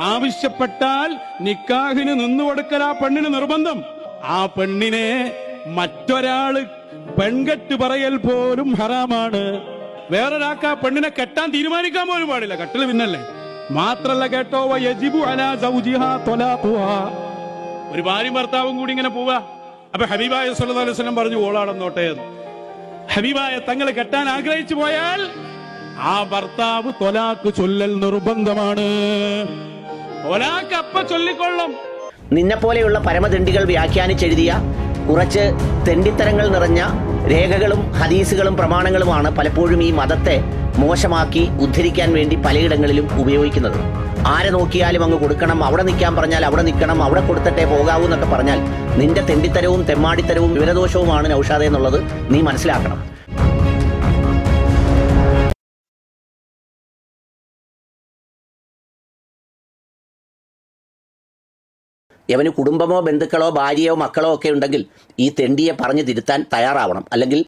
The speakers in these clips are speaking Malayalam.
ആവശ്യപ്പെട്ടാൽ നിക്കാഹിന് നിന്നുകൊടുക്കൽ ആ പെണ്ണിന് നിർബന്ധം. ആ പെണ്ണിനെ മറ്റൊരാള് പെൺകെട്ട് പറയൽ പോലും ഹറാമാണ്. വേറൊരാൾക്ക് ആ പെണ്ണിനെ കെട്ടാൻ തീരുമാനിക്കാൻ പോലും പാടില്ല. കെട്ടൽ പിന്നല്ലേ. മാത്രല്ല കേട്ടോ, യജിബു അലാ സൗജിഹാ ത്വലാഖുഹാ. ഒരു ഭാര്യയും ഭർത്താവും കൂടി ഇങ്ങനെ പോവാ. അപ്പൊ ഹബീബായ സല്ലല്ലാഹു അലൈഹി വസല്ലം പറഞ്ഞു, ഓളാടന്നോട്ടെ. ഹബീബായ തങ്ങൾ കെട്ടാൻ ആഗ്രഹിച്ചു പോയാൽ ആ ഭർത്താവ് ത്വലാഖ് ചൊല്ലൽ നിർബന്ധമാണ്. ത്വലാഖ് അപ്പ ചൊല്ലിക്കൊള്ളും. നിന്നെപ്പോലെയുള്ള പരമദണ്ഡികൾ വ്യാഖ്യാനിച്ചെഴുതിയ കുറച്ച് തെണ്ടിത്തരങ്ങൾ നിറഞ്ഞ രേഖകളും ഹദീസുകളും പ്രമാണങ്ങളുമാണ് പലപ്പോഴും ഈ മതത്തെ മോശമാക്കി ഉദ്ധരിക്കാൻ വേണ്ടി പലയിടങ്ങളിലും ഉപയോഗിക്കുന്നത്. ആരെ നോക്കിയാലും അങ്ങ് കൊടുക്കണം, അവിടെ നിൽക്കാൻ പറഞ്ഞാൽ അവിടെ നിൽക്കണം, അവിടെ കൊടുത്തിട്ടേ പോകാവൂ എന്നൊക്കെ പറഞ്ഞാൽ നിന്റെ തെണ്ടിത്തരവും തെമ്മാടിത്തരവും വിവരദോഷവുമാണ് നൗഷാദ് എന്നുള്ളത് നീ മനസ്സിലാക്കണം. യവന് കുടുംബമോ ബന്ധുക്കളോ ഭാര്യയോ മക്കളോ ഒക്കെ ഉണ്ടെങ്കിൽ ഈ തെണ്ടിയെ പറഞ്ഞു തിരുത്താൻ തയ്യാറാവണം. അല്ലെങ്കിൽ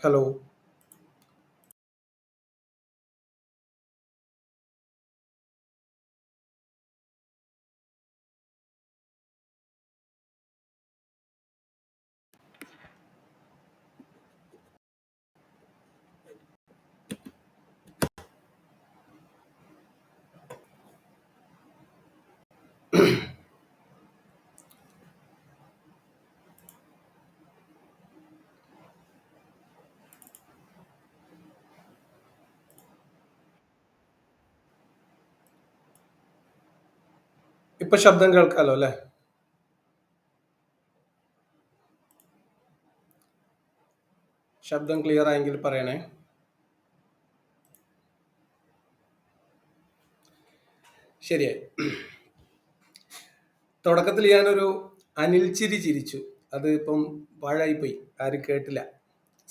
ഹലോ, ഇപ്പൊ ശബ്ദം കേൾക്കാലോ അല്ലെ? ശബ്ദം ക്ലിയർ ആയെങ്കിൽ പറയണേ. ശരിയായി. തുടക്കത്തിൽ ഞാനൊരു അനിൽ ചിരി ചിരിച്ചു. അത് ഇപ്പം പാഴായിപ്പോയി, ആരും കേട്ടില്ല.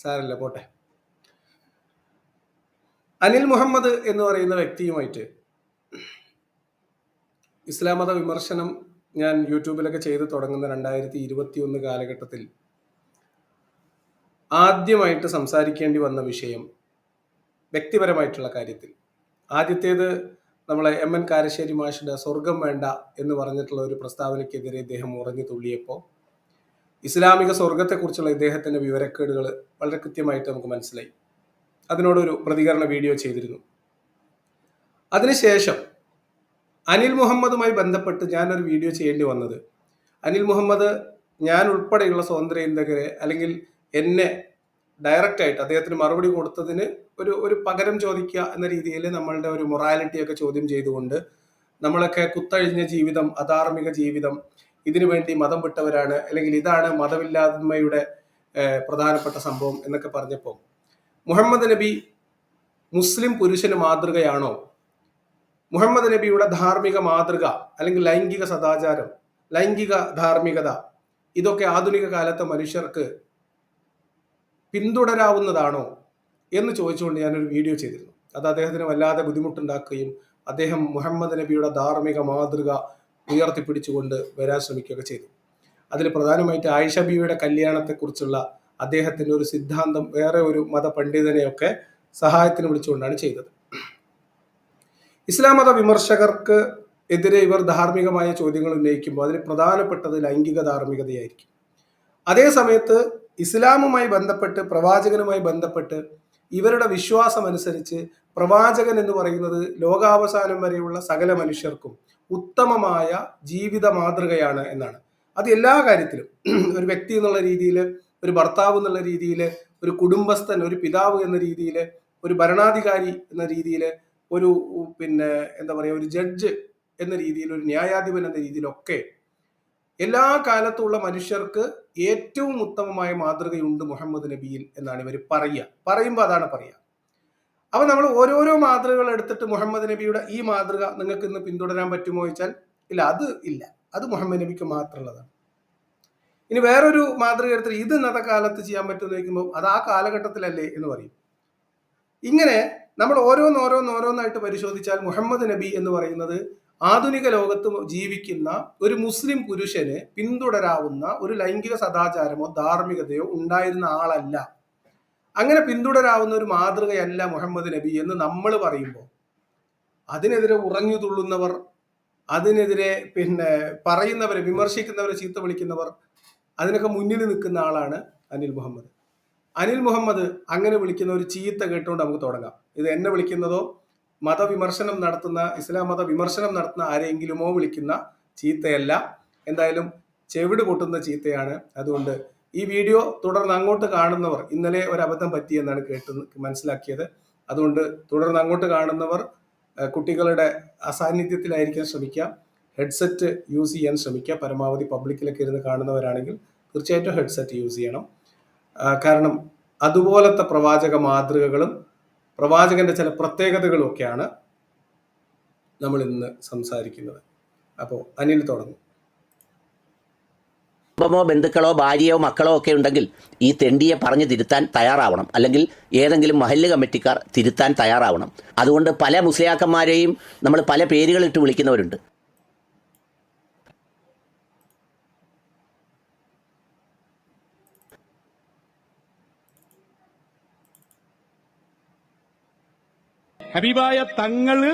സാരല്ല, പോട്ടെ. അനിൽ മുഹമ്മദ് എന്ന് പറയുന്ന വ്യക്തിയുമായിട്ട് ഇസ്ലാം മത വിമർശനം ഞാൻ യൂട്യൂബിലൊക്കെ ചെയ്ത് തുടങ്ങുന്ന 2021 കാലഘട്ടത്തിൽ ആദ്യമായിട്ട് സംസാരിക്കേണ്ടി വന്ന വിഷയം വ്യക്തിപരമായിട്ടുള്ള കാര്യത്തിൽ. ആദ്യത്തേത് നമ്മളെ MN കാരശ്ശേരി മാഷിന്റെ സ്വർഗം വേണ്ട എന്ന് പറഞ്ഞിട്ടുള്ള ഒരു പ്രസ്താവനയ്ക്കെതിരെ ഇദ്ദേഹം ഉറഞ്ഞു തുള്ളിയപ്പോൾ ഇസ്ലാമിക സ്വർഗത്തെക്കുറിച്ചുള്ള ഇദ്ദേഹത്തിന്റെ വിവരക്കേടുകൾ വളരെ കൃത്യമായിട്ട് നമുക്ക് മനസ്സിലായി. അതിനോടൊരു പ്രതികരണ വീഡിയോ ചെയ്തിരുന്നു. അതിനുശേഷം അനിൽ മുഹമ്മദുമായി ബന്ധപ്പെട്ട് ഞാനൊരു വീഡിയോ ചെയ്യേണ്ടി വന്നത്, അനിൽ മുഹമ്മദ് ഞാൻ ഉൾപ്പെടെയുള്ള സ്വാതന്ത്ര്യ അല്ലെങ്കിൽ എന്നെ ഡയറക്റ്റായിട്ട് അദ്ദേഹത്തിന് മറുപടി കൊടുത്തതിന് ഒരു പകരം ചോദിക്കുക എന്ന രീതിയിൽ നമ്മളുടെ ഒരു മൊറാലിറ്റിയൊക്കെ ചോദ്യം ചെയ്തുകൊണ്ട് നമ്മളൊക്കെ കുത്തഴിഞ്ഞ ജീവിതം, അധാർമിക ജീവിതം, ഇതിനു വേണ്ടി മതം വിട്ടവരാണ്, അല്ലെങ്കിൽ ഇതാണ് മതമില്ലായ്മയുടെ പ്രധാനപ്പെട്ട സംഭവം എന്നൊക്കെ പറഞ്ഞപ്പോൾ, മുഹമ്മദ് നബി മുസ്ലിം പുരുഷന് മാതൃകയാണോ? മുഹമ്മദ് നബിയുടെ ധാർമ്മിക മാതൃക അല്ലെങ്കിൽ ലൈംഗിക സദാചാരം, ലൈംഗിക ധാർമ്മികത, ഇതൊക്കെ ആധുനിക കാലത്തെ മനുഷ്യർക്ക് പിന്തുടരാവുന്നതാണോ എന്ന് ചോദിച്ചുകൊണ്ട് ഞാനൊരു വീഡിയോ ചെയ്തിരുന്നു. അത് അദ്ദേഹത്തിന് വല്ലാതെ ബുദ്ധിമുട്ടുണ്ടാക്കുകയും അദ്ദേഹം മുഹമ്മദ് നബിയുടെ ധാർമ്മിക മാതൃക ഉയർത്തിപ്പിടിച്ചുകൊണ്ട് വരാൻ ശ്രമിക്കുകയൊക്കെ ചെയ്തു. അതിൽ പ്രധാനമായിട്ട് ആയിഷ ബീവിയുടെ കല്യാണത്തെക്കുറിച്ചുള്ള അദ്ദേഹത്തിൻ്റെ ഒരു സിദ്ധാന്തം വേറെ ഒരു മതപണ്ഡിതനെയൊക്കെ സഹായത്തിന് വിളിച്ചുകൊണ്ടാണ് ചെയ്തത്. ഇസ്ലാം മത വിമർശകർക്ക് എതിരെ ഇവർ ധാർമ്മികമായ ചോദ്യങ്ങൾ ഉന്നയിക്കുമ്പോൾ അതിൽ പ്രധാനപ്പെട്ടത് ലൈംഗിക ധാർമ്മികതയായിരിക്കും. അതേ സമയത്ത് ഇസ്ലാമുമായി ബന്ധപ്പെട്ട്, പ്രവാചകനുമായി ബന്ധപ്പെട്ട് ഇവരുടെ വിശ്വാസം അനുസരിച്ച് പ്രവാചകൻ എന്ന് പറയുന്നത് ലോകാവസാനം വരെയുള്ള സകല മനുഷ്യർക്കും ഉത്തമമായ ജീവിത മാതൃകയാണ് എന്നാണ്. അത് എല്ലാ കാര്യത്തിലും, ഒരു വ്യക്തി എന്നുള്ള രീതിയിൽ, ഒരു ഭർത്താവ് എന്നുള്ള രീതിയിൽ, ഒരു കുടുംബസ്ഥൻ, ഒരു പിതാവ് എന്ന രീതിയിൽ, ഒരു ഭരണാധികാരി എന്ന രീതിയിൽ, ഒരു എന്താ പറയുക, ഒരു ജഡ്ജ് എന്ന രീതിയിൽ, ഒരു ന്യായാധിപൻ എന്ന രീതിയിലൊക്കെ എല്ലാ കാലത്തുള്ള മനുഷ്യർക്ക് ഏറ്റവും ഉത്തമമായ മാതൃകയുണ്ട് മുഹമ്മദ് നബിയിൽ എന്നാണ് ഇവർ പറയുമ്പോൾ അതാണ് പറയുക. അപ്പൊ നമ്മൾ ഓരോരോ മാതൃകകൾ എടുത്തിട്ട് മുഹമ്മദ് നബിയുടെ ഈ മാതൃക നിങ്ങൾക്ക് ഇന്ന് പിന്തുടരാൻ പറ്റുമോ ചോദിച്ചാൽ ഇല്ല, അത് മുഹമ്മദ് നബിക്ക് മാത്രമുള്ളതാണ്. ഇനി വേറൊരു മാതൃക എടുത്തിട്ട് ഇത് ഇന്നത്തെ കാലത്ത് ചെയ്യാൻ പറ്റുമെന്ന് ചോദിക്കുമ്പോൾ അത് ആ കാലഘട്ടത്തിലല്ലേ എന്ന് പറയും. ഇങ്ങനെ നമ്മൾ ഓരോന്നായിട്ട് പരിശോധിച്ചാൽ മുഹമ്മദ് നബി എന്ന് പറയുന്നത് ആധുനിക ലോകത്ത് ജീവിക്കുന്ന ഒരു മുസ്ലിം പുരുഷന് പിന്തുടരാവുന്ന ഒരു ലൈംഗിക സദാചാരമോ ധാർമ്മികതയോ ഉണ്ടായിരുന്ന ആളല്ല. അങ്ങനെ പിന്തുടരാവുന്ന ഒരു മാതൃകയല്ല മുഹമ്മദ് നബി എന്ന് നമ്മൾ പറയുമ്പോൾ അതിനെതിരെ ഉറഞ്ഞു തുള്ളുന്നവർ, അതിനെതിരെ പറയുന്നവരെ, വിമർശിക്കുന്നവരെ, ചീത്ത വിളിക്കുന്നവർ, അതിനൊക്കെ മുന്നിൽ നിൽക്കുന്ന ആളാണ് അനിൽ മുഹമ്മദ്. അനിൽ മുഹമ്മദ് അങ്ങനെ വിളിക്കുന്ന ഒരു ചീത്ത കേട്ടുകൊണ്ട് നമുക്ക് തുടങ്ങാം. ഇത് എന്നെ വിളിക്കുന്നതോ ഇസ്ലാം മത വിമർശനം നടത്തുന്ന ആരെങ്കിലുമോ വിളിക്കുന്ന ചീത്തയല്ല. എന്തായാലും ചെവിട് പൊട്ടുന്ന ചീത്തയാണ്. അതുകൊണ്ട് ഈ വീഡിയോ തുടർന്ന് അങ്ങോട്ട് കാണുന്നവർ, ഇന്നലെ ഒരു അബദ്ധം പറ്റിയെന്നാണ് മനസ്സിലാക്കിയത്. അതുകൊണ്ട് തുടർന്ന് അങ്ങോട്ട് കാണുന്നവർ കുട്ടികളുടെ അസാന്നിധ്യത്തിലായിരിക്കാൻ ശ്രമിക്കുക. ഹെഡ്സെറ്റ് യൂസ് ചെയ്യാൻ ശ്രമിക്കുക. പരമാവധി പബ്ലിക്കിലൊക്കെ ഇരുന്ന് കാണുന്നവരാണെങ്കിൽ തീർച്ചയായിട്ടും ഹെഡ്സെറ്റ് യൂസ് ചെയ്യണം. കാരണം അതുപോലത്തെ പ്രവാചക മാതൃകകളും പ്രവാചകന്റെ ചില പ്രത്യേകതകളും ഒക്കെയാണ് നമ്മൾ ഇന്ന് സംസാരിക്കുന്നത്. അപ്പോൾ അനിൽ തുടങ്ങും. കുടുംബമോ ബന്ധുക്കളോ ഭാര്യയോ മക്കളോ ഒക്കെ ഉണ്ടെങ്കിൽ ഈ തെണ്ടിയെ പറഞ്ഞു തിരുത്താൻ തയ്യാറാവണം, അല്ലെങ്കിൽ ഏതെങ്കിലും മഹല്ല് കമ്മിറ്റിക്കാർ തിരുത്താൻ തയ്യാറാവണം. അതുകൊണ്ട് പല മുസ്ലിയാക്കന്മാരെയും നമ്മൾ പല പേരുകളിട്ട് വിളിക്കുന്നവരുണ്ട്. ഹബീബായ തങ്ങള്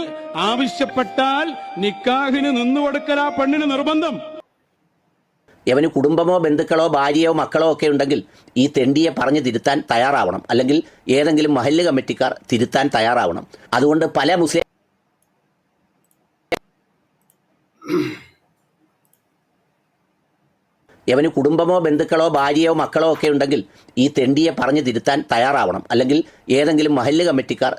ആവശ്യപ്പെട്ടാൽ നിക്കാഹിന് നിന്നുകൊടുക്കൽ ആ പെണ്ണിന് നിർബന്ധം. യവന് കുടുംബമോ ബന്ധുക്കളോ ഭാര്യയോ മക്കളോ ഒക്കെ ഉണ്ടെങ്കിൽ ഈ തെണ്ടിയെ പറഞ്ഞു തിരുത്താൻ തയ്യാറാവണം, അല്ലെങ്കിൽ ഏതെങ്കിലും മഹല്ല് കമ്മിറ്റിക്കാർ തിരുത്താൻ തയ്യാറാവണം. അതുകൊണ്ട് പല യവന് കുടുംബമോ ബന്ധുക്കളോ ഭാര്യയോ മക്കളോ ഒക്കെ ഉണ്ടെങ്കിൽ ഈ തെണ്ടിയെ പറഞ്ഞു തിരുത്താൻ തയ്യാറാവണം, അല്ലെങ്കിൽ ഏതെങ്കിലും മഹല്ല് കമ്മിറ്റിക്കാർ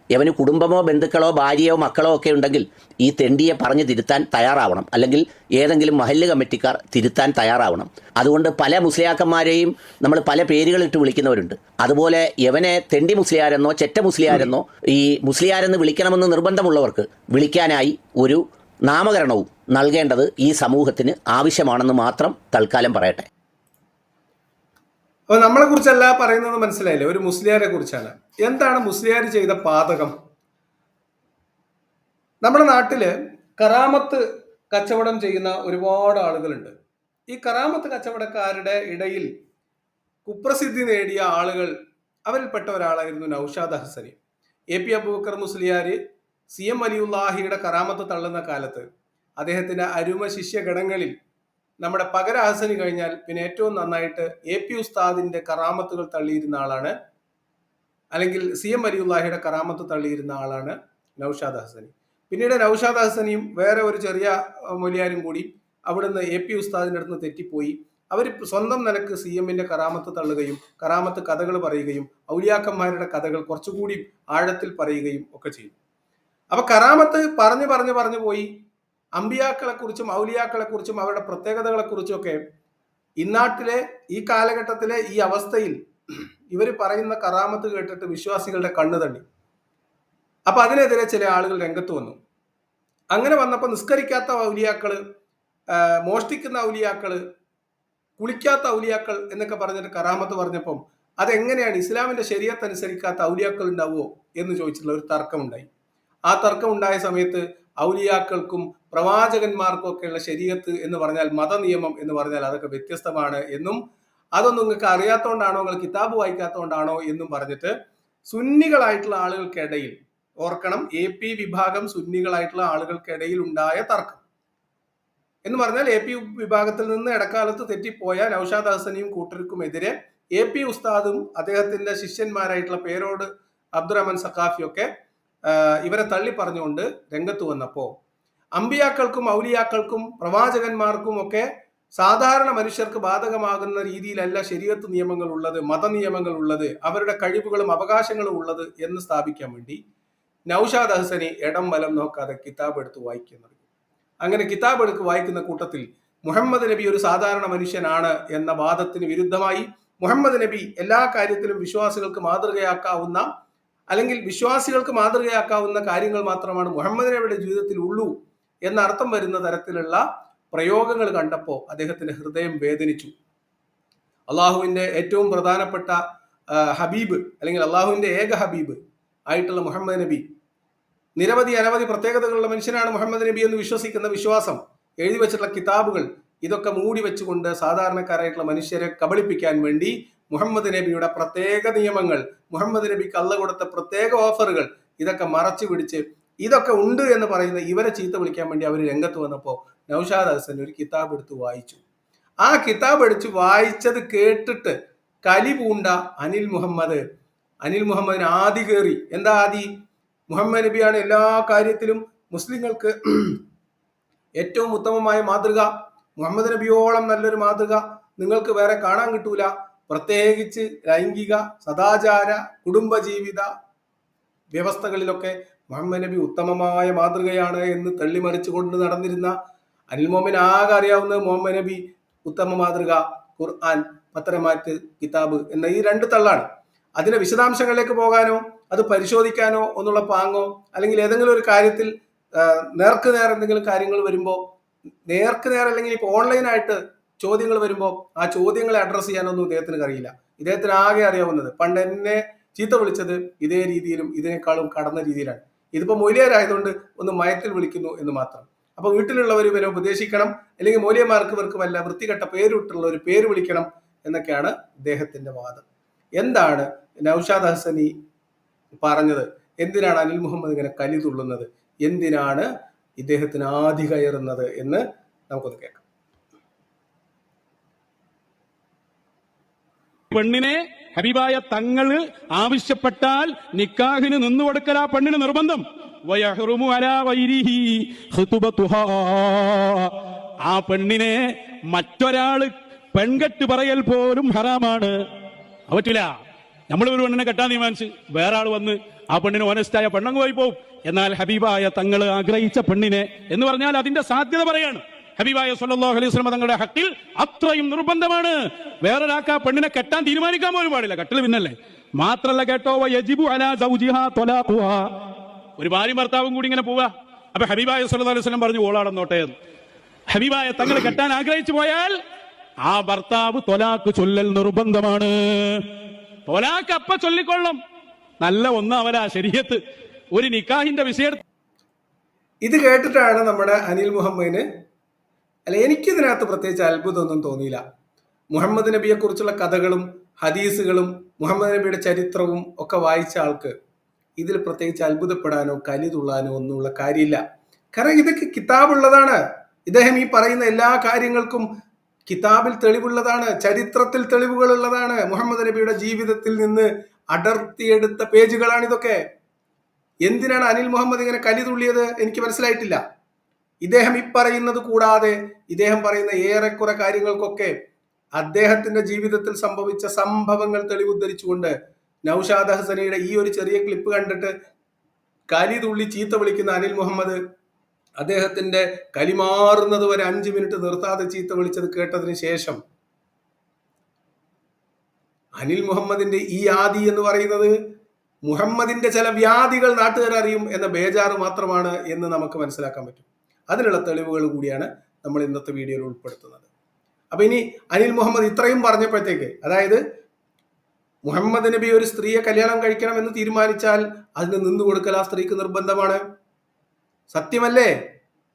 യവന് കുടുംബമോ ബന്ധുക്കളോ ഭാര്യയോ മക്കളോ ഒക്കെ ഉണ്ടെങ്കിൽ ഈ തെണ്ടിയെ പറഞ്ഞു തിരുത്താൻ തയ്യാറാവണം, അല്ലെങ്കിൽ ഏതെങ്കിലും മഹല്ല് കമ്മിറ്റിക്കാർ തിരുത്താൻ തയ്യാറാവണം. അതുകൊണ്ട് പല മുസ്ലിയാക്കന്മാരെയും നമ്മൾ പല പേരുകളിട്ട് വിളിക്കുന്നവരുണ്ട്. അതുപോലെ യവനെ തെണ്ടി മുസ്ലിയാരെന്നോ ചെറ്റ മുസ്ലിയാരെന്നോ ഈ മുസ്ലിയാരെന്ന് വിളിക്കണമെന്ന് നിർബന്ധമുള്ളവർക്ക് വിളിക്കാനായി ഒരു നാമകരണവും നൽകേണ്ടത് ഈ സമൂഹത്തിന് ആവശ്യമാണെന്ന് മാത്രം തൽക്കാലം പറയട്ടെ. അപ്പൊ നമ്മളെ കുറിച്ചല്ല പറയുന്നത്, മനസ്സിലായില്ലേ? ഒരു മുസ്ലിയാരെ കുറിച്ചാണ്. എന്താണ് മുസ്ലിയാർ ചെയ്ത പാതകം? നമ്മുടെ നാട്ടില് കറാമത്ത് കച്ചവടം ചെയ്യുന്ന ഒരുപാട് ആളുകളുണ്ട്. ഈ കറാമത്ത് കച്ചവടക്കാരുടെ ഇടയിൽ കുപ്രസിദ്ധി നേടിയ ആളുകൾ, അവരിൽപ്പെട്ട ഒരാളായിരുന്നു നൗഷാദ് ഹസനി. AP അബൂബക്കർ മുസ്ലിയാര് CM വലിയുല്ലാഹിയുടെ കറാമത്ത് തള്ളുന്ന കാലത്ത് അദ്ദേഹത്തിന്റെ അരുമ ശിഷ്യഗണങ്ങളിൽ നമ്മുടെ പകര ഹസനി കഴിഞ്ഞാൽ പിന്നെ ഏറ്റവും നന്നായിട്ട് AP ഉസ്താദിന്റെ കറാമത്തുകൾ തള്ളിയിരുന്ന ആളാണ്, അല്ലെങ്കിൽ CM വലിയുല്ലാഹിയുടെ കറാമത്ത് തള്ളിയിരുന്ന ആളാണ് നൗഷാദ് ഹസനി. പിന്നീട് നൗഷാദ് ഹസനിയും വേറെ ഒരു ചെറിയ മൊലിയാരും കൂടി അവിടുന്ന് AP ഉസ്താദിന്റെ അടുത്ത് തെറ്റിപ്പോയി. അവർ സ്വന്തം നിലക്ക് CMന്റെ കറാമത്ത് തള്ളുകയും കറാമത്ത് കഥകൾ പറയുകയും ഔലിയാക്കന്മാരുടെ കഥകൾ കുറച്ചുകൂടി ആഴത്തിൽ പറയുകയും ഒക്കെ ചെയ്തു. അപ്പൊ കറാമത്ത് പറഞ്ഞു പോയി അമ്പിയാക്കളെ കുറിച്ചും ഔലിയാക്കളെ കുറിച്ചും അവരുടെ പ്രത്യേകതകളെ കുറിച്ചും ഒക്കെ ഇന്നാട്ടിലെ ഈ കാലഘട്ടത്തിലെ ഈ അവസ്ഥയിൽ ഇവർ പറയുന്ന കറാമത്ത് കേട്ടിട്ട് വിശ്വാസികളുടെ കണ്ണു തള്ളി. അപ്പൊ അതിനെതിരെ ചില ആളുകൾ രംഗത്ത് വന്നു. അങ്ങനെ വന്നപ്പോൾ നിസ്കരിക്കാത്ത ഔലിയാക്കള്, മോഷ്ടിക്കുന്ന ഔലിയാക്കള്, കുളിക്കാത്ത ഔലിയാക്കൾ എന്നൊക്കെ പറഞ്ഞിട്ട് കറാമത്ത് പറഞ്ഞപ്പം അതെങ്ങനെയാണ് ഇസ്ലാമിന്റെ ശരീഅത്ത് അനുസരിക്കാത്ത ഔലിയാക്കൾ ഉണ്ടാവുമോ എന്ന് ചോദിച്ചിട്ടുള്ള ഒരു തർക്കമുണ്ടായി. ആ തർക്കം ഉണ്ടായ സമയത്ത് ഔലിയാക്കൾക്കും പ്രവാചകന്മാർക്കും ഒക്കെയുള്ള ശരീഅത്ത് എന്ന് പറഞ്ഞാൽ, മതനിയമം എന്ന് പറഞ്ഞാൽ അതൊക്കെ വ്യത്യസ്തമാണ് എന്നും അതൊന്നും നിങ്ങൾക്ക് അറിയാത്തതുകൊണ്ടാണോ, നിങ്ങൾ കിതാബ് വായിക്കാത്തതുകൊണ്ടാണോ എന്നും പറഞ്ഞിട്ട് സുന്നികളായിട്ടുള്ള ആളുകൾക്കിടയിൽ, ഓർക്കണം, AP വിഭാഗം സുന്നികളായിട്ടുള്ള ആളുകൾക്കിടയിൽ ഉണ്ടായ തർക്കം എന്ന് പറഞ്ഞാൽ AP വിഭാഗത്തിൽ നിന്ന് ഇടക്കാലത്ത് തെറ്റിപ്പോയ നൗഷാദ് ഹസനിയും കൂട്ടർക്കുമെതിരെ AP ഉസ്താദും അദ്ദേഹത്തിന്റെ ശിഷ്യന്മാരായിട്ടുള്ള പേരോട് അബ്ദുറഹ്മാൻ സഖാഫിയൊക്കെ ഇവരെ തള്ളി പറഞ്ഞുകൊണ്ട് രംഗത്ത് വന്നപ്പോൾ അമ്പിയാക്കൾക്കും ഔലിയാക്കൾക്കും പ്രവാചകന്മാർക്കും ഒക്കെ സാധാരണ മനുഷ്യർക്ക് ബാധകമാകുന്ന രീതിയിലല്ല ശരീഅത്ത് നിയമങ്ങൾ ഉള്ളത്, മതനിയമങ്ങൾ ഉള്ളത്, അവരുടെ കഴിവുകളും അവകാശങ്ങളും ഉള്ളത് എന്ന് സ്ഥാപിക്കാൻ വേണ്ടി നൗഷാദ് ഹസനി ഇടം വലം നോക്കാതെ കിതാബ് എടുത്ത് വായിക്കുന്നത്. അങ്ങനെ കിതാബ് എടുത്ത് വായിക്കുന്ന കൂട്ടത്തിൽ മുഹമ്മദ് നബി ഒരു സാധാരണ മനുഷ്യനാണ് എന്ന വാദത്തിന് വിരുദ്ധമായി മുഹമ്മദ് നബി എല്ലാ കാര്യത്തിലും വിശ്വാസികൾക്ക് മാതൃകയാക്കാവുന്ന, അല്ലെങ്കിൽ വിശ്വാസികൾക്ക് മാതൃകയാക്കാവുന്ന കാര്യങ്ങൾ മാത്രമാണ് മുഹമ്മദ് നബിയുടെ ജീവിതത്തിൽ ഉള്ളൂ എന്ന അർത്ഥം വരുന്ന തരത്തിലുള്ള പ്രയോഗങ്ങൾ കണ്ടപ്പോൾ അദ്ദേഹത്തിന്റെ ഹൃദയം വേദനിച്ചു. അള്ളാഹുവിന്റെ ഏറ്റവും പ്രധാനപ്പെട്ട ഹബീബ്, അല്ലെങ്കിൽ അള്ളാഹുവിന്റെ ഏക ഹബീബ് ആയിട്ടുള്ള മുഹമ്മദ് നബി, നിരവധി അനവധി പ്രത്യേകതകളുള്ള മനുഷ്യനാണ് മുഹമ്മദ് നബി എന്ന് വിശ്വസിക്കുന്ന വിശ്വാസം, എഴുതി വെച്ചിട്ടുള്ള കിതാബുകൾ, ഇതൊക്കെ മൂടി വെച്ചുകൊണ്ട് സാധാരണക്കാരായിട്ടുള്ള മനുഷ്യരെ കബളിപ്പിക്കാൻ വേണ്ടി മുഹമ്മദ് നബിയുടെ പ്രത്യേക നിയമങ്ങൾ, മുഹമ്മദ് നബിക്ക് അള്ള കൊടുത്ത പ്രത്യേക ഓഫറുകൾ, ഇതൊക്കെ മറച്ചു പിടിച്ച് ഇതൊക്കെ ഉണ്ട് എന്ന് പറയുന്ന ഇവരെ ചീത്ത വിളിക്കാൻ വേണ്ടി അവർ രംഗത്ത് വന്നപ്പോൾ നൗഷാദ് ഹസൻ ഒരു കിതാബ് എടുത്ത് വായിച്ചു. ആ കിതാബ് എടുത്ത് വായിച്ചത് കേട്ടിട്ട് കലി പൂണ്ട അനിൽ മുഹമ്മദിന് ആദി കയറി. എന്താ ആദി? മുഹമ്മദ് നബിയാണ് എല്ലാ കാര്യത്തിലും മുസ്ലിങ്ങൾക്ക് ഏറ്റവും ഉത്തമമായ മാതൃക. മുഹമ്മദ് നബിയോളം നല്ലൊരു മാതൃക നിങ്ങൾക്ക് വേറെ കാണാൻ കിട്ടൂല. പ്രത്യേകിച്ച് ലൈംഗിക, സദാചാര, കുടുംബജീവിത വ്യവസ്ഥകളിലൊക്കെ മുഹമ്മദ് നബി ഉത്തമമായ മാതൃകയാണ് എന്ന് തള്ളിമറിച്ചു കൊണ്ട് നടന്നിരുന്ന അനിൽ മുഹമ്മദിന് ആകെ അറിയാവുന്നത് മുഹമ്മദ് നബി ഉത്തമ മാതൃക, ഖുർആൻ, പത്രമാറ്റ്, കിതാബ് എന്ന ഈ രണ്ട് തള്ളാണ്. അതിന്റെ വിശദാംശങ്ങളിലേക്ക് പോകാനോ അത് പരിശോധിക്കാനോ ഒന്നുള്ള പാങ്ങോ, അല്ലെങ്കിൽ ഏതെങ്കിലും ഒരു കാര്യത്തിൽ നേർക്ക് നേർ എന്തെങ്കിലും കാര്യങ്ങൾ വരുമ്പോൾ, നേർക്ക് നേർ അല്ലെങ്കിൽ ഇപ്പോൾ ഓൺലൈനായിട്ട് ചോദ്യങ്ങൾ വരുമ്പോൾ ആ ചോദ്യങ്ങളെ അഡ്രസ്സ് ചെയ്യാനൊന്നും ഇദ്ദേഹത്തിന് അറിയില്ല. ഇദ്ദേഹത്തിന് ആകെ അറിയാവുന്നത് പണ്ട് എന്നെ ചീത്ത വിളിച്ചത് ഇതേ രീതിയിലും ഇതിനേക്കാളും കടന്ന രീതിയിലാണ്. ഇതിപ്പോ മൊയ്ലിയാരായതുകൊണ്ട് ഒന്ന് മയത്തിൽ വിളിക്കുന്നു എന്ന് മാത്രം. അപ്പൊ വീട്ടിലുള്ളവർ ഇവരെ ഉപദേശിക്കണം, അല്ലെങ്കിൽ മൗലിയമാർക്ക് ഇവർക്ക് വല്ല വൃത്തികെട്ട പേരിട്ടുള്ള ഒരു പേര് വിളിക്കണം എന്നൊക്കെയാണ് ഇദ്ദേഹത്തിന്റെ വാദം. എന്താണ് നൗഷാദ് ഹസനി പറഞ്ഞത്? എന്തിനാണ് അനിൽ മുഹമ്മദ് ഇങ്ങനെ കലി തുള്ളുന്നത്? എന്തിനാണ് ഇദ്ദേഹത്തിന് ആദി കയറുന്നത് എന്ന് നമുക്കൊന്ന് കേൾക്കാം. പെണ്ണിനെ ഹബീബായ തങ്ങള് ആവശ്യപ്പെട്ടാൽ നിക്കാഹിന് നിന്നുകൊടുക്കൽ ആ പെണ്ണിന് നിർബന്ധം. ആ പെണ്ണിനെ മറ്റൊരാള് പെൺകെട്ട് പറയൽ പോലും ഹറാമാണ്. പറ്റില്ല. നമ്മളൊരു പെണ്ണിനെ കെട്ടാൻ തീരുമാനിച്ച് വേറെ ആൾ വന്ന് ആ പെണ്ണിന് ഓനസ്റ്റായ പെണ്ണങ്ങ് പോയി പോവും. എന്നാൽ ഹബീബായ തങ്ങള് ആഗ്രഹിച്ച പെണ്ണിനെ എന്ന് പറഞ്ഞാൽ അതിന്റെ സാധ്യത പറയാണ്. ഹബീബായ സ്വല്ലല്ലാഹു അലൈഹി വസല്ലം തങ്ങളുടെ ഹക്കിൽ അത്രയും നിർബന്ധമാണ്. വേറൊരാൾക്ക് ആ പെണ്ണിനെ കെട്ടാൻ തീരുമാനിക്കാൻ പോലും പാടില്ല. കെട്ടൽ പിന്നല്ലേ. മാത്രല്ല കേട്ടോ, യജിബു അലാ സൗജിഹാ ത്വലാഖുഹാ. ഒരു ഭാര്യയും ഭർത്താവും കൂടി ഇങ്ങനെ പോവുക. അപ്പൊ ഹബീബായ സ്വല്ലല്ലാഹു അലൈഹി വസല്ലം പറഞ്ഞു ഓളാടന്നോട്ടെ. ഹബീബായ തങ്ങൾ കെട്ടാൻ ആഗ്രഹിച്ചു പോയാൽ ആ ഭർത്താവ് ത്വലാഖ് ചൊല്ലൽ നിർബന്ധമാണ്. ത്വലാഖ് അപ്പ ചൊല്ലിക്കൊള്ളും. നല്ല ഒന്നാവല ശരീഅത്ത് ഒരു നിക്കാഹിന്റെ വിഷയം. ഇത് കേട്ടിട്ടാണ് നമ്മുടെ അനിൽ മുഹമ്മദിന്, അല്ല എനിക്കിതിനകത്ത് പ്രത്യേകിച്ച് അത്ഭുതമൊന്നും തോന്നിയില്ല. മുഹമ്മദ് നബിയെ കുറിച്ചുള്ള കഥകളും ഹദീസുകളും മുഹമ്മദ് നബിയുടെ ചരിത്രവും ഒക്കെ വായിച്ച ആൾക്ക് ഇതിൽ പ്രത്യേകിച്ച് അത്ഭുതപ്പെടാനോ കലി തുള്ളാനോ ഒന്നുമുള്ള കാര്യമില്ല. കാരണം ഇതൊക്കെ കിതാബുള്ളതാണ്. ഇദ്ദേഹം ഈ പറയുന്ന എല്ലാ കാര്യങ്ങൾക്കും കിതാബിൽ തെളിവുള്ളതാണ്, ചരിത്രത്തിൽ തെളിവുകളുള്ളതാണ്. മുഹമ്മദ് നബിയുടെ ജീവിതത്തിൽ നിന്ന് അടർത്തിയെടുത്ത പേജുകളാണ് ഇതൊക്കെ. എന്തിനാണ് അനിൽ മുഹമ്മദ് ഇങ്ങനെ കലി തുള്ളിയത് എനിക്ക് മനസ്സിലായിട്ടില്ല. ഇദ്ദേഹം പറയുന്നത് കൂടാതെ ഇദ്ദേഹം പറയുന്ന ഏറെക്കുറെ കാര്യങ്ങൾക്കൊക്കെ അദ്ദേഹത്തിന്റെ ജീവിതത്തിൽ സംഭവിച്ച സംഭവങ്ങൾ തെളിവുദ്ധരിച്ചുകൊണ്ട് നൗഷാദ് ഹസനിയുടെ ഈ ഒരു ചെറിയ ക്ലിപ്പ് കണ്ടിട്ട് കലി തുള്ളി ചീത്ത വിളിക്കുന്ന അനിൽ മുഹമ്മദ് അദ്ദേഹത്തിന്റെ കലിമാറുന്നത് വരെ 5 മിനിറ്റ് നിർത്താതെ ചീത്ത വിളിച്ചത് കേട്ടതിന് ശേഷം അനിൽ മുഹമ്മദിന്റെ ഈ ആദി എന്ന് പറയുന്നത് മുഹമ്മദിന്റെ ചില വ്യാധികൾ നാട്ടുകാരറിയും എന്ന ബേജാറ് മാത്രമാണ് എന്ന് നമുക്ക് മനസ്സിലാക്കാൻ പറ്റും. അതിനുള്ള തെളിവുകൾ കൂടിയാണ് നമ്മൾ ഇന്നത്തെ വീഡിയോയിൽ ഉൾപ്പെടുത്തുന്നത്. അപ്പൊ ഇനി അനിൽ മുഹമ്മദ് ഇത്രയും പറഞ്ഞപ്പോഴത്തേക്ക്, അതായത് മുഹമ്മദ് നബി ഒരു സ്ത്രീയെ കല്യാണം കഴിക്കണം എന്ന് തീരുമാനിച്ചാൽ അതിന് നിന്നു കൊടുക്കൽ ആ സ്ത്രീക്ക് നിർബന്ധമാണ്. സത്യമല്ലേ?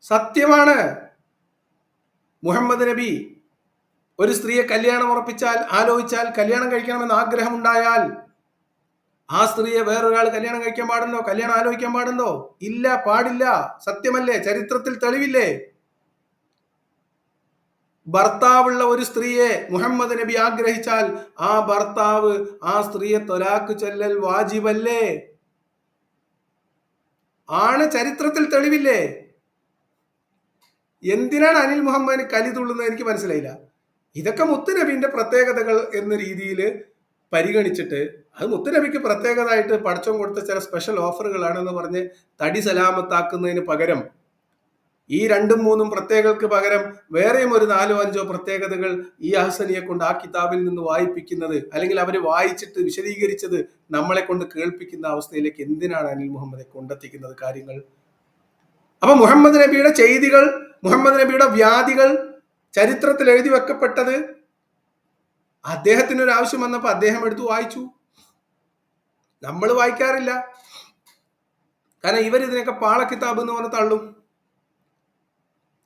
സത്യമാണ്. മുഹമ്മദ് നബി ഒരു സ്ത്രീയെ കല്യാണം ഉറപ്പിച്ചാൽ, ആലോചിച്ചാൽ, കല്യാണം കഴിക്കണമെന്ന് ആഗ്രഹം ഉണ്ടായാൽ ആ സ്ത്രീയെ വേറൊരാൾ കല്യാണം കഴിക്കാൻ പാടുണ്ടോ? കല്യാണം ആലോചിക്കാൻ പാടുണ്ടോ? ഇല്ല, പാടില്ല. സത്യമല്ലേ? ചരിത്രത്തിൽ തെളിവില്ലേ? ഭർത്താവുള്ള ഒരു സ്ത്രീയെ മുഹമ്മദ് നബി ആഗ്രഹിച്ചാൽ ആ ഭർത്താവ് ആ സ്ത്രീയെ ത്വലാഖ് ചൊല്ലൽ വാജിബല്ലേ? ആണ്. ചരിത്രത്തിൽ തെളിവില്ലേ? എന്തിനാണ് അനിൽ മുഹമ്മദിന് കലി തുള്ളുന്നത് എനിക്ക് മനസ്സിലായില്ല. ഇതൊക്കെ മുത്തുനബിന്റെ പ്രത്യേകതകൾ എന്ന രീതിയിൽ പരിഗണിച്ചിട്ട് അത് മുത്തുനബിക്ക് പ്രത്യേകതയായിട്ട് പടച്ചോൻ കൊടുത്ത ചില സ്പെഷ്യൽ ഓഫറുകളാണെന്ന് പറഞ്ഞ് തടി സലാമത്താക്കുന്നതിന് പകരം ഈ 2-3 പ്രത്യേകതകൾക്ക് പകരം വേറെയും ഒരു 4-5 പ്രത്യേകതകൾ ഈ അഹ്സനിയെ കൊണ്ട് ആ കിതാബിൽ നിന്ന് വായിപ്പിക്കുന്നത്, അല്ലെങ്കിൽ അവർ വായിച്ചിട്ട് വിശദീകരിച്ചത് നമ്മളെ കൊണ്ട് കേൾപ്പിക്കുന്ന അവസ്ഥയിലേക്ക് എന്തിനാണ് അനിൽ മുഹമ്മദെ കൊണ്ടെത്തിക്കുന്നത് കാര്യങ്ങൾ? അപ്പൊ മുഹമ്മദ് നബിയുടെ ചെയ്തികൾ, മുഹമ്മദ് നബിയുടെ വ്യാധികൾ ചരിത്രത്തിൽ എഴുതി വെക്കപ്പെട്ടത് അദ്ദേഹത്തിനൊരു ആവശ്യം വന്നപ്പോൾ അദ്ദേഹം എടുത്തു വായിച്ചു. നമ്മൾ വായിക്കാറില്ല. കാരണം ഇവരിതിനൊക്കെ പാള കിതാബ് എന്ന് പറഞ്ഞ് തള്ളും.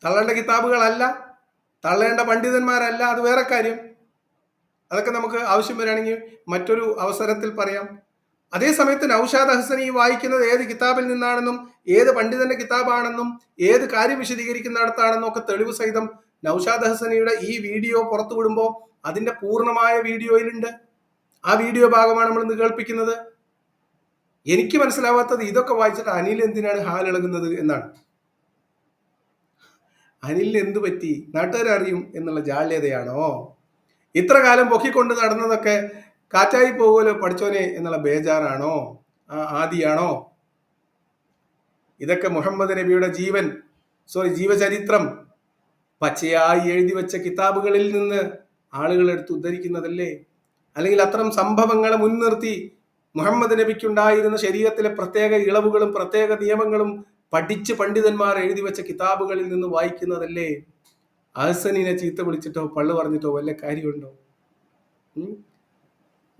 തള്ളേണ്ട കിതാബുകളല്ല, തള്ളേണ്ട പണ്ഡിതന്മാരല്ല, അത് വേറെ കാര്യം. അതൊക്കെ നമുക്ക് ആവശ്യം വരികയാണെങ്കിൽ മറ്റൊരു അവസരത്തിൽ പറയാം. അതേസമയത്ത് നൗഷാദ് അഹ്സനി വായിക്കുന്നത് ഏത് കിതാബിൽ നിന്നാണെന്നും ഏത് പണ്ഡിതന്റെ കിതാബാണെന്നും ഏത് കാര്യം വിശദീകരിക്കുന്നിടത്താണെന്നും ഒക്കെ തെളിവ് സഹിതം നൗഷാദ് അഹ്സനിയുടെ ഈ വീഡിയോ പുറത്തു വിടുമ്പോൾ അതിന്റെ പൂർണ്ണമായ വീഡിയോയിലുണ്ട്. ആ വീഡിയോ ഭാഗമാണ് നമ്മൾ ഇന്ന് കേൾപ്പിക്കുന്നത്. എനിക്ക് മനസ്സിലാവാത്തത് ഇതൊക്കെ വായിച്ചിട്ട് അനിൽ എന്തിനാണ് ഹാലിളകുന്നത് എന്നാണ്. അനിലിന് എന്തു പറ്റി, നാട്ടുകാരറിയും എന്നുള്ള ജാള്യതയാണോ? ഇത്ര കാലം പൊക്കിക്കൊണ്ട് നടന്നതൊക്കെ കാറ്റായി പോകുമല്ലോ പഠിച്ചോനെ എന്നുള്ള ബേജാറാണോ? ആദിയാണോ? ഇതൊക്കെ മുഹമ്മദ് നബിയുടെ ജീവചരിത്രം പച്ചയായി എഴുതി വെച്ച കിതാബുകളിൽ നിന്ന് ആളുകൾ എടുത്ത് ഉദ്ധരിക്കുന്നതല്ലേ? അല്ലെങ്കിൽ അത്തരം സംഭവങ്ങളെ മുൻനിർത്തി മുഹമ്മദ് നബിക്കുണ്ടായിരുന്ന ശരീരത്തിലെ പ്രത്യേക ഇളവുകളും പ്രത്യേക നിയമങ്ങളും പഠിച്ച് പണ്ഡിതന്മാർ എഴുതി വെച്ച കിതാബുകളിൽ നിന്ന് വായിക്കുന്നതല്ലേ? അഹ്സനിനെ ചീത്ത വിളിച്ചിട്ടോ പള്ളു പറഞ്ഞിട്ടോ വല്ല കാര്യമുണ്ടോ?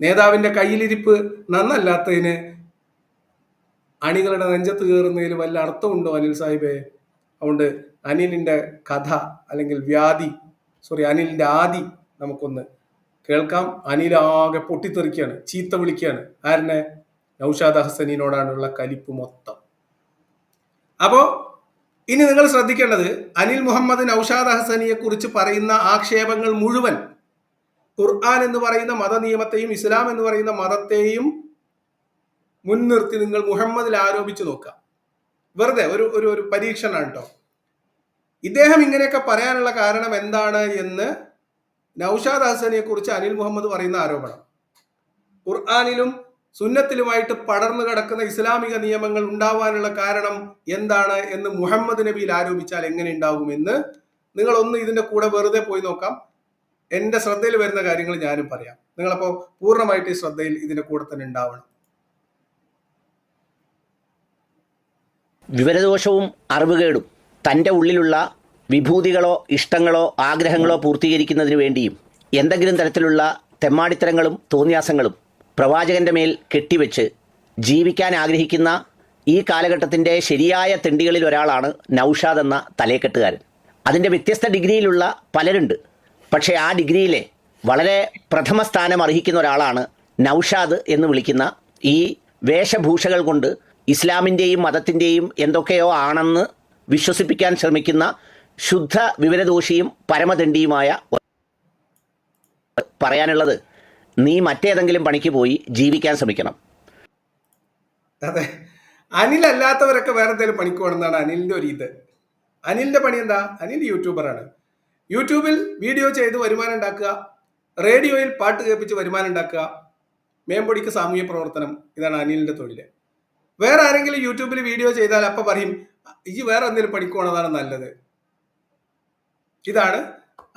നേതാവിന്റെ കയ്യിലിരിപ്പ് നന്നല്ലാത്തതിന് അണികളുടെ നെഞ്ചത്ത് കയറുന്നതിൽ വല്ല അർത്ഥമുണ്ടോ അനിൽ സാഹിബേ? അതുകൊണ്ട് അനിലിന്റെ കഥ അല്ലെങ്കിൽ അനിലിന്റെ ആദി നമുക്കൊന്ന് കേൾക്കാം. അനിലാകെ പൊട്ടിത്തെറിക്കുകയാണ്, ചീത്ത വിളിക്കുകയാണ്. ആരനെ? നൗഷാദ് അഹ്സനിനോടാണുള്ള കലിപ്പ് മൊത്തം. അപ്പോ ഇനി നിങ്ങൾ ശ്രദ്ധിക്കേണ്ടത്, അനിൽ മുഹമ്മദ് നൗഷാദ് അഹ്സനിയെ കുറിച്ച് പറയുന്ന ആക്ഷേപങ്ങൾ മുഴുവൻ ഖുർആൻ എന്ന് പറയുന്ന മതനിയമത്തെയും ഇസ്ലാം എന്ന് പറയുന്ന മതത്തെയും മുൻനിർത്തി നിങ്ങൾ മുഹമ്മദിൽ ആരോപിച്ചു നോക്കുക. വെറുതെ ഒരു പരീക്ഷണമാണ് കേട്ടോ. ഇദ്ദേഹം ഇങ്ങനെയൊക്കെ പറയാനുള്ള കാരണം എന്താണ് എന്ന് നൗഷാദ് അഹ്സനിയെ കുറിച്ച് അനിൽ മുഹമ്മദ് പറയുന്ന ആരോപണം ഖുർആനിലും സുന്നത്തിലുമായിട്ട് പടർന്നു കിടക്കുന്ന ഇസ്ലാമിക നിയമങ്ങൾ ഉണ്ടാവാനുള്ള കാരണം എന്താണ് എന്ന് മുഹമ്മദ് നബിയിൽ ആരോപിച്ചാൽ എങ്ങനെ ഉണ്ടാകുമെന്ന് നിങ്ങളൊന്ന് ഇതിന്റെ കൂടെ വെറുതെ പോയി നോക്കാം. എന്റെ ശ്രദ്ധയിൽ വരുന്ന കാര്യങ്ങൾ ഞാനും പറയാം. നിങ്ങളപ്പോ പൂർണ്ണമായിട്ട് ഈ ശ്രദ്ധയിൽ ഇതിന്റെ കൂടെ തന്നെ ഉണ്ടാവണം. വിവരദോഷവും അറിവുകേടും തൻ്റെ ഉള്ളിലുള്ള വിഭൂതികളോ ഇഷ്ടങ്ങളോ ആഗ്രഹങ്ങളോ പൂർത്തീകരിക്കുന്നതിന് വേണ്ടിയും എന്തെങ്കിലും തരത്തിലുള്ള തെമ്മാടിത്തരങ്ങളും തോന്നിയാസങ്ങളും പ്രവാചകന്റെ മേൽ കെട്ടിവെച്ച് ജീവിക്കാൻ ആഗ്രഹിക്കുന്ന ഈ കാലഘട്ടത്തിൻ്റെ ശരിയായ തെണ്ടികളിൽ ഒരാളാണ് നൗഷാദ് എന്ന തലേക്കെട്ടുകാരൻ. അതിൻ്റെ വ്യത്യസ്ത ഡിഗ്രിയിലുള്ള പലരുണ്ട്. പക്ഷേ ആ ഡിഗ്രിയിലെ വളരെ പ്രഥമ സ്ഥാനം അർഹിക്കുന്ന ഒരാളാണ് നൗഷാദ് എന്ന് വിളിക്കുന്ന ഈ വേഷഭൂഷകൾ കൊണ്ട് ഇസ്ലാമിൻ്റെയും മതത്തിൻ്റെയും എന്തൊക്കെയോ ആണെന്ന് വിശ്വസിപ്പിക്കാൻ ശ്രമിക്കുന്ന ശുദ്ധ വിവരദോഷിയും പരമദണ്ഡിയുമായ. പറയാനുള്ളത്, നീ മറ്റേതെങ്കിലും പണിക്ക് പോയി ജീവിക്കാൻ ശ്രമിക്കണം. അതെ, അനിലല്ലാത്തവരൊക്കെ വേറെ എന്തെങ്കിലും പണിക്ക് പോകണമെന്നാണ് അനിലിന്റെ ഒരു ഇത്. അനിലിന്റെ പണി എന്താ? അനിൽ യൂട്യൂബറാണ്. യൂട്യൂബിൽ വീഡിയോ ചെയ്ത് വരുമാനം ഉണ്ടാക്കുക, റേഡിയോയിൽ പാട്ട് കേൾപ്പിച്ച് വരുമാനം ഉണ്ടാക്കുക, മേമ്പൊടിക്ക് സാമൂഹ്യ പ്രവർത്തനം, ഇതാണ് അനിലിന്റെ തൊഴില്. വേറെ ആരെങ്കിലും യൂട്യൂബിൽ വീഡിയോ ചെയ്താൽ അപ്പൊ പറയും ഈ വേറെ എന്തെങ്കിലും പണിക്ക് പോകണതാണ് നല്ലത്. ഇതാണ്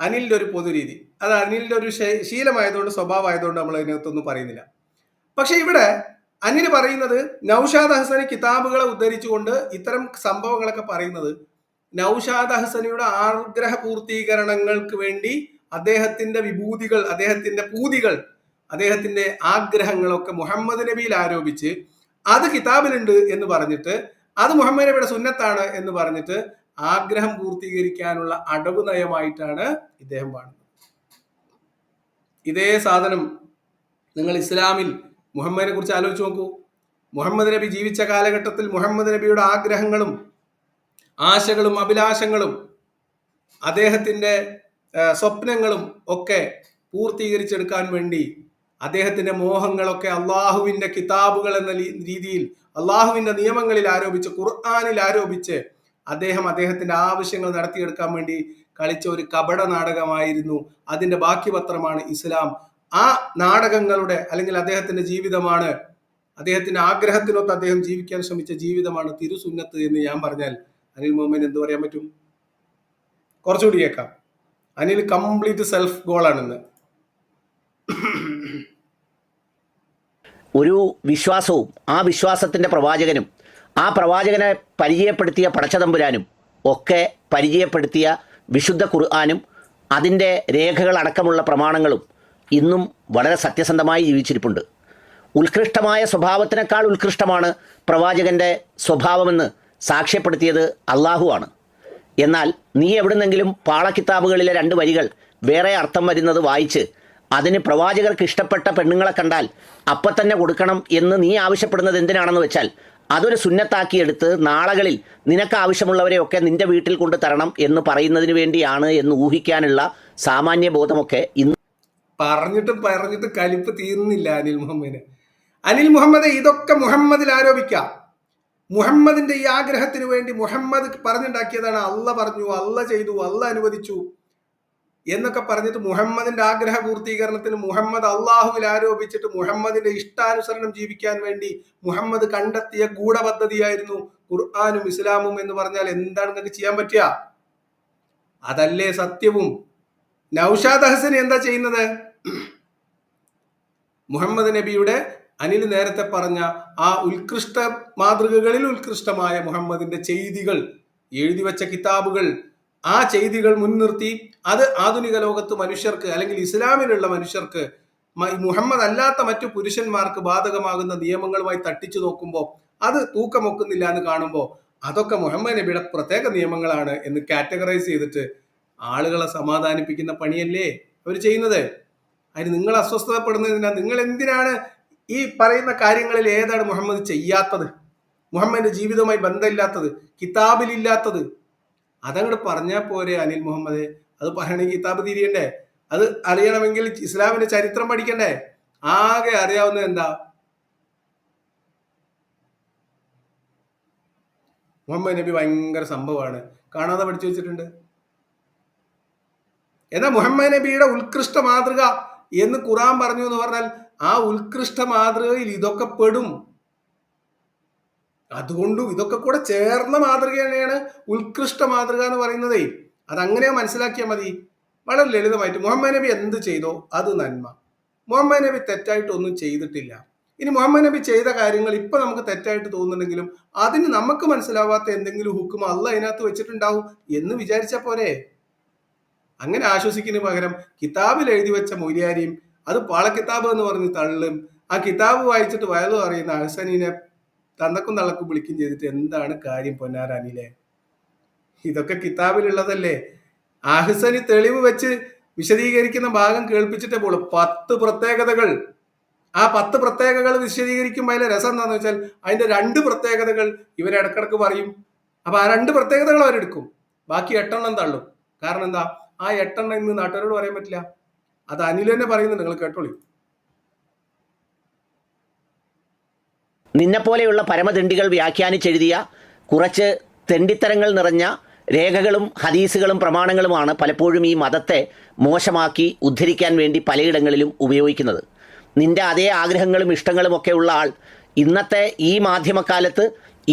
അനിലിന്റെ ഒരു പൊതുരീതി. അത് അനിലിന്റെ ഒരു ശീലമായതുകൊണ്ട്, സ്വഭാവമായതുകൊണ്ട് നമ്മൾ അതിനകത്തൊന്നും പറയുന്നില്ല. പക്ഷെ ഇവിടെ അനിൽ പറയുന്നത് നൗഷാദ് അഹ്സനി കിതാബുകളെ ഉദ്ധരിച്ചുകൊണ്ട് ഇത്തരം സംഭവങ്ങളൊക്കെ പറയുന്നത് നൗഷാദ് അഹ്സനിയുടെ ആഗ്രഹ പൂർത്തീകരണങ്ങൾക്ക് വേണ്ടി അദ്ദേഹത്തിന്റെ വിഭൂതികൾ, അദ്ദേഹത്തിന്റെ പൂതികൾ, അദ്ദേഹത്തിന്റെ ആഗ്രഹങ്ങളൊക്കെ മുഹമ്മദ് നബിയിൽ ആരോപിച്ച് അത് കിതാബിലുണ്ട് എന്ന് പറഞ്ഞിട്ട്, അത് മുഹമ്മദ് നബിയുടെ സുന്നത്താണ് എന്ന് പറഞ്ഞിട്ട് ആഗ്രഹം പൂർത്തീകരിക്കാനുള്ള അടവ് നയമായിട്ടാണ് ഇദ്ദേഹം കാണുന്നത്. ഇതേ സാധനം നിങ്ങൾ ഇസ്ലാമിൽ മുഹമ്മദിനെ കുറിച്ച് ആലോചിച്ച് നോക്കൂ. മുഹമ്മദ് നബി ജീവിച്ച കാലഘട്ടത്തിൽ മുഹമ്മദ് നബിയുടെ ആഗ്രഹങ്ങളും ആശകളും അഭിലാഷങ്ങളും അദ്ദേഹത്തിന്റെ സ്വപ്നങ്ങളും ഒക്കെ പൂർത്തീകരിച്ചെടുക്കാൻ വേണ്ടി അദ്ദേഹത്തിന്റെ മോഹങ്ങളൊക്കെ അള്ളാഹുവിന്റെ കിതാബുകൾ എന്ന രീതിയിൽ അള്ളാഹുവിന്റെ നിയമങ്ങളിൽ ആരോപിച്ച്, ഖുർആനിൽ ആരോപിച്ച് അദ്ദേഹത്തിന്റെ ആവശ്യങ്ങൾ നടത്തിയെടുക്കാൻ വേണ്ടി കളിച്ച ഒരു കപട നാടകമായിരുന്നു. അതിന്റെ ബാക്കി പത്രമാണ് ഇസ്ലാം. ആ നാടകങ്ങളുടെ അല്ലെങ്കിൽ അദ്ദേഹത്തിന്റെ ജീവിതമാണ്, അദ്ദേഹത്തിന്റെ ആഗ്രഹത്തിനൊത്ത് അദ്ദേഹം ജീവിക്കാൻ ശ്രമിച്ച ജീവിതമാണ് തിരുസുന്നത്ത് എന്ന് ഞാൻ പറഞ്ഞാൽ അനിൽ മുഹമ്മദിന് എന്ത് പറയാൻ പറ്റും? കുറച്ചുകൂടി കേൾക്കാം. അനിൽ കംപ്ലീറ്റ് സെൽഫ് ഗോളാണെന്ന്. ഒരു വിശ്വാസവും ആ വിശ്വാസത്തിൻ്റെ പ്രവാചകനും ആ പ്രവാചകനെ പരിചയപ്പെടുത്തിയ പടച്ചതമ്പുരാനും ഒക്കെ പരിചയപ്പെടുത്തിയ വിശുദ്ധ ഖുർആനും അതിൻ്റെ രേഖകളടക്കമുള്ള പ്രമാണങ്ങളും ഇന്നും വളരെ സത്യസന്ധമായി ജീവിച്ചിരിപ്പുണ്ട്. ഉത്കൃഷ്ടമായ സ്വഭാവത്തിനേക്കാൾ ഉത്കൃഷ്ടമാണ് പ്രവാചകന്റെ സ്വഭാവമെന്ന് സാക്ഷ്യപ്പെടുത്തിയത് അള്ളാഹുവാണ്. എന്നാൽ നീ എവിടുന്നെങ്കിലും പാളക്കിതാബുകളിലെ 2 വരികൾ വേറെ അർത്ഥം വരുന്നത് വായിച്ച് അതിന് പ്രവാചകർക്ക് ഇഷ്ടപ്പെട്ട പെണ്ണുങ്ങളെ കണ്ടാൽ അപ്പം തന്നെ കൊടുക്കണം എന്ന് നീ ആവശ്യപ്പെടുന്നത് എന്തിനാണെന്ന് വെച്ചാൽ അതൊരു സുന്നത്താക്കിയെടുത്ത് നാളകളിൽ നിനക്ക് ആവശ്യമുള്ളവരെയൊക്കെ നിന്റെ വീട്ടിൽ കൊണ്ട് തരണം എന്ന് പറയുന്നതിന് വേണ്ടിയാണ് എന്ന് ഊഹിക്കാനുള്ള സാമാന്യ ബോധമൊക്കെ ഇന്ന് പറഞ്ഞിട്ട് കലിപ്പ് തീർന്നില്ല അനിൽ മുഹമ്മദ്. ഇതൊക്കെ മുഹമ്മദിൽ ആരോപിക്കാം. മുഹമ്മദിന്റെ ഈ ആഗ്രഹത്തിന് വേണ്ടി മുഹമ്മദ് പറഞ്ഞുണ്ടാക്കിയതാണ്. അല്ല പറഞ്ഞു, അല്ല ചെയ്തു, അല്ല അനുവദിച്ചു എന്നൊക്കെ പറഞ്ഞിട്ട് മുഹമ്മദിന്റെ ആഗ്രഹ പൂർത്തീകരണത്തിന് മുഹമ്മദ് അള്ളാഹുവിൽ ആരോപിച്ചിട്ട് മുഹമ്മദിന്റെ ഇഷ്ടാനുസരണം ജീവിക്കാൻ വേണ്ടി മുഹമ്മദ് കണ്ടെത്തിയ ഗൂഢപദ്ധതിയായിരുന്നു ഖുർആനും ഇസ്ലാമും എന്ന് പറഞ്ഞാൽ എന്താണ് നിങ്ങൾക്ക് ചെയ്യാൻ പറ്റുക? അതല്ലേ സത്യവും. നൗഷാദ് ഹസൻ എന്താ ചെയ്യുന്നത്? മുഹമ്മദ് നബിയുടെ അനിൽ നേരത്തെ പറഞ്ഞ ആ ഉത്കൃഷ്ട മാതൃകകളിൽ ഉത്കൃഷ്ടമായ മുഹമ്മദിന്റെ ചെയ്തികൾ, എഴുതി വെച്ച കിതാബുകൾ, ആ ചെയ്തികൾ മുൻനിർത്തി അത് ആധുനിക ലോകത്ത് മനുഷ്യർക്ക് അല്ലെങ്കിൽ ഇസ്ലാമിലുള്ള മനുഷ്യർക്ക് മുഹമ്മദ് അല്ലാത്ത മറ്റു പുരുഷന്മാർക്ക് ബാധകമാകുന്ന നിയമങ്ങളുമായി തട്ടിച്ചു നോക്കുമ്പോൾ അത് തൂക്കമൊക്കുന്നില്ല എന്ന് കാണുമ്പോൾ അതൊക്കെ മുഹമ്മദ് നബിയുടെ പ്രത്യേക നിയമങ്ങളാണ് എന്ന് കാറ്റഗറൈസ് ചെയ്തിട്ട് ആളുകളെ സമാധാനിപ്പിക്കുന്ന പണിയല്ലേ അവർ ചെയ്യുന്നത്? അതിന് നിങ്ങൾ അസ്വസ്ഥതപ്പെടുന്നതിനാ? നിങ്ങൾ എന്തിനാണ് ഈ പറയുന്ന കാര്യങ്ങളിൽ ഏതാണ് മുഹമ്മദ് ചെയ്യാത്തത്, മുഹമ്മദിന്റെ ജീവിതവുമായി ബന്ധമില്ലാത്തത്, കിതാബിലില്ലാത്തത്? അതങ്ങോട്ട് പറഞ്ഞാൽ പോരെ അനിൽ മുഹമ്മദ്? അത് പറയണമെങ്കിൽ കിതാബ് തിരിയണ്ടേ? അത് അറിയണമെങ്കിൽ ഇസ്ലാമിന്റെ ചരിത്രം പഠിക്കണ്ടേ? ആകെ അറിയാവുന്നത് എന്താ? മുഹമ്മദ് നബി ഭയങ്കര സംഭവമാണ്, കാണാതെ പഠിച്ചു വെച്ചിട്ടുണ്ട്. എന്നാൽ മുഹമ്മദ് നബിയുടെ ഉത്കൃഷ്ട മാതൃക എന്ന് ഖുർആൻ പറഞ്ഞു എന്ന് പറഞ്ഞാൽ ആ ഉത്കൃഷ്ട മാതൃകയിൽ ഇതൊക്കെ പെടും. അതുകൊണ്ടും ഇതൊക്കെ കൂടെ ചേർന്ന മാതൃക തന്നെയാണ് ഉത്കൃഷ്ട മാതൃക എന്ന് പറയുന്നത്. അതങ്ങനെ മനസ്സിലാക്കിയാൽ മതി. വളരെ ലളിതമായിട്ട് മുഹമ്മദ് നബി എന്ത് ചെയ്തോ അത് നന്മ. മുഹമ്മദ് നബി തെറ്റായിട്ടൊന്നും ചെയ്തിട്ടില്ല. ഇനി മുഹമ്മദ് നബി ചെയ്ത കാര്യങ്ങൾ ഇപ്പൊ നമുക്ക് തെറ്റായിട്ട് തോന്നുന്നുണ്ടെങ്കിലും അതിന് നമുക്ക് മനസ്സിലാവാത്ത എന്തെങ്കിലും ഹുക്കും അള്ളാഹ് അതിനകത്ത് വെച്ചിട്ടുണ്ടാവും എന്ന് വിചാരിച്ചാൽ പോരെ? അങ്ങനെ ആശ്വസിക്കുന്നതിന് പകരം കിതാബിൽ എഴുതി വെച്ച മൊയ്ലിയാരിയും അത് പാളക്കിതാബ് എന്ന് പറഞ്ഞ് തള്ളും, ആ കിതാബ് വായിച്ചിട്ട് വയലു അറിയുന്ന അഹ്സനീനെ തന്നക്കും തള്ളക്കും വിളിക്കും ചെയ്തിട്ട് എന്താണ് കാര്യം പൊന്നാരനിലെ? ഇതൊക്കെ കിതാബിലുള്ളതല്ലേ. അഹ്സനി തെളിവ് വെച്ച് വിശദീകരിക്കുന്ന ഭാഗം കേൾപ്പിച്ചിട്ടേ പോളൂ. 10 പ്രത്യേകതകൾ. ആ 10 പ്രത്യേകതകൾ വിശദീകരിക്കുമ്പോൾ അതിലെ രസം എന്താണെന്ന് വെച്ചാൽ അതിന്റെ 2 പ്രത്യേകതകൾ ഇവരിടക്കിടക്ക് പറയും. അപ്പൊ ആ 2 പ്രത്യേകതകൾ അവരെടുക്കും, ബാക്കി 8 എണ്ണം തള്ളും. കാരണം എന്താ? ആ 8 എണ്ണം ഇന്ന് നാട്ടുകാരോട് പറയാൻ പറ്റില്ല. അത് അനിൽ തന്നെ പറയുന്നുണ്ട്, നിങ്ങൾ കേട്ടോളി. നിന്നെപ്പോലെയുള്ള പരമതെണ്ടികൾ വ്യാഖ്യാനിച്ചെഴുതിയ കുറച്ച് തെണ്ടിത്തരങ്ങൾ നിറഞ്ഞ രേഖകളും ഹദീസുകളും പ്രമാണങ്ങളുമാണ് പലപ്പോഴും ഈ മതത്തെ മോശമാക്കി ഉദ്ധരിക്കാൻ വേണ്ടി പലയിടങ്ങളിലും ഉപയോഗിക്കുന്നത്. നിന്റെ അതേ ആഗ്രഹങ്ങളും ഇഷ്ടങ്ങളും ഒക്കെ ഉള്ള ആൾ ഇന്നത്തെ ഈ മാധ്യമകാലത്ത്,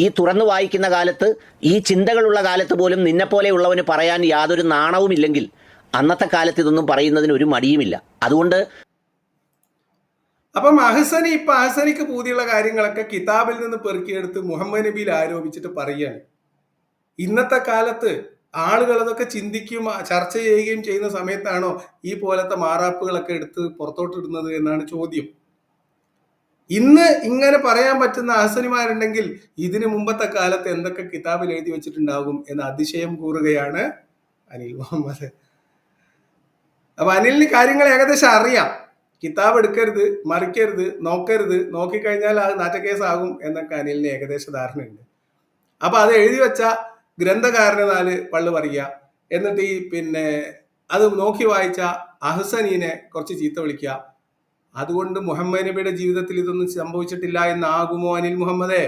ഈ തുറന്നു വായിക്കുന്ന കാലത്ത്, ഈ ചിന്തകളുള്ള കാലത്ത് പോലും നിന്നെപ്പോലെയുള്ളവന് പറയാൻ യാതൊരു നാണവുമില്ലെങ്കിൽ അന്നത്തെ കാലത്ത് ഇതൊന്നും പറയുന്നതിന് ഒരു മടിയുമില്ല. അതുകൊണ്ട് അപ്പം അഹ്സനിക്ക് പൂതിയുള്ള കാര്യങ്ങളൊക്കെ കിതാബിൽ നിന്ന് പെറുക്കിയെടുത്ത് മുഹമ്മദ് നബിയിൽ ആരോപിച്ചിട്ട് പറയുകയാണ്. ഇന്നത്തെ കാലത്ത് ആളുകൾ അതൊക്കെ ചിന്തിക്കുകയും ചർച്ച ചെയ്യുകയും ചെയ്യുന്ന സമയത്താണോ ഈ പോലത്തെ മാറാപ്പുകളൊക്കെ എടുത്ത് പുറത്തോട്ട് ഇടുന്നത് എന്നാണ് ചോദ്യം. ഇന്ന് ഇങ്ങനെ പറയാൻ പറ്റുന്ന അഹ്സനിമാരുണ്ടെങ്കിൽ ഇതിനു മുമ്പത്തെ കാലത്ത് എന്തൊക്കെ കിതാബിൽ എഴുതി വെച്ചിട്ടുണ്ടാകും എന്ന് അതിശയം കൂറുകയാണ് അനിൽ മുഹമ്മദ്. അപ്പൊ അനിലിന് കാര്യങ്ങൾ ഏകദേശം അറിയാം. കിതാബ് എടുക്കരുത്, മറിക്കരുത്, നോക്കരുത്, നോക്കിക്കഴിഞ്ഞാൽ അത് നാറ്റക്കേസാകും എന്നൊക്കെ അനിലിന് ഏകദേശ ധാരണയുണ്ട്. അപ്പൊ അത് എഴുതി വെച്ച ഗ്രന്ഥകാരന് 4 പള്ളു പറയുക, എന്നിട്ട് അത് നോക്കി വായിച്ച അഹ്സനീനെ കുറച്ച് ചീത്ത വിളിക്കുക. അതുകൊണ്ട് മുഹമ്മദ് നബിയുടെ ജീവിതത്തിൽ ഇതൊന്നും സംഭവിച്ചിട്ടില്ല എന്നാകുമോ അനിൽ മുഹമ്മദേ?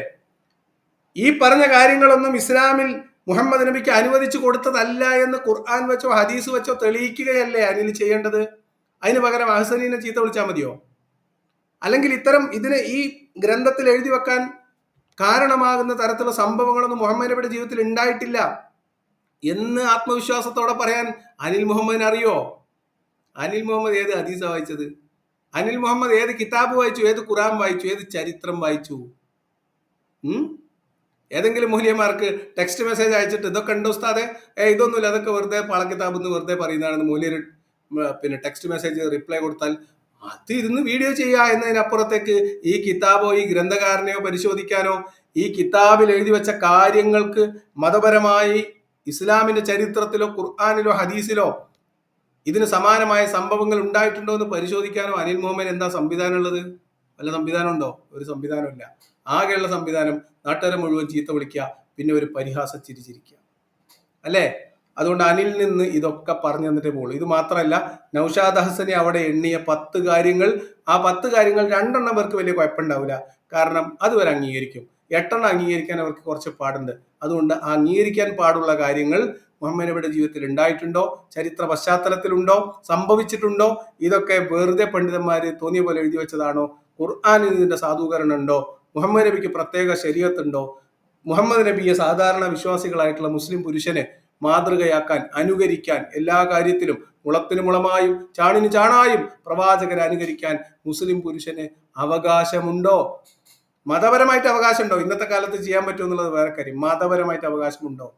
ഈ പറഞ്ഞ കാര്യങ്ങളൊന്നും ഇസ്ലാമിൽ മുഹമ്മദ് നബിക്ക് അനുവദിച്ചു കൊടുത്തതല്ല എന്ന് ഖുർആൻ വെച്ചോ ഹദീസ് വെച്ചോ തെളിയിക്കുകയല്ലേ അനിൽ ചെയ്യേണ്ടത്? അതിന് പകരം അഹ്സനീനെ ചീത്ത വിളിച്ചാൽ മതിയോ? അല്ലെങ്കിൽ ഇതിനെ ഈ ഗ്രന്ഥത്തിൽ എഴുതി വെക്കാൻ കാരണമാകുന്ന തരത്തിലുള്ള സംഭവങ്ങളൊന്നും മുഹമ്മദ് നബിയുടെ ജീവിതത്തിൽ ഉണ്ടായിട്ടില്ല എന്ന് ആത്മവിശ്വാസത്തോടെ പറയാൻ അനിൽ മുഹമ്മദിന് അറിയോ? അനിൽ മുഹമ്മദ് ഏത് ഹദീസ വായിച്ചത്? അനിൽ മുഹമ്മദ് ഏത് കിതാബ് വായിച്ചു? ഏത് ഖുർആൻ വായിച്ചു? ഏത് ചരിത്രം വായിച്ചു? ഏതെങ്കിലും മൂല്യന്മാർക്ക് ടെക്സ്റ്റ് മെസ്സേജ് അയച്ചിട്ട് ഇതൊക്കെ ഉണ്ടോ ഉസ്താദെ, ഇതൊന്നുമില്ല, അതൊക്കെ വെറുതെ പാളക്കിതാബ് എന്ന് വെറുതെ പറയുന്നതാണെന്ന് മൂല്യർ പിന്നെ ടെക്സ്റ്റ് മെസ്സേജ് റിപ്ലൈ കൊടുത്താൽ അത് ഇരുന്ന് വീഡിയോ ചെയ്യുക എന്നതിനപ്പുറത്തേക്ക് ഈ കിതാബോ ഈ ഗ്രന്ഥകാരനെയോ പരിശോധിക്കാനോ ഈ കിതാബിൽ എഴുതി വെച്ച കാര്യങ്ങൾക്ക് മതപരമായി ഇസ്ലാമിന്റെ ചരിത്രത്തിലോ ഖുർആനിലോ ഹദീസിലോ ഇതിന് സമാനമായ സംഭവങ്ങൾ ഉണ്ടായിട്ടുണ്ടോ എന്ന് പരിശോധിക്കാനോ അനിൽ മുഹമ്മദ് എന്താ സംവിധാനം ഉള്ളത്? വല്ല സംവിധാനം ഉണ്ടോ? ഒരു സംവിധാനമില്ല. ആകെയുള്ള സംവിധാനം നാട്ടുകാരെ മുഴുവൻ ചീത്ത വിളിക്കുക, പിന്നെ ഒരു പരിഹാസ ചിരിച്ചിരിക്കുക, അല്ലേ? അതുകൊണ്ട് അനിലിൽ നിന്ന് ഇതൊക്കെ പറഞ്ഞു തന്നിട്ടേ പോകുള്ളൂ. ഇത് മാത്രമല്ല, നൗഷാദ് ഹസനെ അവിടെ എണ്ണിയ 10 കാര്യങ്ങൾ, ആ 10 കാര്യങ്ങൾ 2 എണ്ണം പേർക്ക് വലിയ കുഴപ്പമുണ്ടാവില്ല. കാരണം അതുവരെ അംഗീകരിക്കും. 8 എണ്ണം അംഗീകരിക്കാൻ അവർക്ക് കുറച്ച് പാടുണ്ട്. അതുകൊണ്ട് അംഗീകരിക്കാൻ പാടുള്ള കാര്യങ്ങൾ മുഹമ്മദ് നബിയുടെ ജീവിതത്തിൽ ഉണ്ടായിട്ടുണ്ടോ, ചരിത്ര പശ്ചാത്തലത്തിലുണ്ടോ, സംഭവിച്ചിട്ടുണ്ടോ, ഇതൊക്കെ വെറുതെ പണ്ഡിതന്മാര് തോന്നിയ പോലെ എഴുതി വെച്ചതാണോ, ഖുർആനിൽ ഇതിന്റെ സാധൂകരണം ഉണ്ടോ, മുഹമ്മദ് നബിക്ക് പ്രത്യേക ശരീഅത്തുണ്ടോ, മുഹമ്മദ് നബിയെ സാധാരണ വിശ്വാസികളായിട്ടുള്ള മുസ്ലിം പുരുഷനെ മാതൃകയാക്കാൻ, അനുകരിക്കാൻ, എല്ലാ കാര്യത്തിലും മുളത്തിന് മുളമായും ചാണിന് ചാണായും പ്രവാചകരെ അനുകരിക്കാൻ മുസ്ലിം പുരുഷന് അവകാശമുണ്ടോ? മതപരമായിട്ട് അവകാശമുണ്ടോ? ഇന്നത്തെ കാലത്ത് ചെയ്യാൻ പറ്റുമോ എന്നുള്ളത് വേറെ കാര്യം. മതപരമായിട്ട് അവകാശമുണ്ടോ?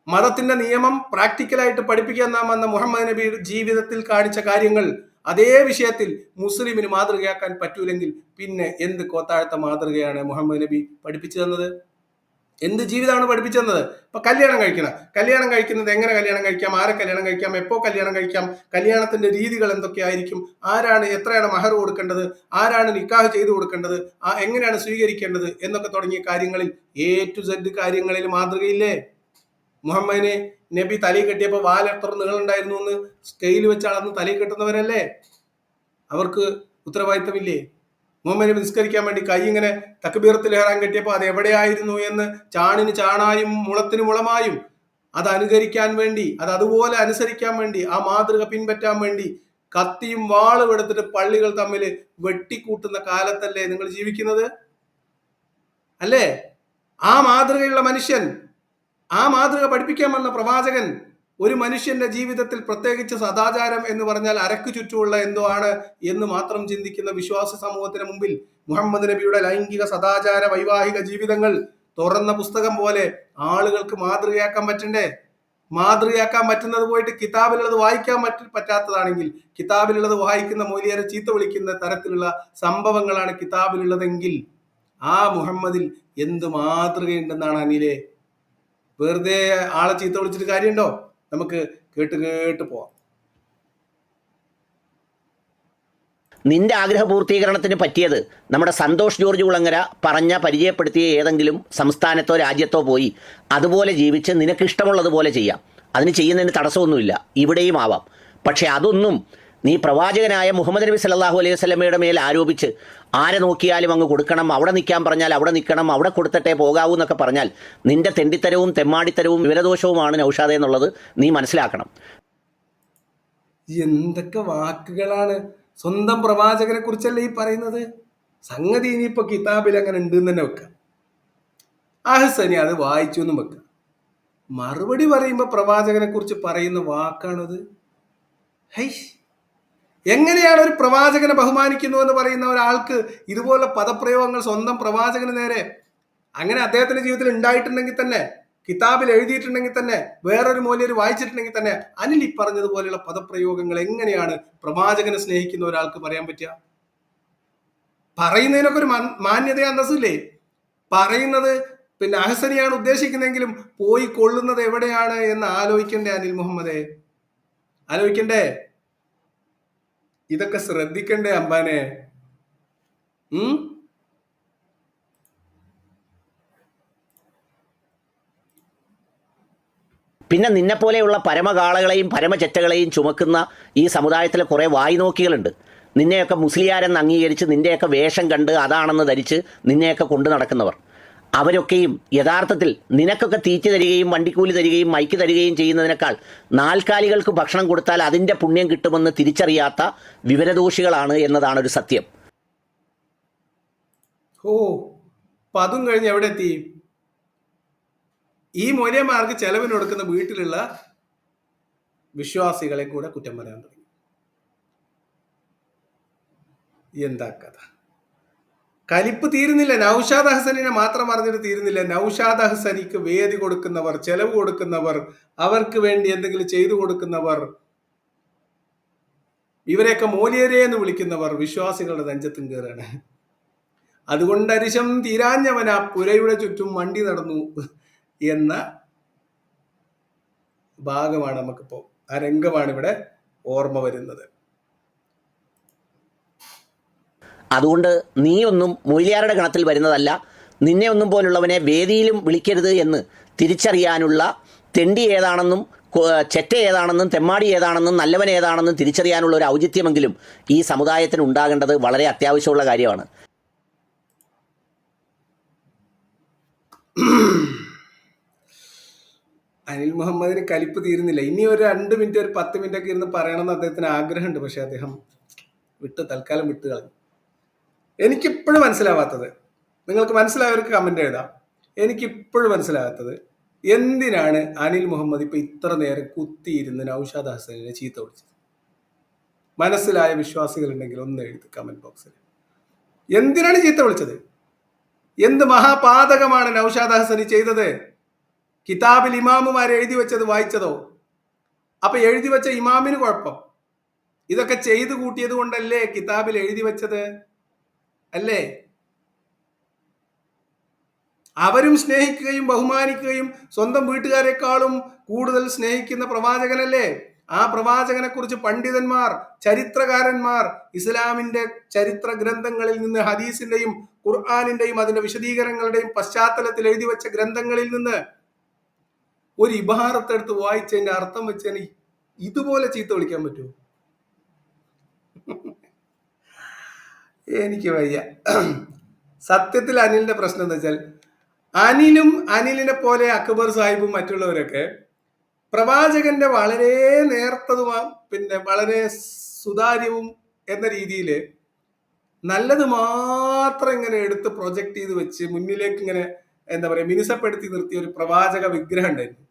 മതത്തിന്റെ നിയമം പ്രാക്ടിക്കലായിട്ട് പഠിപ്പിക്കാൻ നാം വന്ന മുഹമ്മദ് നബി ജീവിതത്തിൽ കാണിച്ച കാര്യങ്ങൾ അതേ വിഷയത്തിൽ മുസ്ലിമിന് മാതൃകയാക്കാൻ പറ്റൂലെങ്കിൽ പിന്നെ എന്ത് കോത്താഴത്ത മാതൃകയാണ് മുഹമ്മദ് നബി പഠിപ്പിച്ചു തന്നത്? എന്ത് ജീവിതമാണ് പഠിപ്പിച്ചു തന്നത്? ഇപ്പൊ കല്യാണം കഴിക്കുന്നത് എങ്ങനെ കല്യാണം കഴിക്കാം, ആരെ കല്യാണം കഴിക്കാം, എപ്പോ കല്യാണം കഴിക്കാം, കല്യാണത്തിന്റെ രീതികൾ എന്തൊക്കെയായിരിക്കും, ആരാണ് എത്രയാണ് മഹർ കൊടുക്കേണ്ടത്, ആരാണ് നിക്കാഹ് ചെയ്തു കൊടുക്കേണ്ടത്, എങ്ങനെയാണ് സ്വീകരിക്കേണ്ടത് എന്നൊക്കെ തുടങ്ങിയ കാര്യങ്ങളിൽ A to Z കാര്യങ്ങളിൽ മാതൃകയില്ലേ? മുഹമ്മദിനെ നബി തലയിൽ കെട്ടിയപ്പോൾ വാൽ എത്ര നീളുണ്ടായിരുന്നു എന്ന് സ്കെയിൽ വെച്ച് അളന്ന് തലയിൽ കെട്ടുന്നവരല്ലേ? അവർക്ക് ഉത്തരവാദിത്തമില്ലേ? മുഹമ്മദ് നബി നിസ്കരിക്കാൻ വേണ്ടി കൈ ഇങ്ങനെ തക്ബീറത്തിൽ ഇഹ്റാം കെട്ടിയപ്പോൾ അത് എവിടെയായിരുന്നു എന്ന് ചാണിന് ചാണായും മുളത്തിന് മുളമായും അത് അനുകരിക്കാൻ വേണ്ടി, അത് അതുപോലെ അനുസരിക്കാൻ വേണ്ടി, ആ മാതൃക പിൻപറ്റാൻ വേണ്ടി കത്തിയും വാളും എടുത്തിട്ട് പള്ളികൾ തമ്മിൽ വെട്ടിക്കൂട്ടുന്ന കാലത്തല്ലേ നിങ്ങൾ ജീവിക്കുന്നത്? അല്ലേ? ആ മാതൃകയുള്ള മനുഷ്യൻ, ആ മാതൃക പഠിപ്പിക്കാൻ വന്ന പ്രവാചകൻ ഒരു മനുഷ്യന്റെ ജീവിതത്തിൽ പ്രത്യേകിച്ച് സദാചാരം എന്ന് പറഞ്ഞാൽ അരക്കു ചുറ്റുമുള്ള എന്തോ ആണ് എന്ന് മാത്രം ചിന്തിക്കുന്ന വിശ്വാസ സമൂഹത്തിന് മുമ്പിൽ മുഹമ്മദ് നബിയുടെ ലൈംഗിക സദാചാര വൈവാഹിക ജീവിതങ്ങൾ തുറന്ന പുസ്തകം പോലെ ആളുകൾക്ക് മാതൃകയാക്കാൻ പറ്റണ്ടേ? മാതൃകയാക്കാൻ പറ്റുന്നത് പോയിട്ട് കിതാബിലുള്ളത് വായിക്കാൻ പറ്റാത്തതാണെങ്കിൽ, കിതാബിലുള്ളത് വായിക്കുന്ന മൂല്യരെ ചീത്ത വിളിക്കുന്ന തരത്തിലുള്ള സംഭവങ്ങളാണ് കിതാബിലുള്ളതെങ്കിൽ ആ മുഹമ്മദിൽ എന്ത് മാതൃകയുണ്ടെന്നാണ് അനിലെ? വെറുതെ ആളെ ചീത്ത വിളിച്ചിട്ട് കാര്യമുണ്ടോ? നമുക്ക് കേട്ട് പോവാം. നിന്റെ ആഗ്രഹ പൂർത്തീകരണത്തിന് പറ്റിയത് നമ്മുടെ സന്തോഷ് ജോർജ് കുളങ്ങര പരിചയപ്പെടുത്തിയ ഏതെങ്കിലും സംസ്ഥാനത്തോ രാജ്യത്തോ പോയി അതുപോലെ ജീവിച്ച് നിനക്കിഷ്ടമുള്ളതുപോലെ ചെയ്യാം. അതിന് ചെയ്യുന്നതിന് തടസ്സമൊന്നുമില്ല, ഇവിടെയും ആവാം. പക്ഷെ അതൊന്നും നീ പ്രവാചകനായ മുഹമ്മദ് നബി സല്ലല്ലാഹു അലൈഹി വസല്ലമയുടെ മേൽ ആരോപിച്ച് ആരെ നോക്കിയാലും അങ്ങ് കൊടുക്കണം, അവിടെ നിൽക്കാൻ പറഞ്ഞാൽ അവിടെ നിൽക്കണം, അവിടെ കൊടുത്തിട്ടേ പോകാവൂ എന്നൊക്കെ പറഞ്ഞാൽ നിന്റെ തെണ്ടിത്തരവും തെമ്മാടിത്തരവും വിവരദോഷവുമാണ് നൗഷാദേ എന്നുള്ളത് നീ മനസ്സിലാക്കണം. എന്തൊക്കെ വാക്കുകളാണ്! സ്വന്തം പ്രവാചകനെ കുറിച്ചല്ലേ ഈ പറയുന്നത്? സംഗതി ഇനിയിപ്പോ കിതാബിൽ അങ്ങനെ ഉണ്ട് എന്ന് തന്നെ വെക്കാം. അഹ്സനി അത് വായിച്ചു എന്നും വെക്കാം. മറുപടി പറയുമ്പോ പ്രവാചകനെ കുറിച്ച് പറയുന്ന വാക്കാണത്. എങ്ങനെയാണ് ഒരു പ്രവാചകനെ ബഹുമാനിക്കുന്നു എന്ന് പറയുന്ന ഒരാൾക്ക് ഇതുപോലെ പദപ്രയോഗങ്ങൾ സ്വന്തം പ്രവാചകന് നേരെ, അങ്ങനെ അദ്ദേഹത്തിന്റെ ജീവിതത്തിൽ ഉണ്ടായിട്ടുണ്ടെങ്കിൽ തന്നെ, കിതാബിൽ എഴുതിയിട്ടുണ്ടെങ്കിൽ തന്നെ, വേറൊരു മൂല്യർ വായിച്ചിട്ടുണ്ടെങ്കിൽ തന്നെ, അനിൽ ഈ പറഞ്ഞതുപോലെയുള്ള പദപ്രയോഗങ്ങൾ എങ്ങനെയാണ് പ്രവാചകനെ സ്നേഹിക്കുന്ന ഒരാൾക്ക് പറയാൻ പറ്റുക? പറയുന്നതിനൊക്കെ ഒരു മാന്യത അന്തസ്സില്ലേ? പറയുന്നത് പിന്നെ അഹ്സനിയാണ് ഉദ്ദേശിക്കുന്നതെങ്കിലും പോയി കൊള്ളുന്നത് എവിടെയാണ് എന്ന് ആലോചിക്കണ്ടേ അനിൽ മുഹമ്മദേ? ആലോചിക്കണ്ടേ? ഇതൊക്കെ ശ്രദ്ധിക്കണ്ടേ അമ്പാനെ? പിന്നെ നിന്നെപ്പോലെയുള്ള പരമകാളകളെയും പരമചെറ്റകളെയും ചുമക്കുന്ന ഈ സമുദായത്തിലെ കുറേ വായ്നോക്കികളുണ്ട്. നിന്നെയൊക്കെ മുസ്ലിയാരെന്ന് അംഗീകരിച്ച് നിന്റെയൊക്കെ വേഷം കണ്ട് അതാണെന്ന് ധരിച്ച് നിന്നെയൊക്കെ കൊണ്ടു നടക്കുന്നവർ. അവരൊക്കെയും യഥാർത്ഥത്തിൽ നിനക്കൊക്കെ തീറ്റി തരികയും വണ്ടിക്കൂലി തരികയും മൈക്ക് തരികയും ചെയ്യുന്നതിനേക്കാൾ നാൽക്കാലികൾക്ക് ഭക്ഷണം കൊടുത്താൽ അതിൻ്റെ പുണ്യം കിട്ടുമെന്ന് തിരിച്ചറിയാത്ത വിവരദോഷികളാണ് എന്നതാണ് ഒരു സത്യം. ഓ, അപ്പം അതും കഴിഞ്ഞ് എവിടെ എത്തി? ഈ മൊലിയന്മാർക്ക് ചെലവിന് കൊടുക്കുന്ന വീട്ടിലുള്ള വിശ്വാസികളെ കൂടെ കുറ്റം പറയാൻ തുടങ്ങി. എന്താ കഥ? കലിപ്പ് തീരുന്നില്ല. നൗഷാദ് ഹസനിനെ മാത്രം പറഞ്ഞിട്ട് തീരുന്നില്ല. നൗഷാദ് ഹസനിക്ക് വേദി കൊടുക്കുന്നവർ, ചെലവ് കൊടുക്കുന്നവർ, അവർക്ക് വേണ്ടി എന്തെങ്കിലും ചെയ്തു കൊടുക്കുന്നവർ, ഇവരെയൊക്കെ മോലിയരെ എന്ന് വിളിക്കുന്നവർ വിശ്വാസികളുടെ നെഞ്ചത്തും കയറാണ്. അതുകൊണ്ട് അരിശം തീരാഞ്ഞവൻ ആ പുരയുടെ ചുറ്റും വണ്ടി നടന്നു എന്ന ഭാഗമാണ് നമുക്കിപ്പോ, ആ രംഗമാണ് ഇവിടെ ഓർമ്മ വരുന്നത്. അതുകൊണ്ട് നീയൊന്നും മൊയ്ലിയാരുടെ ഗണത്തിൽ വരുന്നതല്ല. നിന്നെ ഒന്നും പോലുള്ളവനെ വേദിയിലും വിളിക്കരുത് എന്ന് തിരിച്ചറിയാനുള്ള തെണ്ടി ഏതാണെന്നും ചെറ്റ ഏതാണെന്നും തെമ്മാടി ഏതാണെന്നും നല്ലവൻ ഏതാണെന്നും തിരിച്ചറിയാനുള്ള ഒരു ഔചിത്യമെങ്കിലും ഈ സമുദായത്തിന് ഉണ്ടാകേണ്ടത് വളരെ അത്യാവശ്യമുള്ള കാര്യമാണ്. അനിൽ മുഹമ്മദിന് കലിപ്പ് തീരുന്നില്ല. ഇനി ഒരു 2 മിനിറ്റ്, ഒരു 10 മിനിറ്റ് ഒക്കെ ഇരുന്ന് പറയണമെന്ന് അദ്ദേഹത്തിന് ആഗ്രഹമുണ്ട്. പക്ഷെ അദ്ദേഹം തൽക്കാലം വിട്ട് കളഞ്ഞു. എനിക്കിപ്പോഴും മനസ്സിലാവാത്തത്, നിങ്ങൾക്ക് മനസ്സിലായവർക്ക് കമന്റ് എഴുതാം, എനിക്കിപ്പോഴും മനസ്സിലാകാത്തത് എന്തിനാണ് അനിൽ മുഹമ്മദ് ഇപ്പൊ ഇത്ര നേരം കുത്തിയിരുന്ന് നൗഷാദ് ഹസനിനെ ചീത്ത വിളിച്ചത്? മനസ്സിലായ വിശ്വാസികളുണ്ടെങ്കിൽ ഒന്ന് എഴുതി കമന്റ് ബോക്സിൽ. എന്തിനാണ് ചീത്ത വിളിച്ചത്? എന്ത് മഹാപാതകമാണ് നൗഷാദ് ഹസനി ചെയ്തത്? കിതാബിൽ ഇമാമുമാർ എഴുതി വെച്ചത് വായിച്ചതോ? അപ്പൊ എഴുതി വെച്ച ഇമാമിന് കുഴപ്പം? ഇതൊക്കെ ചെയ്തു കൂട്ടിയത് കൊണ്ടല്ലേ കിതാബിൽ എഴുതി വെച്ചത്? അല്ലേ? അവരും സ്നേഹിക്കുകയും ബഹുമാനിക്കുകയും സ്വന്തം വീട്ടുകാരെക്കാളും കൂടുതൽ സ്നേഹിക്കുന്ന പ്രവാചകനല്ലേ? ആ പ്രവാചകനെ കുറിച്ച് പണ്ഡിതന്മാർ, ചരിത്രകാരന്മാർ ഇസ്ലാമിന്റെ ചരിത്ര ഗ്രന്ഥങ്ങളിൽ നിന്ന്, ഹദീസിന്റെയും ഖുർആാനിന്റെയും അതിന്റെ വിശദീകരണങ്ങളുടെയും പശ്ചാത്തലത്തിൽ എഴുതി വെച്ച ഗ്രന്ഥങ്ങളിൽ നിന്ന് ഒരു ഇബാറത്തെടുത്ത് വായിച്ചതിന്റെ അർത്ഥം വെച്ചാൽ ഇതുപോലെ ചീത്ത വിളിക്കാൻ പറ്റുമോ? എനിക്ക് വയ്യ. സത്യത്തിൽ അനിലിന്റെ പ്രശ്നം എന്താ വെച്ചാൽ, അനിലിനെ പോലെ അക്ബർ സാഹിബും മറ്റുള്ളവരൊക്കെ പ്രവാചകന്റെ വളരെ നേർത്തതും വളരെ സുതാര്യവും എന്ന രീതിയിൽ നല്ലത് മാത്രം ഇങ്ങനെ എടുത്ത് പ്രൊജക്ട് ചെയ്ത് വെച്ച് മുന്നിലേക്ക് ഇങ്ങനെ എന്താ പറയുക മിനുസപ്പെടുത്തി നിർത്തിയ ഒരു പ്രവാചക വിഗ്രഹം ഉണ്ടായിരുന്നു.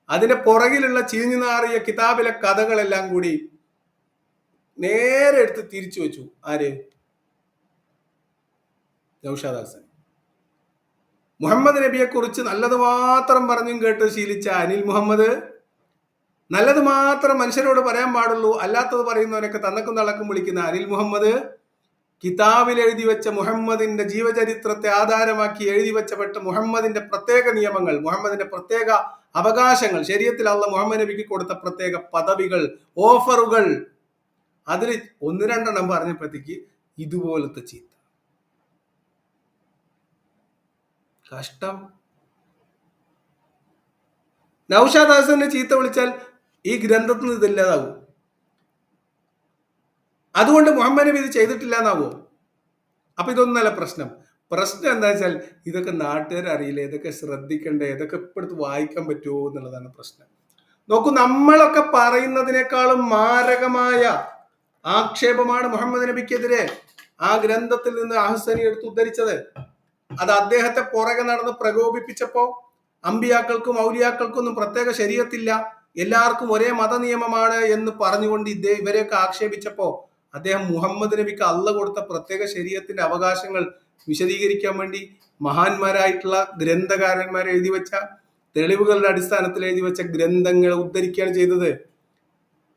അതിന്റെ പുറകിലുള്ള ചീഞ്ഞു നാറിയ കിതാബിലെ കഥകളെല്ലാം കൂടി നേരെ എടുത്ത് തിരിച്ചു വെച്ചു. ആര്? നൗഷാദ് ഹസൻ. മുഹമ്മദ് നബിയെ കുറിച്ച് നല്ലത് മാത്രം പറഞ്ഞും കേട്ട് ശീലിച്ച അനിൽ മുഹമ്മദ്, നല്ലത് മാത്രം മനുഷ്യരോട് പറയാൻ പാടുള്ളൂ, അല്ലാത്തത് പറയുന്നവനൊക്കെ തന്നക്കും തള്ളക്കും വിളിക്കുന്ന അനിൽ മുഹമ്മദ്, കിതാബിൽ എഴുതി വെച്ച മുഹമ്മദിന്റെ ജീവചരിത്രത്തെ ആധാരമാക്കി എഴുതി വെച്ചപ്പെട്ട മുഹമ്മദിന്റെ പ്രത്യേക നിയമങ്ങൾ, മുഹമ്മദിന്റെ പ്രത്യേക അവകാശങ്ങൾ, ശരീഅത്തിൽ അല്ലാഹ് മുഹമ്മദ് നബിക്ക് കൊടുത്ത പ്രത്യേക പദവികൾ, ഓഫറുകൾ, അതിൽ 1-2 പറഞ്ഞപ്പോഴത്തേക്ക് ഇതുപോലത്തെ ചീത്ത. കഷ്ടം. നൗഷാദ് ഹസനെ ചീത്ത വിളിച്ചാൽ ഈ ഗ്രന്ഥത്തിൽ നിന്ന് ഇതില്ലാതാവും. അതുകൊണ്ട് മുഹമ്മദ് നബി ഇത് ചെയ്തിട്ടില്ല എന്നാവോ? അപ്പൊ ഇതൊന്നല്ല പ്രശ്നം. പ്രശ്നം എന്താ വെച്ചാൽ ഇതൊക്കെ നാട്ടുകാർ അറിയില്ല, ഇതൊക്കെ ശ്രദ്ധിക്കണ്ടേ, ഇതൊക്കെ ഇപ്പോഴത്തെ വായിക്കാൻ പറ്റുമോ എന്നുള്ളതാണ് പ്രശ്നം. നോക്കൂ, നമ്മളൊക്കെ പറയുന്നതിനേക്കാളും മാരകമായ ആക്ഷേപമാണ് മുഹമ്മദ് നബിക്കെതിരെ ആ ഗ്രന്ഥത്തിൽ നിന്ന് അഹ്സനി എടുത്ത് ഉദ്ധരിച്ചത്. അത് അദ്ദേഹത്തെ പുറകെ നടന്ന് പ്രകോപിപ്പിച്ചപ്പോ അമ്പിയാക്കൾക്കും ഔലിയാക്കൾക്കും ഒന്നും പ്രത്യേക ശരീഅത്തില്ല, എല്ലാവർക്കും ഒരേ മതനിയമമാണ് എന്ന് പറഞ്ഞുകൊണ്ട് ഇവരെയൊക്കെ ആക്ഷേപിച്ചപ്പോ അദ്ദേഹം മുഹമ്മദ് നബിക്ക് അള്ളാഹ് കൊടുത്ത പ്രത്യേക ശരീഅത്തിന്റെ അവകാശങ്ങൾ വിശദീകരിക്കാൻ വേണ്ടി മഹാന്മാരായിട്ടുള്ള ഗ്രന്ഥകാരന്മാർ എഴുതി വെച്ച തെളിവുകളുടെ അടിസ്ഥാനത്തിൽ എഴുതി വെച്ച ഗ്രന്ഥങ്ങൾ ഉദ്ധരിക്കുകയാണ് ചെയ്തത്.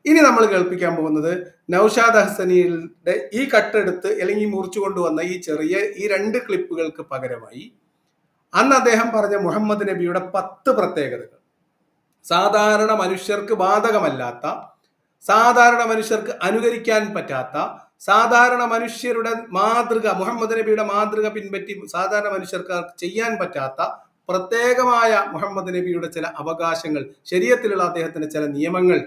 ഇനി നമ്മൾ കേൾപ്പിക്കാൻ പോകുന്നത് നൗഷാദ് ഹസനിയുടെ ഈ കട്ടെടുത്ത് അല്ലെങ്കിൽ മുറിച്ചു കൊണ്ടുവന്ന ഈ 2 ക്ലിപ്പുകൾക്ക് പകരമായി അന്ന് അദ്ദേഹം പറഞ്ഞ മുഹമ്മദ് നബിയുടെ 10 പ്രത്യേകതകൾ, സാധാരണ മനുഷ്യർക്ക് ബാധകമല്ലാത്ത, സാധാരണ മനുഷ്യർക്ക് അനുകരിക്കാൻ പറ്റാത്ത, സാധാരണ മനുഷ്യരുടെ മാതൃക, മുഹമ്മദ് നബിയുടെ മാതൃക പിൻപറ്റി സാധാരണ മനുഷ്യർക്ക് ചെയ്യാൻ പറ്റാത്ത പ്രത്യേകമായ മുഹമ്മദ് നബിയുടെ ചില അവകാശങ്ങൾ, ശരീഅത്തിലുള്ള അദ്ദേഹത്തിന്റെ ചില നിയമങ്ങൾ,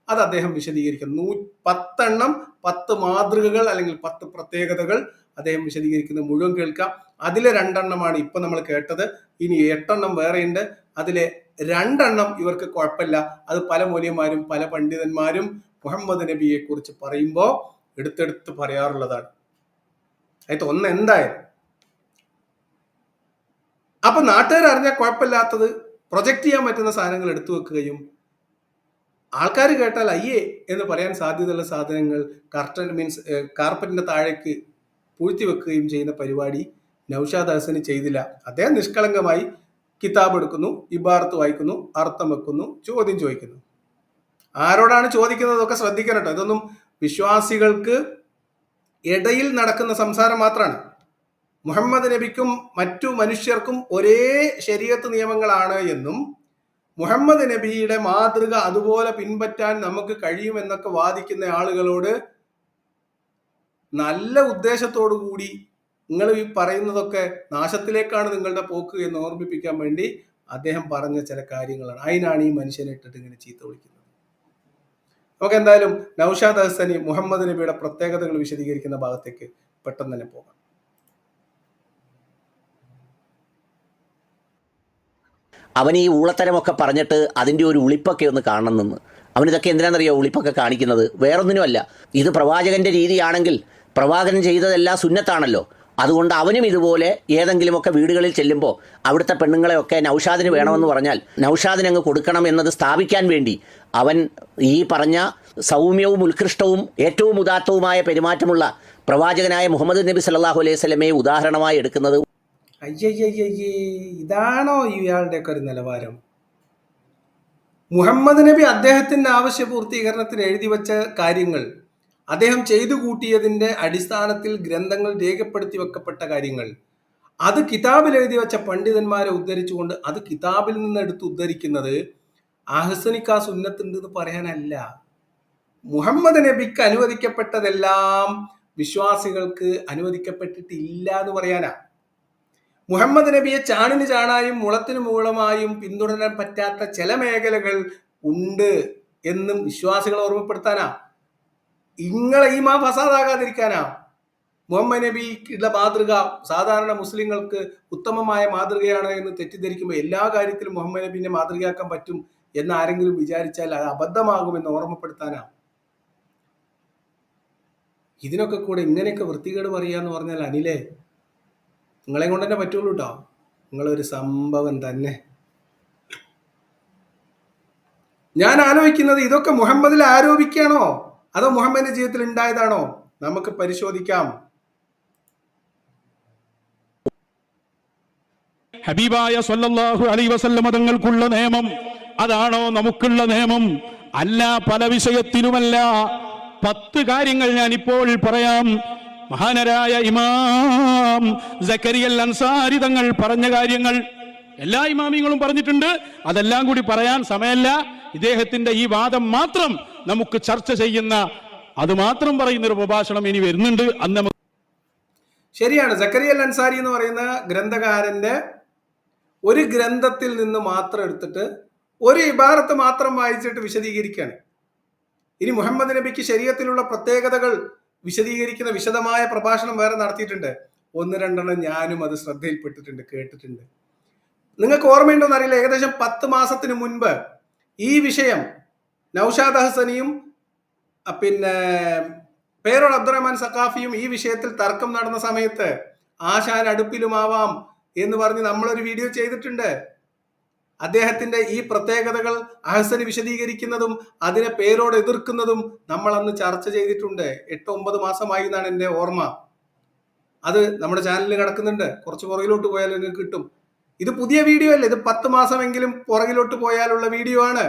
അത് അദ്ദേഹം വിശദീകരിക്കുന്നു. 10 മാതൃകകൾ അല്ലെങ്കിൽ 10 പ്രത്യേകതകൾ അദ്ദേഹം വിശദീകരിക്കുന്നത് മുഴുവൻ കേൾക്കാം. അതിലെ 2 എണ്ണമാണ് ഇപ്പൊ നമ്മൾ കേട്ടത്. ഇനി 8 എണ്ണം വേറെയുണ്ട്. അതിലെ 2 എണ്ണം ഇവർക്ക് കുഴപ്പമില്ല. അത് പല മൗലവിമാരും പല പണ്ഡിതന്മാരും മുഹമ്മദ് നബിയെ കുറിച്ച് പറയുമ്പോൾ എടുത്തെടുത്ത് പറയാറുള്ളതാണ്. അതിൽ ഒന്ന് എന്തായാലും അപ്പൊ നാട്ടുകാർ അറിഞ്ഞാൽ കുഴപ്പമില്ലാത്തത് പ്രൊജക്ട് ചെയ്യാൻ പറ്റുന്ന സാധനങ്ങൾ എടുത്തു വെക്കുകയും ആൾക്കാർ കേട്ടാൽ അയ്യേ എന്ന് പറയാൻ സാധ്യതയുള്ള സാധനങ്ങൾ കർട്ടൻ കാർപ്പറ്റിന്റെ താഴേക്ക് പൂഴ്ത്തി വെക്കുകയും ചെയ്യുന്ന പരിപാടി നൗഷാദ് ഹസന് ചെയ്തില്ല. അദ്ദേഹം നിഷ്കളങ്കമായി കിതാബ് എടുക്കുന്നു, ഇബാറത്ത് വായിക്കുന്നു, അർത്ഥം വെക്കുന്നു, ചോദ്യം ചോദിക്കുന്നു. ആരോടാണ് ചോദിക്കുന്നതൊക്കെ ശ്രദ്ധിക്കണം കേട്ടോ. ഇതൊന്നും വിശ്വാസികൾക്ക് ഇടയിൽ നടക്കുന്ന സംസാരം മാത്രമാണ്. മുഹമ്മദ് നബിക്കും മറ്റു മനുഷ്യർക്കും ഒരേ ശരീഅത്ത് നിയമങ്ങളാണ് എന്നും മുഹമ്മദ് നബിയുടെ മാതൃക അതുപോലെ പിൻപറ്റാൻ നമുക്ക് കഴിയുമെന്നൊക്കെ വാദിക്കുന്ന ആളുകളോട് നല്ല ഉദ്ദേശത്തോടു കൂടി നിങ്ങൾ ഈ പറയുന്നതൊക്കെ നാശത്തിലേക്കാണ് നിങ്ങളുടെ പോക്ക് എന്ന് ഓർമ്മിപ്പിക്കാൻ വേണ്ടി അദ്ദേഹം പറഞ്ഞ ചില കാര്യങ്ങളാണ്. അതിനാണ് ഈ മനുഷ്യനെ ഇട്ടിട്ട് ഇങ്ങനെ ചീത്ത വിളിക്കുന്നത്. നമുക്ക് എന്തായാലും നൗഷാദ് ഹസനി മുഹമ്മദ് നബിയുടെ പ്രത്യേകതകൾ വിശദീകരിക്കുന്ന ഭാഗത്തേക്ക് പെട്ടെന്ന് തന്നെ പോകാം. അവൻ ഈ ഊളത്തരമൊക്കെ പറഞ്ഞിട്ട് അതിൻ്റെ ഒരു ഉളിപ്പൊക്കെ ഒന്ന് കാണണം നിന്ന്. അവനിതൊക്കെ എന്തിനാണെന്നറിയോ ഉളിപ്പൊക്കെ കാണിക്കുന്നത്? വേറൊന്നിനുമല്ല. ഇത് പ്രവാചകന്റെ രീതിയാണെങ്കിൽ പ്രവാചകൻ ചെയ്തതെല്ലാം സുന്നത്താണല്ലോ. അതുകൊണ്ട് അവനും ഇതുപോലെ ഏതെങ്കിലുമൊക്കെ വീടുകളിൽ ചെല്ലുമ്പോൾ അവിടുത്തെ പെണ്ണുങ്ങളെയൊക്കെ നൗഷാദിന് വേണമെന്ന് പറഞ്ഞാൽ നൗഷാദിന് അങ്ങ് കൊടുക്കണം എന്നത് സ്ഥാപിക്കാൻ വേണ്ടി അവൻ ഈ പറഞ്ഞ സൗമ്യവും ഉത്കൃഷ്ടവും ഏറ്റവും ഉദാത്തവുമായ പെരുമാറ്റമുള്ള പ്രവാചകനായ മുഹമ്മദ് നബി സല്ലല്ലാഹു അലൈഹി വസല്ലമയെ ഉദാഹരണമായി എടുക്കുന്നത്. അയ്യയ്യയ്യേ, ഇതാണോ ഇയാളുടെ ഒക്കെ ഒരു നിലവാരം? മുഹമ്മദ് നബി അദ്ദേഹത്തിന്റെ ആവശ്യ പൂർത്തീകരണത്തിന് എഴുതി വെച്ച കാര്യങ്ങൾ, അദ്ദേഹം ചെയ്തു കൂട്ടിയതിന്റെ അടിസ്ഥാനത്തിൽ ഗ്രന്ഥങ്ങൾ രേഖപ്പെടുത്തി വെക്കപ്പെട്ട കാര്യങ്ങൾ, അത് കിതാബിൽ എഴുതി വെച്ച പണ്ഡിതന്മാരെ ഉദ്ധരിച്ചുകൊണ്ട് അത് കിതാബിൽ നിന്ന് എടുത്ത് ഉദ്ധരിക്കുന്നത് അഹ്സനിക്ക് ആ സുന്നത്തുണ്ട് എന്ന് പറയാനല്ല. മുഹമ്മദ് നബിക്ക് അനുവദിക്കപ്പെട്ടതെല്ലാം വിശ്വാസികൾക്ക് അനുവദിക്കപ്പെട്ടിട്ടില്ല എന്ന് പറയാനാ. മുഹമ്മദ് നബിയെ ചാണിന് ചാണായും മുളത്തിന് മൂളമായും പിന്തുടരാൻ പറ്റാത്ത ചില മേഖലകൾ ഉണ്ട് എന്നും വിശ്വാസികളെ ഓർമ്മപ്പെടുത്താനാ. ഇങ്ങളെ ഈമാ ഫസാദാകാതിരിക്കാനാ. മുഹമ്മദ് നബിയുടെ മാതൃക സാധാരണ മുസ്ലിങ്ങൾക്ക് ഉത്തമമായ മാതൃകയാണ് എന്ന് തെറ്റിദ്ധരിക്കുമ്പോൾ എല്ലാ കാര്യത്തിലും മുഹമ്മദ് നബിനെ മാതൃകയാക്കാൻ പറ്റും എന്ന് ആരെങ്കിലും വിചാരിച്ചാൽ അത് അബദ്ധമാകുമെന്ന് ഓർമ്മപ്പെടുത്താനാ. ഇതിനൊക്കെ കൂടെ ഇങ്ങനെയൊക്കെ വൃത്തികേട് പറയാന്ന് പറഞ്ഞാൽ അനിലേ, നിങ്ങളെ കൊണ്ട് തന്നെ പറ്റുള്ളൂ കേട്ടോ. നിങ്ങളൊരു സംഭവം തന്നെ. ഞാൻ ആലോചിക്കുന്നത് ഇതൊക്കെ മുഹമ്മദിൽ ആരോപിക്കുകയാണോ അതോ മുഹമ്മദിന്റെ ജീവിതത്തിൽ ഉണ്ടായതാണോ? നമുക്ക് പരിശോധിക്കാം. ഹബീബായ സ്വല്ലല്ലാഹു അലൈഹി വസല്ലം തങ്ങൾക്കുള്ള നിയമം അതാണോ നമുക്കുള്ള നിയമം? അല്ല, പല വിഷയത്തിലുമല്ല. 10 കാര്യങ്ങൾ ഞാൻ ഇപ്പോൾ പറയാം. മഹാനരായ ഇമാം സക്കരിയൽ അൻസാരി തങ്ങൾ പറഞ്ഞ കാര്യങ്ങൾ എല്ലാ ഇമാമിങ്ങളും പറഞ്ഞിട്ടുണ്ട്. അതെല്ലാം കൂടി പറയാൻ സമയമല്ല. ഇദ്ദേഹത്തിന്റെ ഈ വാദം മാത്രം നമുക്ക് ചർച്ച ചെയ്യുന്ന, അത് മാത്രം പറയുന്ന ഒരു പ്രഭാഷണം ഇനി വരുന്നുണ്ട്. അന്ന് ശരിയാണ്. സക്കരിയൽ അൻസാരി എന്ന് പറയുന്ന ഗ്രന്ഥകാരന്റെ ഒരു ഗ്രന്ഥത്തിൽ നിന്ന് മാത്രം എടുത്തിട്ട് ഒരു ഇബാറത്ത് മാത്രം വായിച്ചിട്ട് വിശദീകരിക്കുകയാണ്. ഇനി മുഹമ്മദ് നബിക്ക് ശരീഅത്തിലുള്ള പ്രത്യേകതകൾ വിശദീകരിക്കുന്ന വിശദമായ പ്രഭാഷണം വേറെ നടത്തിയിട്ടുണ്ട്. 1-2 എണ്ണം ഞാനും അത് ശ്രദ്ധയിൽപ്പെട്ടിട്ടുണ്ട്, കേട്ടിട്ടുണ്ട്. നിങ്ങൾക്ക് ഓർമ്മയുണ്ടോന്ന് അറിയില്ല, ഏകദേശം 10 മാസത്തിന് മുൻപ് ഈ വിഷയം നൗഷാദ് ഹസനിയും പേരോട് അബ്ദുറഹ്മാൻ സഖാഫിയും ഈ വിഷയത്തിൽ തർക്കം നടന്ന സമയത്ത് ആശാൻ അടുപ്പിലുമാവാം എന്ന് പറഞ്ഞ് നമ്മളൊരു വീഡിയോ ചെയ്തിട്ടുണ്ട്. അദ്ദേഹത്തിന്റെ ഈ പ്രത്യേകതകൾ അഹ്സനി വിശദീകരിക്കുന്നതും അതിനെ പേരോട് എതിർക്കുന്നതും നമ്മൾ അന്ന് ചർച്ച ചെയ്തിട്ടുണ്ട്. 8-9 മാസമായി എന്നാണ് എൻ്റെ ഓർമ്മ. അത് നമ്മുടെ ചാനലിൽ കിടക്കുന്നുണ്ട്. കുറച്ച് പുറകിലോട്ട് പോയാൽ നിങ്ങൾക്ക് കിട്ടും. ഇത് പുതിയ വീഡിയോ അല്ല, ഇത് 10 മാസമെങ്കിലും പുറകിലോട്ട് പോയാലുള്ള വീഡിയോ ആണ്.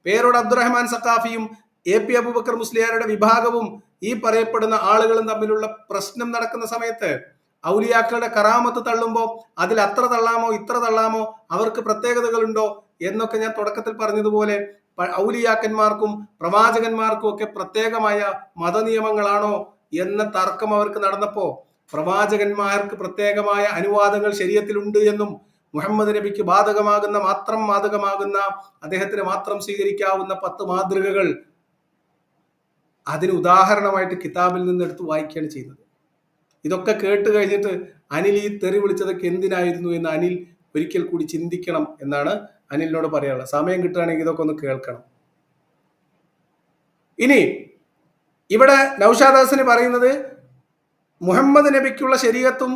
പേരോട് അബ്ദുറഹ്മാൻ സഖാഫിയും AP അബൂബക്കർ മുസ്ലിയാരുടെ വിഭാഗവും ഈ പറയപ്പെടുന്ന ആളുകളും തമ്മിലുള്ള പ്രശ്നം നടക്കുന്ന സമയത്ത് ഔലിയാക്കളുടെ കറാമത്ത് തള്ളുമ്പോൾ അതിൽ അത്ര തള്ളാമോ ഇത്ര തള്ളാമോ, അവർക്ക് പ്രത്യേകതകളുണ്ടോ എന്നൊക്കെ ഞാൻ തുടക്കത്തിൽ പറഞ്ഞതുപോലെ ഔലിയാക്കന്മാർക്കും പ്രവാചകന്മാർക്കും ഒക്കെ പ്രത്യേകമായ മതനിയമങ്ങളാണോ എന്ന തർക്കം അവർക്ക് നടന്നപ്പോൾ പ്രവാചകന്മാർക്ക് പ്രത്യേകമായ അനുവാദങ്ങൾ ശരീഅത്തിലുണ്ട് എന്നും മുഹമ്മദ് നബിക്ക് ബാധകമാകുന്ന അദ്ദേഹത്തിന് മാത്രം സ്വീകരിക്കാവുന്ന 10 മാതൃകകൾ അതിന് ഉദാഹരണമായിട്ട് കിതാബിൽ നിന്ന് എടുത്ത് വായിക്കുകയാണ് ചെയ്യുന്നത്. ഇതൊക്കെ കേട്ട് കഴിഞ്ഞിട്ട് അനിൽ ഈ തെറി വിളിച്ചതൊക്കെ എന്തിനായിരുന്നു എന്ന് അനിൽ ഒരിക്കൽ കൂടി ചിന്തിക്കണം എന്നാണ് അനിലിനോട് പറയാനുള്ളത്. സമയം കിട്ടുകയാണെങ്കിൽ ഇതൊക്കെ ഒന്ന് കേൾക്കണം. ഇനി ഇവിടെ നൗഷാദ് ഹസന് പറയുന്നത് മുഹമ്മദ് നബിക്കുള്ള ശരീഅത്തും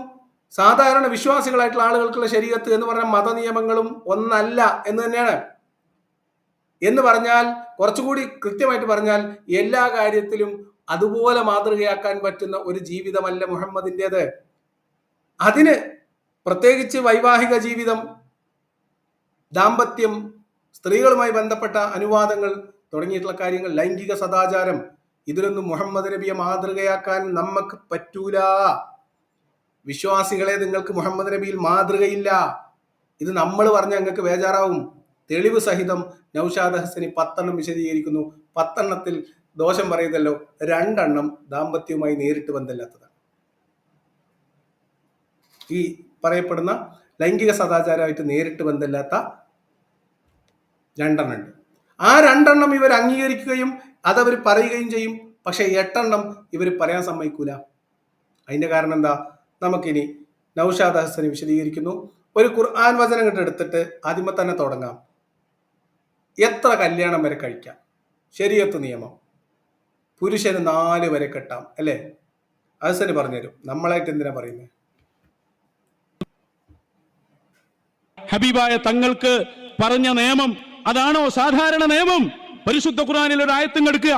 സാധാരണ വിശ്വാസികളായിട്ടുള്ള ആളുകൾക്കുള്ള ശരീഅത്ത് എന്ന് പറഞ്ഞ മതനിയമങ്ങളും ഒന്നല്ല എന്ന് തന്നെയാണ്. എന്ന് പറഞ്ഞാൽ, കുറച്ചുകൂടി കൃത്യമായിട്ട് പറഞ്ഞാൽ, എല്ലാ കാര്യത്തിലും അതുപോലെ മാതൃകയാക്കാൻ പറ്റുന്ന ഒരു ജീവിതമല്ല മുഹമ്മദിൻ്റെത്. അതിന് പ്രത്യേകിച്ച് വൈവാഹിക ജീവിതം, ദാമ്പത്യം, സ്ത്രീകളുമായി ബന്ധപ്പെട്ട അനുവാദങ്ങൾ തുടങ്ങിയിട്ടുള്ള കാര്യങ്ങൾ, ലൈംഗിക സദാചാരം, ഇതിലൊന്നും മുഹമ്മദ് നബിയെ മാതൃകയാക്കാൻ നമുക്ക് പറ്റൂല. വിശ്വാസികളെ, നിങ്ങൾക്ക് മുഹമ്മദ് നബിയിൽ മാതൃകയില്ല. ഇത് നമ്മൾ പറഞ്ഞ നിങ്ങൾക്ക് ബേജാറാവും. തെളിവ് സഹിതം നൗഷാദ് ഹസനി 10 വിശദീകരിക്കുന്നു. 10 ദോഷം പറയുന്നല്ലോ, 2 ദാമ്പത്യവുമായി നേരിട്ട് ബന്ധമില്ലാത്തതാണ്. ഈ പറയപ്പെടുന്ന ലൈംഗിക സദാചാരമായിട്ട് നേരിട്ട് ബന്ധമില്ലാത്ത 2 ഉണ്ട്. ആ 2 ഇവർ അംഗീകരിക്കുകയും അതവർ പറയുകയും ചെയ്യും. പക്ഷെ 8 ഇവർ പറയാൻ സമ്മതിക്കൂല. അതിന്റെ കാരണം എന്താ? നമുക്കിനി നൗഷാദ് ഹസനി വിശദീകരിക്കുന്നു. ഒരു ഖുർആൻ വചനം കിട്ട് എടുത്തിട്ട് ആദ്യമേ തന്നെ തുടങ്ങാം. എത്ര കല്യാണം വരെ കഴിക്കാം? ശരീഅത്ത് നിയമം, പുരുഷന് 4 വരെ കെട്ടാം, അല്ലേ? ഹസനി പറഞ്ഞുതരും. നമ്മളായിട്ട് എന്തിനാ പറയുന്നത്? ഹബീബായ തങ്ങൾക്ക് പറഞ്ഞ നിയമം അതാണോ സാധാരണ നിയമം? പരിശുദ്ധ ഖുർആനിൽ ഒരു ആയത്ത് എടുക്കുക.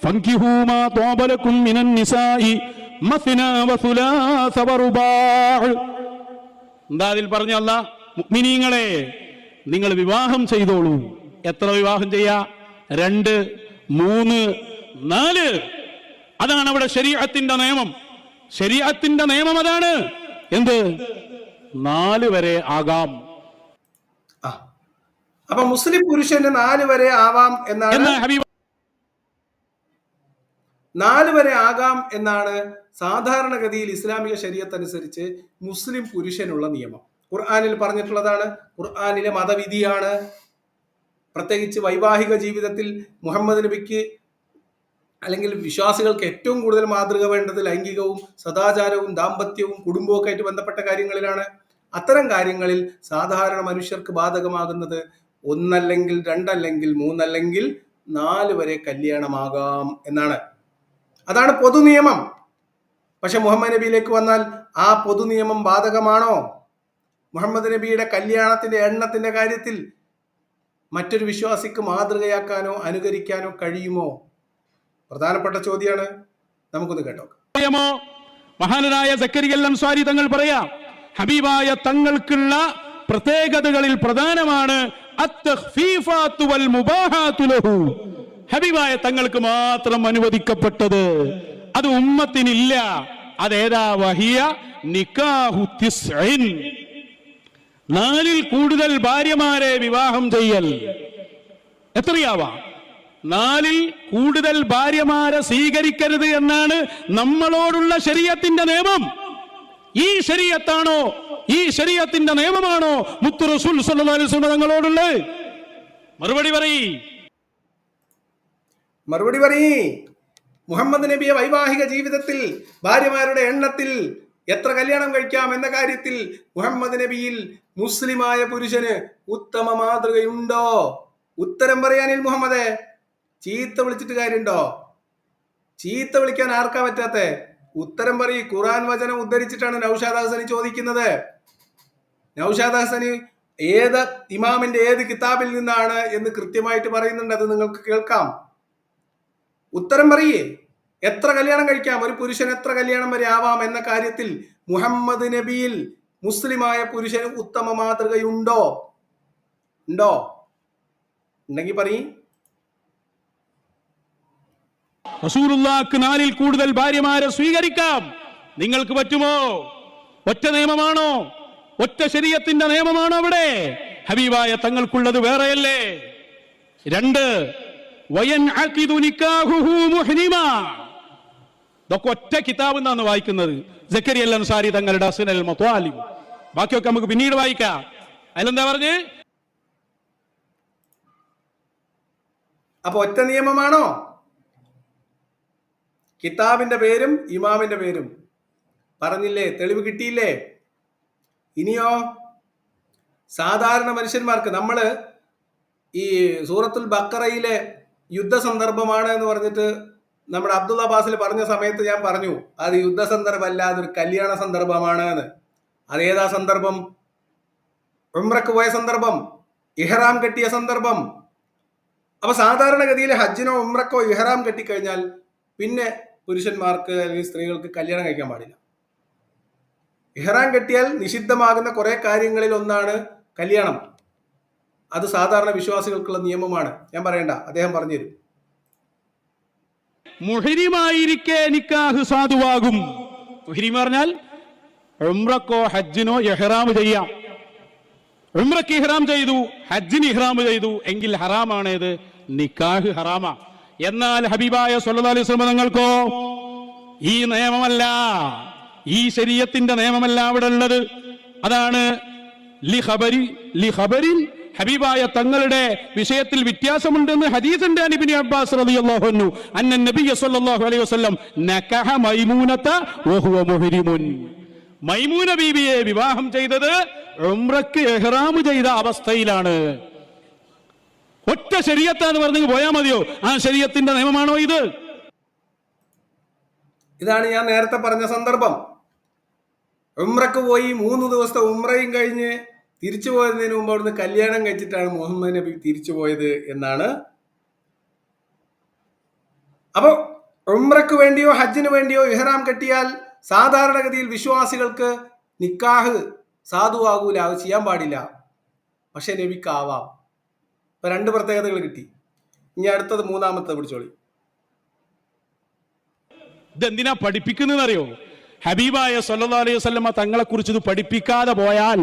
ഫൻകിഹൂ മാ ത്വാബ ലക്കും മിനൻ നിസാഇ മസ്നാ വസുലാസ വറുബാഅ്. എന്താ അതിൽ പറഞ്ഞ അല്ലാഹ്? മുഅ്മിനീങ്ങളെ, നിങ്ങൾ വിവാഹം ചെയ്തോളൂ. എത്ര വിവാഹം ചെയ്യാ? 2, 3, 4. അതാണ് അവിടെ ശരീഅത്തിന്റെ നിയമം. ശരീഅത്തിന്റെ നിയമം അതാണ്. എന്ത്? 4 വരെ ആകാം. അപ്പൊ മുസ്ലിം പുരുഷന് 4 വരെ ആവാം എന്നാണ്, 4 വരെ ആകാം എന്നാണ് സാധാരണഗതിയിൽ ഇസ്ലാമിക ശരീഅത്ത് അനുസരിച്ച് മുസ്ലിം പുരുഷനുള്ള നിയമം. ഖുർആനിൽ പറഞ്ഞിട്ടുള്ളതാണ്, ഖുർആനിലെ മതവിധിയാണ്. പ്രത്യേകിച്ച് വൈവാഹിക ജീവിതത്തിൽ മുഹമ്മദ് നബിക്ക് അല്ലെങ്കിൽ വിശ്വാസികൾക്ക് ഏറ്റവും കൂടുതൽ മാതൃക വേണ്ടത് ലൈംഗികവും സദാചാരവും ദാമ്പത്യവും കുടുംബവും ഒക്കെ ആയിട്ട് ബന്ധപ്പെട്ട കാര്യങ്ങളിലാണ്. അത്തരം കാര്യങ്ങളിൽ സാധാരണ മനുഷ്യർക്ക് ബാധകമാകുന്നത് 1 അല്ലെങ്കിൽ 2 അല്ലെങ്കിൽ 3 അല്ലെങ്കിൽ 4 വരെ കല്യാണമാകാം എന്നാണ്. അതാണ് പൊതു നിയമം. പക്ഷെ മുഹമ്മദ് നബിയിലേക്ക് വന്നാൽ ആ പൊതു നിയമം ബാധകമാണോ? മുഹമ്മദ് നബിയുടെ കല്യാണത്തിന്റെ എണ്ണത്തിന്റെ കാര്യത്തിൽ മറ്റൊരു വിശ്വാസിക്ക് മാതൃകയാക്കാനോ അനുകരിക്കാനോ കഴിയുമോ? പ്രധാനപ്പെട്ട ചോദ്യമാണ്. നമുക്കൊന്ന് കേട്ടോ. മഹാനായ സക്കരിയ അൻസാരി തങ്ങൾ പറയാം, ഹബീബായ തങ്ങൾക്കുള്ള പ്രത്യേകതകളിൽ പ്രധാനമാണ് അത്തഖ്ഫീഫാത്തു വൽ മുബാഹാത്തു ലഹു. ഹബീബായ തങ്ങൾക്ക് മാത്രം അനുവദിക്കപ്പെട്ടത്, അത് ഉമ്മത്തിനില്ല. അതേതാ? വഹിയ നിക്കാഹു തിസ്ഇൻ. 4 കൂടുതൽ ഭാര്യമാരെ വിവാഹം ചെയ്യൽ. എത്രയാവാം? 4 കൂടുതൽ ഭാര്യമാരെ സ്വീകരിക്കരുത് എന്നാണ് നമ്മളോടുള്ള ശരീഅത്തിന്റെ നിയമം. ഈ ശരീഅത്താണോ, ഈ ശരീഅത്തിന്റെ നിയമമാണോ മുത്തു റസൂൽ സ്വല്ലല്ലാഹു അലൈഹി വസല്ലം തങ്ങളോടുള്ളത്? മറുപടി പറയ്. മുഹമ്മദ് നബിയെ വൈവാഹിക ജീവിതത്തിൽ ഭാര്യമാരുടെ എണ്ണത്തിൽ എത്ര കല്യാണം കഴിക്കാം എന്ന കാര്യത്തിൽ മുഹമ്മദ് നബിയിൽ മുസ്ലിമായ പുരുഷന് ഉത്തമ മാതൃകയുണ്ടോ? ഉത്തരം പറയാനിൽ മുഹമ്മദേ. ചീത്ത വിളിച്ചിട്ട് കാര്യമുണ്ടോ? ചീത്ത വിളിക്കാൻ ആർക്കാ പറ്റാത്ത? ഉത്തരം പറയ്. ഖുർആൻ വചനം ഉദ്ധരിച്ചിട്ടാണ് നൗഷാദ് ഹസനി ചോദിക്കുന്നത്. നൗഷാദ് ഹസനി ഏത് ഇമാമിന്റെ ഏത് കിതാബിൽ നിന്നാണ് എന്ന് കൃത്യമായിട്ട് പറയുന്നുണ്ട്. അത് നിങ്ങൾക്ക് കേൾക്കാം. ഉത്തരം പറയേ. എത്ര കല്യാണം കഴിക്കാം? ഒരു പുരുഷൻ എത്ര കല്യാണം വരെ ആവാം എന്ന കാര്യത്തിൽ മുഹമ്മദ് നബിയിൽ മുസ്ലിമായ പുരുഷന് ഉത്തമ മാതൃകയുണ്ടോ? ഉണ്ടോ? ഉണ്ടെങ്കിൽ പറയ്. റസൂലുള്ളാഹിക്ക് 4 കൂടുതൽ ഭാര്യമാരെ സ്വീകരിക്കാം. നിങ്ങൾക്ക് പറ്റുമോ? ഒറ്റ നിയമമാണോ? ഒറ്റ ശരീഅത്തിന്റെ നിയമമാണോ അവിടെ? ഹബീബായ തങ്ങൾക്കുള്ളത് വേറെയല്ലേ? 2 വയൻഅഖിദു നിക്കാഹുഹു മുഹ്രിമാ. ഇതൊക്കെ ഒറ്റ കിതാബ് എന്നാണ് വായിക്കുന്നത്. സക്കരിയ അൻസാരി തങ്ങളുടെ അസ്നൽ മത്വാലിബ്. ബാക്കിയൊക്കെ നമുക്ക് പിന്നീട് വായിക്കാം. അതിലെന്താ പറഞ്ഞ്? അപ്പൊ ഒറ്റ നിയമമാണോ? കിതാബിന്റെ പേരും ഇമാമിന്റെ പേരും പറഞ്ഞില്ലേ? തെളിവ് കിട്ടിയില്ലേ? ഇനിയോ സാധാരണ മനുഷ്യന്മാർക്ക് നമ്മൾ ഈ സൂറത്തുൽ ബക്കറയിലെ യുദ്ധ സന്ദർഭമാണ് എന്ന് പറഞ്ഞിട്ട് നമ്മുടെ അബ്ദുള്ള ബാസിൽ പറഞ്ഞ സമയത്ത് ഞാൻ പറഞ്ഞു അത് യുദ്ധ സന്ദർഭമല്ല, അതൊരു കല്യാണ സന്ദർഭമാണ് എന്ന്. അതേതാ സന്ദർഭം? ഉംറക്ക് പോയ സന്ദർഭം, ഇഹ്റാം കെട്ടിയ സന്ദർഭം. അപ്പൊ സാധാരണഗതിയിൽ ഹജ്ജിനോ ഉംറക്കോ ഇഹ്റാം കെട്ടിക്കഴിഞ്ഞാൽ പിന്നെ പുരുഷന്മാർക്ക് അല്ലെങ്കിൽ സ്ത്രീകൾക്ക് കല്യാണം കഴിക്കാൻ പാടില്ല. ഇഹ്റാം കെട്ടിയാൽ നിഷിദ്ധമാകുന്ന കുറെ കാര്യങ്ങളിൽ ഒന്നാണ് കല്യാണം. അത് സാധാരണ വിശ്വാസികൾക്കുള്ള നിയമമാണ്. ഞാൻ പറയണ്ട, അദ്ദേഹം പറഞ്ഞുതരും. മുഹരിമായിരിക്കെ നിക്കാഹ് സാധുവാകും. മുഹരിം പറഞ്ഞാൽ ഉംറക്കോ ഹജ്ജിനോ ഇഹ്റാം ചെയ്യാം. ഉംറക്ക് ഇഹ്റാം ചെയ്തു, ഹജ്ജിന് ഇഹ്റാം ചെയ്തു എങ്കിൽ ഹറാമാണേത്? നിക്കാഹ് ഹറാമാ. എന്നാൽ ഹബീബായ സ്വല്ലല്ലാഹു അലൈഹി വസല്ലം തങ്ങൾക്കോ ഈ നിയമമല്ല, ഈ ശരീഅത്തിന്റെ നിയമമല്ല അവിടെ ഉള്ളത്. അതാണ് ലിഖബരിൻ ഹബീബായ തങ്ങളുടെ വിഷയത്തിൽ വ്യത്യാസമുണ്ടെന്ന് ഹദീസുണ്ട്. ഇബ്നു അബ്ബാസ് റളിയല്ലാഹു അൻഹു അന്ന നബിയ സ്വല്ലല്ലാഹു അലൈഹി വസല്ലം നകഹ മൈമൂനത വഹുവ മുഹ്രിമുൻ. മൈമൂന ബീവിയെ വിവാഹം ചെയ്തത് ഉംറക്ക് ഇഹ്റാം ചെയ്ത അവസ്ഥയിലാണ്. ഒറ്റ ശരീഅത്താന്ന് പറഞ്ഞു പോയാൽ മതിയോ? ആ ശരീഅത്തിന്റെ നിയമമാണോ ഇത്? ഇതാണ് ഞാൻ നേരത്തെ പറഞ്ഞ സന്ദർഭം. ഉംറക്ക് പോയി 3 ദിവസത്തെ ഉംറയും കഴിഞ്ഞ് തിരിച്ചു പോയതിനു മുമ്പ് അവിടുന്ന് കല്യാണം കഴിച്ചിട്ടാണ് മുഹമ്മദ് നബി തിരിച്ചു പോയത് എന്നാണ്. അപ്പോ ഉംറക്ക് വേണ്ടിയോ ഹജ്ജിന് വേണ്ടിയോ ഇഹ്റാം കെട്ടിയാൽ സാധാരണഗതിയിൽ വിശ്വാസികൾക്ക് നിക്കാഹ് സാധുവാകൂല, അത് ചെയ്യാൻ പാടില്ല. പക്ഷെ നബിക്കാവാം. ഇപ്പൊ 2 പ്രത്യേകതകൾ കിട്ടി. ഇനി അടുത്തത് മൂന്നാമത്തെ പിടിച്ചോളി. ഇതെന്തിനാ പഠിപ്പിക്കുന്നത് അറിയോ? ഹബീബായ സ്വല്ലല്ലാഹു അലൈഹി വസല്ലമ തങ്ങളെ കുറിച്ച് ഇത് പഠിപ്പിക്കാതെ പോയാൽ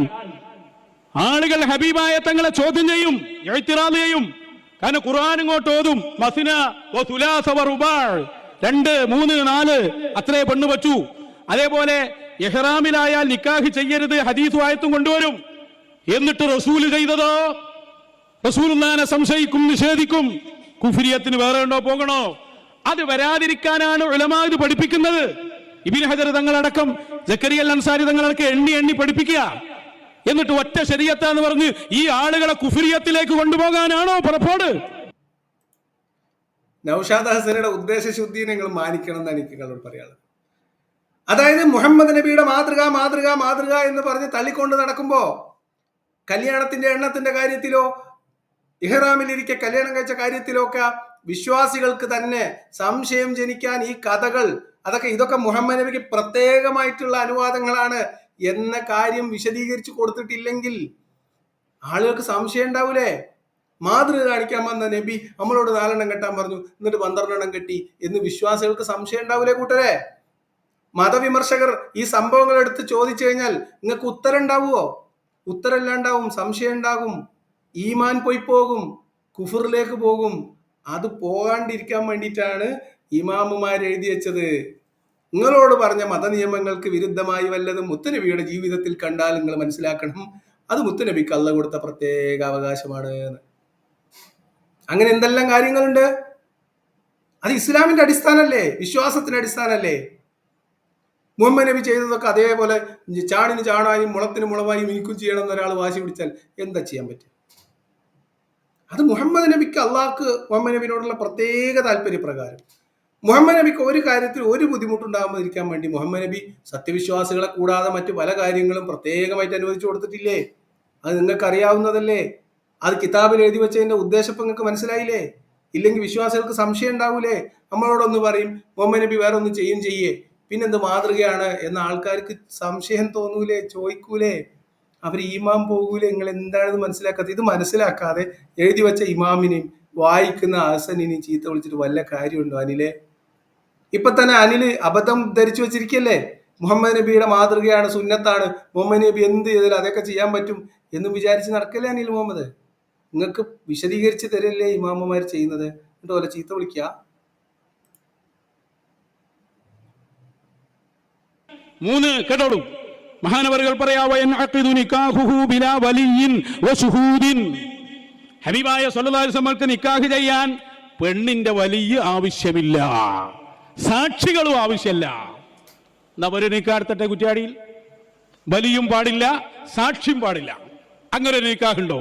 ആളുകൾ ഹബീബായ തങ്ങളെ ചോദ്യം ചെയ്യും, ഇഅ്തിറാദ് ചെയ്യും. കാരണം ഖുർആൻ ഇങ്ങോട്ട് ഓതും, മസ്ന വ സുലാസ വ റുബാ, 2, 3, 4 അത്രേ പെണ്ണ് പറ്റൂ. അതേപോലെ ഇഹ്റാമിലായാൽ നിക്കാഹ് ചെയ്യരുത് ഹദീസും ആയത്തും കൊണ്ടുവരും. എന്നിട്ട് റസൂല് ചെയ്തതോ? റസൂലുള്ളാഹിനെ സംശയിക്കും, നിഷേധിക്കും. കുഫ്രിയത്തിന് വേറെ ഉണ്ടോ, പോകണോ? അത് വരാതിരിക്കാനാണ് ഉലമാ ഇത് പഠിപ്പിക്കുന്നത്. ഇബ്നു ഹജർ തങ്ങളടക്കം സക്കരിയ അൽ അൻസാരി തങ്ങളടക്കം എണ്ണി പഠിപ്പിക്കുക. എന്നിട്ട് ഒറ്റ ശരീഅത്താന്ന് പറഞ്ഞ് ഈ ആളുകളെ കുഫ്രിയത്തിലേക്ക് കൊണ്ടുപോകാനാണോ പുറപ്പാട്? നൗഷാദ് ഹസനയുടെ ഉദ്ദേശശുദ്ധി നിങ്ങൾ മാനിക്കണം എന്നാണ് എനിക്ക് നിങ്ങളോട് പറയാനുള്ളത്. അതായത് മുഹമ്മദ് നബിയുടെ മാതൃക എന്ന് പറഞ്ഞ് തള്ളിക്കൊണ്ട് നടക്കുമ്പോ കല്യാണത്തിന്റെ എണ്ണത്തിന്റെ കാര്യത്തിലോ ഇഹ്റാമിലിരിക്കെ കല്യാണം കഴിച്ച കാര്യത്തിലോ ഒക്കെ വിശ്വാസികൾക്ക് തന്നെ സംശയം ജനിക്കാൻ ഈ കഥകൾ ഇതൊക്കെ മുഹമ്മദ് നബിക്ക് പ്രത്യേകമായിട്ടുള്ള അനുവാദങ്ങളാണ് എന്ന കാര്യം വിശദീകരിച്ചു കൊടുത്തിട്ടില്ലെങ്കിൽ ആളുകൾക്ക് സംശയം ഉണ്ടാവൂലേ? മാതൃക കാണിക്കാൻ വന്ന നബി നമ്മളോട് 4 എണ്ണം കെട്ടാൻ പറഞ്ഞു, എന്നിട്ട് 12 എണ്ണം കെട്ടി എന്ന് വിശ്വാസികൾക്ക് സംശയം ഉണ്ടാവൂലേ കൂട്ടരെ? മതവിമർശകർ ഈ സംഭവങ്ങൾ എടുത്ത് ചോദിച്ചു കഴിഞ്ഞാൽ നിങ്ങൾക്ക് ഉത്തരം ഉണ്ടാവുമോ? ഉത്തരമില്ലാണ്ടാവും, സംശയം ഉണ്ടാകും, ഈമാൻ പോയി പോകും, കുഫറിലേക്ക് പോകും. അത് പോകാണ്ടിരിക്കാൻ വേണ്ടിയിട്ടാണ് ഇമാമുമാർ എഴുതി വെച്ചത്. നിങ്ങളോട് പറഞ്ഞ മതനിയമങ്ങൾക്ക് വിരുദ്ധമായി വല്ലതും മുത്തുനബിയുടെ ജീവിതത്തിൽ കണ്ടാൽ നിങ്ങൾ മനസ്സിലാക്കണം, അത് മുത്തുനബിക്ക് അല്ലാഹു കൊടുത്ത പ്രത്യേക അവകാശമാണ്. അങ്ങനെ എന്തെല്ലാം കാര്യങ്ങളുണ്ട്. അത് ഇസ്ലാമിന്റെ അടിസ്ഥാനല്ലേ, വിശ്വാസത്തിന്റെ അടിസ്ഥാനല്ലേ? മുഹമ്മദ് നബി ചെയ്തതൊക്കെ അതേപോലെ ചാണിന് ചാണായും മുളത്തിന് മുളവായും എനിക്കും ചെയ്യണം എന്നൊരാൾ വാശി പിടിച്ചാൽ എന്താ ചെയ്യാൻ പറ്റും? അത് മുഹമ്മദ് നബിക്ക് അള്ളാഹ്ക്ക് മുഹമ്മദ് നബിനോടുള്ള പ്രത്യേക താല്പര്യപ്രകാരം മുഹമ്മദ് നബിക്ക് ഒരു കാര്യത്തിൽ ഒരു ബുദ്ധിമുട്ടുണ്ടാകാതിരിക്കാൻ വേണ്ടി മുഹമ്മദ് നബി സത്യവിശ്വാസികളെ കൂടാതെ മറ്റു പല കാര്യങ്ങളും പ്രത്യേകമായിട്ട് അനുവദിച്ചു കൊടുത്തിട്ടില്ലേ? അത് നിങ്ങൾക്ക് അറിയാവുന്നതല്ലേ? അത് കിതാബിൽ എഴുതി വെച്ചതിന്റെ ഉദ്ദേശം നിങ്ങൾക്ക് മനസ്സിലായില്ലേ? ഇല്ലെങ്കിൽ വിശ്വാസികൾക്ക് സംശയം ഉണ്ടാവൂലേ? നമ്മളോടൊന്ന് പറയും മുഹമ്മദ് നബി വേറെ ഒന്ന് ചെയ്യേ, പിന്നെന്ത് മാതൃകയാണ് എന്ന ആൾക്കാർക്ക് സംശയം തോന്നൂലേ, ചോദിക്കൂലേ? അവർ ഈമാം പോകൂലേ? നിങ്ങൾ എന്താണെന്ന് മനസ്സിലാക്കാത്ത ഇത് മനസ്സിലാക്കാതെ എഴുതി വെച്ച ഇമാമിനെയും വായിക്കുന്ന ഹസനിനെയും ചീത്ത വിളിച്ചിട്ട് വല്ല കാര്യമുണ്ടോ? അനിലെ ഇപ്പൊ തന്നെ അനില് അബദ്ധം ധരിച്ചു വെച്ചിരിക്കല്ലേ, മുഹമ്മദ് നബിയുടെ മാതൃകയാണ്, സുന്നത്താണ്, മുഹമ്മദ് നബി എന്ത് ചെയ്താലും അതൊക്കെ ചെയ്യാൻ പറ്റും എന്നും വിചാരിച്ച് നടക്കല്ലേ അനിൽ മുഹമ്മദ്? നിങ്ങൾക്ക് വിശദീകരിച്ച് തരല്ലേ ഇമാമുമാർ ചെയ്യുന്നത്? എന്നിട്ട് പോലെ ചീത്ത വിളിക്കുക. മൂന്ന് കേട്ടോളൂ. മഹാനവറുകൾ ഹബീബായ സ്വല്ലല്ലാഹു അലൈഹി വസല്ലമക്ക് നിക്കാഹ് ചെയ്യാൻ പെണ്ണിന്റെ വലിയ ആവശ്യമില്ല, സാക്ഷികളും ആവശ്യമില്ല. എന്നാ ഒരു നിക്കാഹ് എടുത്തിട്ടെ കുറ്റ്യാടിയിൽ? വലിയും പാടില്ല, സാക്ഷ്യം പാടില്ല. അങ്ങനെ ഒരു നിക്കാഹുണ്ടോ?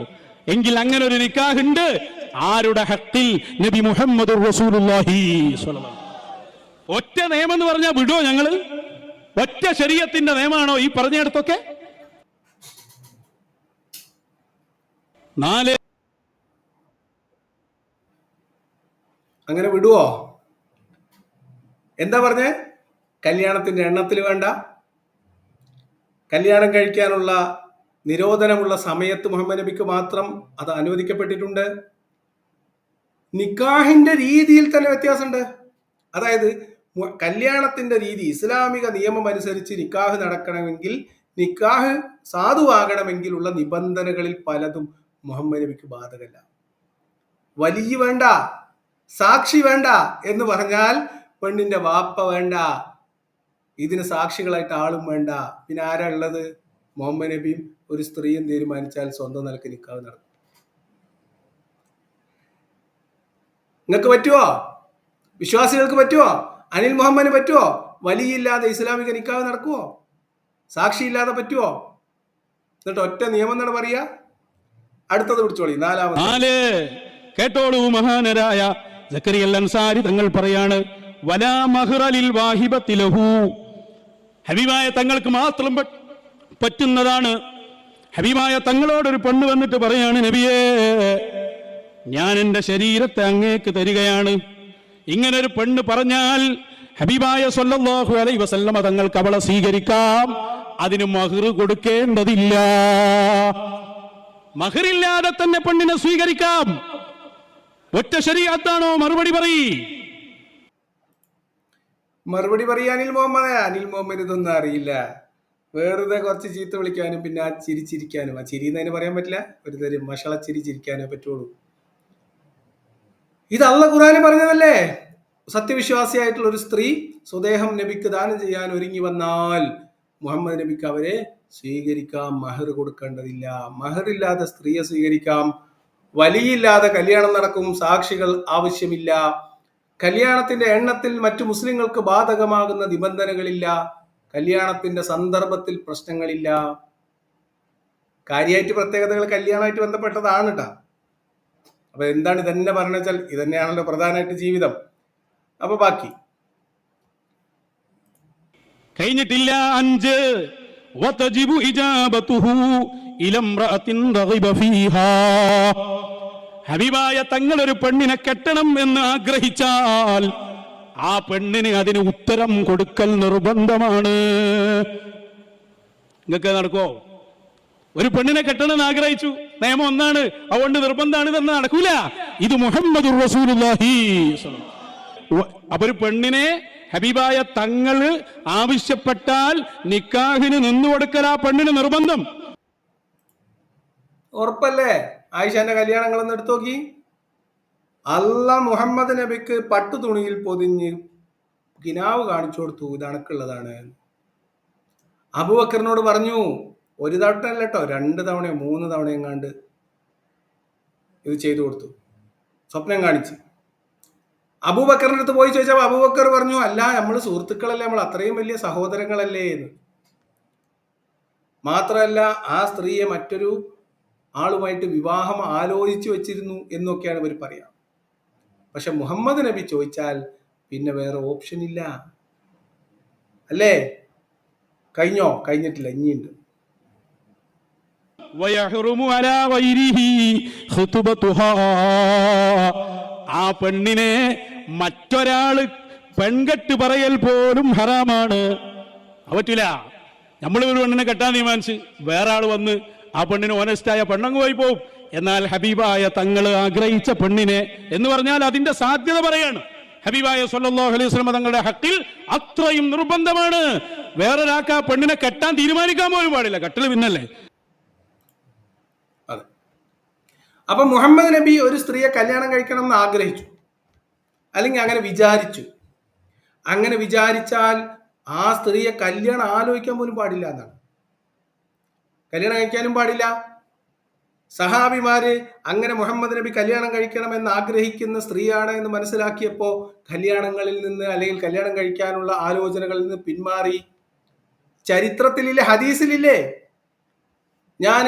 എങ്കിൽ അങ്ങനെ ഒരു നിക്കാഹുണ്ട് ആരുടെ ഹഖിൽ? നബി മുഹമ്മദ് റസൂലുള്ളാഹി സ്വല്ലല്ലാഹു. ഒറ്റ നിയമം എന്ന് പറഞ്ഞാൽ വിടോ ഞങ്ങള്? ഒറ്റ ശരീഅത്തിന്റെ നിയമമാണോ ഈ പറഞ്ഞിടത്തൊക്കെ? 4 അങ്ങനെ വിടുവോ? എന്താ പറഞ്ഞേ? കല്യാണത്തിന്റെ എണ്ണത്തിൽ വേണ്ട, കല്യാണം കഴിക്കാനുള്ള നിരോധനമുള്ള സമയത്ത് മുഹമ്മദ് നബിക്ക് മാത്രം അത് അനുവദിക്കപ്പെട്ടിട്ടുണ്ട്. നിക്കാഹിന്റെ രീതിയിൽ തന്നെ വ്യത്യാസമുണ്ട്. അതായത് കല്യാണത്തിന്റെ രീതി, ഇസ്ലാമിക നിയമം അനുസരിച്ച് നിക്കാഹ് നടക്കണമെങ്കിൽ, നിക്കാഹ് സാധുവാകണമെങ്കിലുള്ള നിബന്ധനകളിൽ പലതും മുഹമ്മദ് നബിക്ക് ബാധകമല്ല. വലിയ വേണ്ട, സാക്ഷി വേണ്ട എന്ന് പറഞ്ഞാൽ പെണ്ണിന്റെ വാപ്പ വേണ്ട, ഇതിന് സാക്ഷികളായിട്ട് ആളും വേണ്ട. പിന്നെ ആരാ ഉള്ളത്? മുഹമ്മദ് നബിയും ഒരു സ്ത്രീയും തീരുമാനിച്ചാൽ സ്വന്തം നിലക്ക് നിക്കാഹ് നടക്കും. നിങ്ങൾക്ക് പറ്റുമോ? വിശ്വാസികൾക്ക് പറ്റുമോ? അനിൽ മുഹമ്മദിന് പറ്റുമോ? വലിയില്ലാതെ ഇസ്ലാമിക നിക്കാഹ് നടക്കുവോ? സാക്ഷി ഇല്ലാതെ പറ്റുമോ? എന്നിട്ട് ഒറ്റ നിയമം എന്നാണ് പറയാ. അടുത്തത് പിടിച്ചോളി, 4. കേട്ടോളൂ, മഹാനരായ സക്കരിയ അൻസാരി തങ്ങൾ പറയാണ്, വലാ മഹ്റ ലിൽ വാഹിബത്തി ലഹു. ഹബീബായ തങ്ങൾക്ക് മാത്രം പറ്റുന്നതാണ്. ഹബീബായ തങ്ങളോടൊരു പെണ്ണ് വന്നിട്ട് പറയാണ്, നബിയേ, ഞാൻ എൻ്റെ ശരീരത്തെ അങ്ങേക്ക് തരികയാണ്. ഇങ്ങനൊരു പെണ്ണ് പറഞ്ഞാൽ ഹബീബായ സ്വല്ലല്ലാഹു അലൈഹി വസല്ലമ തങ്ങൾക്ക് അവളെ സ്വീകരിക്കാം. അതിന് മഹ്ർ കൊടുക്കേണ്ടതില്ല. മഹറില്ലാതെ തന്നെ പെണ്ണിനെ സ്വീകരിക്കാം. ഒറ്റ ശരീഅത്താണോ? മറുപടി പറയ്. മറുപടി പറയാ അനിൽ മുഹമ്മദ്. അനിൽ മുഹമ്മദ് ഇതൊന്നും അറിയില്ല. വെറുതെ കുറച്ച് ചീത്ത വിളിക്കാനും പിന്നെ ആ ചിരിച്ചിരിക്കാനും, ആ ചിരി എന്നതിന് പറയാൻ പറ്റില്ല, ഒരു തരം മഷള ചിരിച്ചിരിക്കാനേ പറ്റുള്ളൂ. ഇത് അള്ളാഹ് ഖുർആനിൽ പറഞ്ഞതല്ലേ? സത്യവിശ്വാസിയായിട്ടുള്ള ഒരു സ്ത്രീ സ്വദേഹം നബിക്ക് ദാനം ചെയ്യാൻ ഒരുങ്ങി വന്നാൽ മുഹമ്മദ് നബിക്ക് അവരെ സ്വീകരിക്കാം, മഹർ കൊടുക്കേണ്ടതില്ല. മഹറില്ലാതെ സ്ത്രീയെ സ്വീകരിക്കാം. വലിയില്ലാതെ കല്യാണം നടക്കും, സാക്ഷികൾ ആവശ്യമില്ല. കല്യാണത്തിന്റെ എണ്ണത്തിൽ മറ്റു മുസ്ലിങ്ങൾക്ക് ബാധകമാകുന്ന നിബന്ധനകളില്ല. കല്യാണത്തിന്റെ സന്ദർഭത്തിൽ പ്രശ്നങ്ങളില്ല. കാര്യമായിട്ട് പ്രത്യേകതകൾ കല്യാണമായിട്ട് ബന്ധപ്പെട്ടതാണ് കേട്ടോ. അപ്പൊ എന്താണ് ഇതന്നെ പറഞ്ഞു വെച്ചാൽ ഇതന്നെയാണല്ലോ പ്രധാനമായിട്ട് ജീവിതം. അപ്പൊ ബാക്കി കഴിഞ്ഞിട്ടില്ല. 5 വതജിബു ഇജാബതുഹു ഇല ഇംറഅത്തിൻ റഗിബ ഫീഹാ. ഹബീബായ തങ്ങൾ ഒരു പെണ്ണിനെ കെട്ടണം എന്ന് ആഗ്രഹിച്ചാൽ ആ പെണ്ണിന് അതിന് ഉത്തരം കൊടുക്കൽ നിർബന്ധമാണ്. നിങ്ങൾക്ക് നടക്കോ? ഒരു പെണ്ണിനെ കെട്ടണമെന്ന് ആഗ്രഹിച്ചു, നിയമം ഒന്നാണ്, അതുകൊണ്ട് നിർബന്ധമാണ്, ഇതെന്ന് നടക്കൂല. ഇത് മുഹമ്മദുർ റസൂലുള്ളാഹി. അപ്പൊ ഒരു പെണ്ണിനെ ഹബീബായ തങ്ങൾ ആവശ്യപ്പെട്ടാൽ നിക്കാഹിന് നിന്നു കൊടുക്കൽ ആ പെണ്ണിന് നിർബന്ധം. ഉറപ്പല്ലേ? ആയിഷന്റെ കല്യാണങ്ങളൊന്നും എടുത്തു നോക്കി. അല്ലാഹ് മുഹമ്മദ് നബിക്ക് പട്ടു തുണിയിൽ പൊതിഞ്ഞ് കിനാവ് കാണിച്ചു കൊടുത്തു, ഇത് അണക്കുള്ളതാണ്. അബൂബക്കറിനോട് പറഞ്ഞു, ഒരു തവണ കേട്ടോ, 2 തവണയോ 3 തവണയോ എങ്ങാണ്ട് ഇത് ചെയ്തു കൊടുത്തു, സ്വപ്നം കാണിച്ച്. അബൂബക്കറിന്റെ അടുത്ത് പോയി ചോദിച്ചപ്പോൾ അബൂബക്കർ പറഞ്ഞു, അല്ല, നമ്മൾ സുഹൃത്തുക്കളല്ലേ, നമ്മൾ അത്രയും വലിയ സഹോദരങ്ങളല്ലേ എന്ന്. മാത്രമല്ല ആ സ്ത്രീയെ മറ്റൊരു ആളുമായിട്ട് വിവാഹം ആലോചിച്ചു വെച്ചിരുന്നു എന്നൊക്കെയാണ് ഇവർ പറയാം. പക്ഷെ മുഹമ്മദ് നബി ചോദിച്ചാൽ പിന്നെ വേറെ ഓപ്ഷൻ ഇല്ല. അല്ലേ? കഴിഞ്ഞോ? കഴിഞ്ഞിട്ടില്ല, ഇനിയുണ്ട്. ആ പെണ്ണിനെ മറ്റൊരാള് പെൺകെട്ട് പറയൽ പോലും ഹറാമാണ്. പറ്റില്ല. നമ്മളൊരു പെണ്ണിനെ കെട്ടാൻ തീരുമാനിച്ച് വേറെ ആള് വന്ന് ആ പെണ്ണിന് ഓനസ്റ്റായ പെണ്ണങ്ങ് പോയി പോവും. എന്നാൽ ഹബീബായ തങ്ങൾ ആഗ്രഹിച്ച പെണ്ണിനെ എന്ന് പറഞ്ഞാൽ അതിന്റെ സാധ്യത പറയാണ്. ഹബീബായ സ്വല്ലല്ലാഹു അലൈഹി വസല്ലം തങ്ങളുടെ ഹഖിൽ അത്രയും നിർബന്ധമാണ്. വേറൊരാൾക്ക് ആ പെണ്ണിനെ കെട്ടാൻ തീരുമാനിക്കാൻ പോലും പാടില്ല. കെട്ടൽ പിന്നല്ലേ. അതെ. അപ്പൊ മുഹമ്മദ് നബി ഒരു സ്ത്രീയെ കല്യാണം കഴിക്കണം എന്ന് ആഗ്രഹിച്ചു, അല്ലെങ്കിൽ അങ്ങനെ വിചാരിച്ചു. അങ്ങനെ വിചാരിച്ചാൽ ആ സ്ത്രീയെ കല്യാണം ആലോചിക്കാൻ പോലും പാടില്ല എന്നാണ്. കല്യാണം കഴിക്കാനും പാടില്ല. സഹാബിമാര് അങ്ങനെ മുഹമ്മദ് നബി കല്യാണം കഴിക്കണമെന്ന് ആഗ്രഹിക്കുന്ന സ്ത്രീയാണ് എന്ന് മനസ്സിലാക്കിയപ്പോൾ കല്യാണങ്ങളിൽ നിന്ന് അല്ലെങ്കിൽ കല്യാണം കഴിക്കാനുള്ള ആലോചനകളിൽ നിന്ന് പിന്മാറി. ചരിത്രത്തിലില്ലേ, ഹദീസിലില്ലേ? ഞാൻ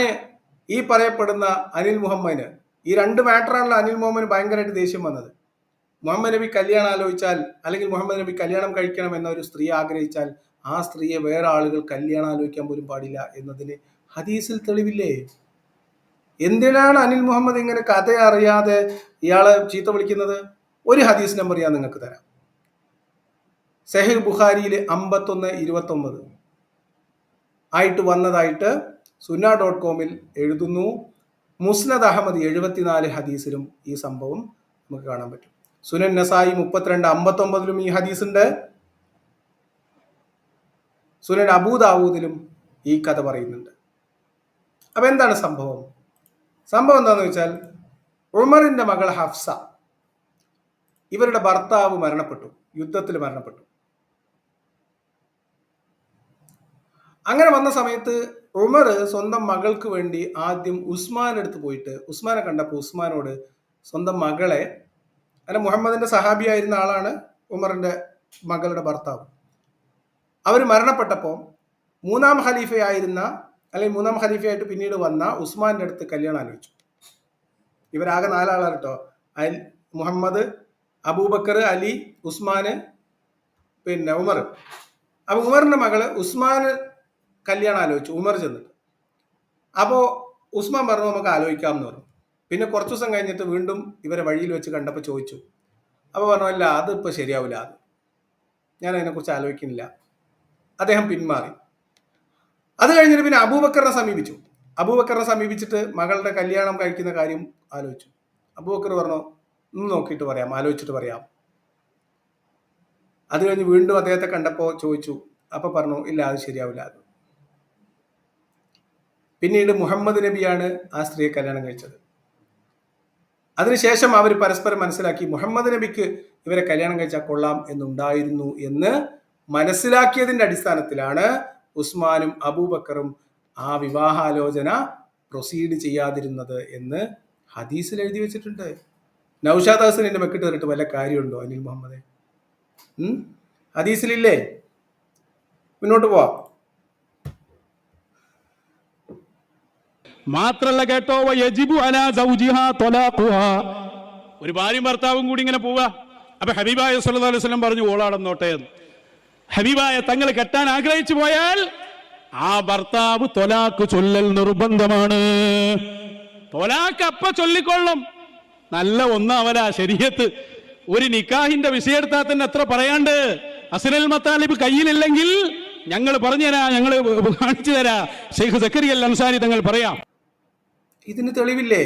ഈ പറയപ്പെടുന്ന അനിൽ മുഹമ്മദിന് ഈ രണ്ട് മാറ്ററാണല്ലോ അനിൽ മുഹമ്മദിന് ഭയങ്കരമായിട്ട് ദേഷ്യം വന്നത്. മുഹമ്മദ് നബി കല്യാണം ആലോചിച്ചാൽ അല്ലെങ്കിൽ മുഹമ്മദ് നബി കല്യാണം കഴിക്കണം എന്ന ഒരു സ്ത്രീ ആഗ്രഹിച്ചാൽ ആ സ്ത്രീയെ വേറെ ആളുകൾ കല്യാണം ആലോചിക്കാൻ പോലും പാടില്ല എന്നതിന് ഹദീസിൽ തെളിവില്ലേ? എന്തിനാണ് അനിൽ മുഹമ്മദ് ഇങ്ങനെ കഥ അറിയാതെ ഇയാളെ ചീത്ത വിളിക്കുന്നത്? ഒരു ഹദീസ് നമ്പർ ഞാൻ നിങ്ങൾക്ക് തരാം. സഹീഹ് ബുഖാരിയിൽ 5129 ആയിട്ട് വന്നതായിട്ട് sunnah.com എഴുതുന്നു. മുസ്നദ് അഹമ്മദ് 74 ഹദീസിലും ഈ സംഭവം നമുക്ക് കാണാൻ പറ്റും. സുനൻ നസായി 3259 ഈ ഹദീസ് ഉണ്ട്. സുനൻ അബൂദാവൂദിലും ഈ കഥ പറയുന്നുണ്ട്. അപ്പൊ എന്താണ് സംഭവം? സംഭവം എന്താണെന്ന് വെച്ചാൽ ഉമറിന്റെ മകൾ ഹഫ്സ, ഇവരുടെ ഭർത്താവ് മരണപ്പെട്ടു, യുദ്ധത്തിൽ മരണപ്പെട്ടു. അങ്ങനെ വന്ന സമയത്ത് ഉമർ സ്വന്തം മകൾക്ക് വേണ്ടി ആദ്യം ഉസ്മാൻ അടുത്ത് പോയിട്ട് ഉസ്മാനെ കണ്ടപ്പോൾ ഉസ്മാനോട് സ്വന്തം മകളെ, അല്ല മുഹമ്മദിന്റെ സഹാബിയായിരുന്ന ആളാണ് ഉമറിന്റെ മകളുടെ ഭർത്താവ്, അവർ മരണപ്പെട്ടപ്പോൾ മൂന്നാം ഖലീഫയായിട്ട് പിന്നീട് വന്ന ഉസ്മാന്റെ അടുത്ത് കല്യാണം ആലോചിച്ചു. ഇവരാകെ 4 ആളാണ് കേട്ടോ. മുഹമ്മദ്, അബൂബക്കർ, അലി, ഉസ്മാന്, പിന്നെ ഉമർ. അപ്പൊ ഉമറിന്റെ മകള് ഉസ്മാന് കല്യാണം ആലോചിച്ചു ഉമർ ചെന്നിട്ട്. അപ്പോൾ ഉസ്മാൻ പറഞ്ഞു നമുക്ക് ആലോചിക്കാം എന്ന് പറഞ്ഞു. പിന്നെ കുറച്ച് ദിവസം കഴിഞ്ഞിട്ട് വീണ്ടും ഇവരെ വഴിയിൽ വെച്ച് കണ്ടപ്പോൾ ചോദിച്ചു. അപ്പോൾ പറഞ്ഞു അല്ല, അതിപ്പോൾ ശരിയാവില്ല, ഞാൻ അതിനെക്കുറിച്ച് ആലോചിക്കുന്നില്ല. അദ്ദേഹം പിന്മാറി. അത് കഴിഞ്ഞിട്ട് പിന്നെ അബൂബക്കറിനെ സമീപിച്ചിട്ട് മകളുടെ കല്യാണം കഴിക്കുന്ന കാര്യം ആലോചിച്ചു. അബൂബക്കർ പറഞ്ഞു ഒന്ന് നോക്കിയിട്ട് പറയാം, ആലോചിച്ചിട്ട് പറയാം. അത് കഴിഞ്ഞ് വീണ്ടും അദ്ദേഹത്തെ കണ്ടപ്പോൾ ചോദിച്ചു. അപ്പൊ പറഞ്ഞു ഇല്ല, അത് ശരിയാവില്ല. പിന്നീട് മുഹമ്മദ് നബിയാണ് ആ സ്ത്രീയെ കല്യാണം കഴിച്ചത്. അതിനുശേഷം അവർ പരസ്പരം മനസ്സിലാക്കി മുഹമ്മദ് നബിക്ക് ഇവരെ കല്യാണം കഴിച്ചാൽ കൊള്ളാം എന്നുണ്ടായിരുന്നു എന്ന് മനസ്സിലാക്കിയതിന്റെ അടിസ്ഥാനത്തിലാണ് ഉസ്മാനും അബൂബക്കറും ആ വിവാഹാലോചന പ്രൊസീഡ് ചെയ്യാതിരുന്നത് എന്ന് ഹദീസിൽ എഴുതി വെച്ചിട്ടുണ്ട്. നൗഷാദ് ഹസനിന്റെ മെക്കിട്ട് കയറിട്ട് വല്ല കാര്യമുണ്ടോ അനിൽ മുഹമ്മദ്? ഹദീസിലില്ലേ? മുന്നോട്ട് പോവാം. മാത്രല്ല കേട്ടോ, യജിബു അലാ സൗജിഹാ ത്വലാഖുഹാ, ഒരു ഭാര്യയും ഭർത്താവും കൂടി ഇങ്ങനെ പോവുക. അപ്പൊ ഹബീബായ സല്ലല്ലാഹു അലൈഹി വസല്ലം പറഞ്ഞു ഓളാടന്നോട്ടെ. ഹബീബായ തങ്ങൾ കെട്ടാൻ ആഗ്രഹിച്ചു പോയാൽ ആ ഭർത്താവ് ത്വലാഖ് ചൊല്ലൽ നിർബന്ധമാണ്. ത്വലാഖ് അപ്പ ചൊല്ലിക്കൊള്ളും. നല്ല ഒന്നാവല ശരീഅത്ത്. ഒരു നിക്കാഹിന്റെ വിഷയെടുത്താൽ തന്നെ എത്ര പറയാണ്ട്. അസ്നൽ മത്താലിബ് കയ്യിലില്ലെങ്കിൽ ഞങ്ങൾ പറഞ്ഞു തരാ, ഞങ്ങൾ കാണിച്ചു തരാ. ഷെയ്ഖ് സക്കരിയ അൽ അൻസാരി തങ്ങൾ പറയാം. ഇതിന് തെളിവില്ലേ?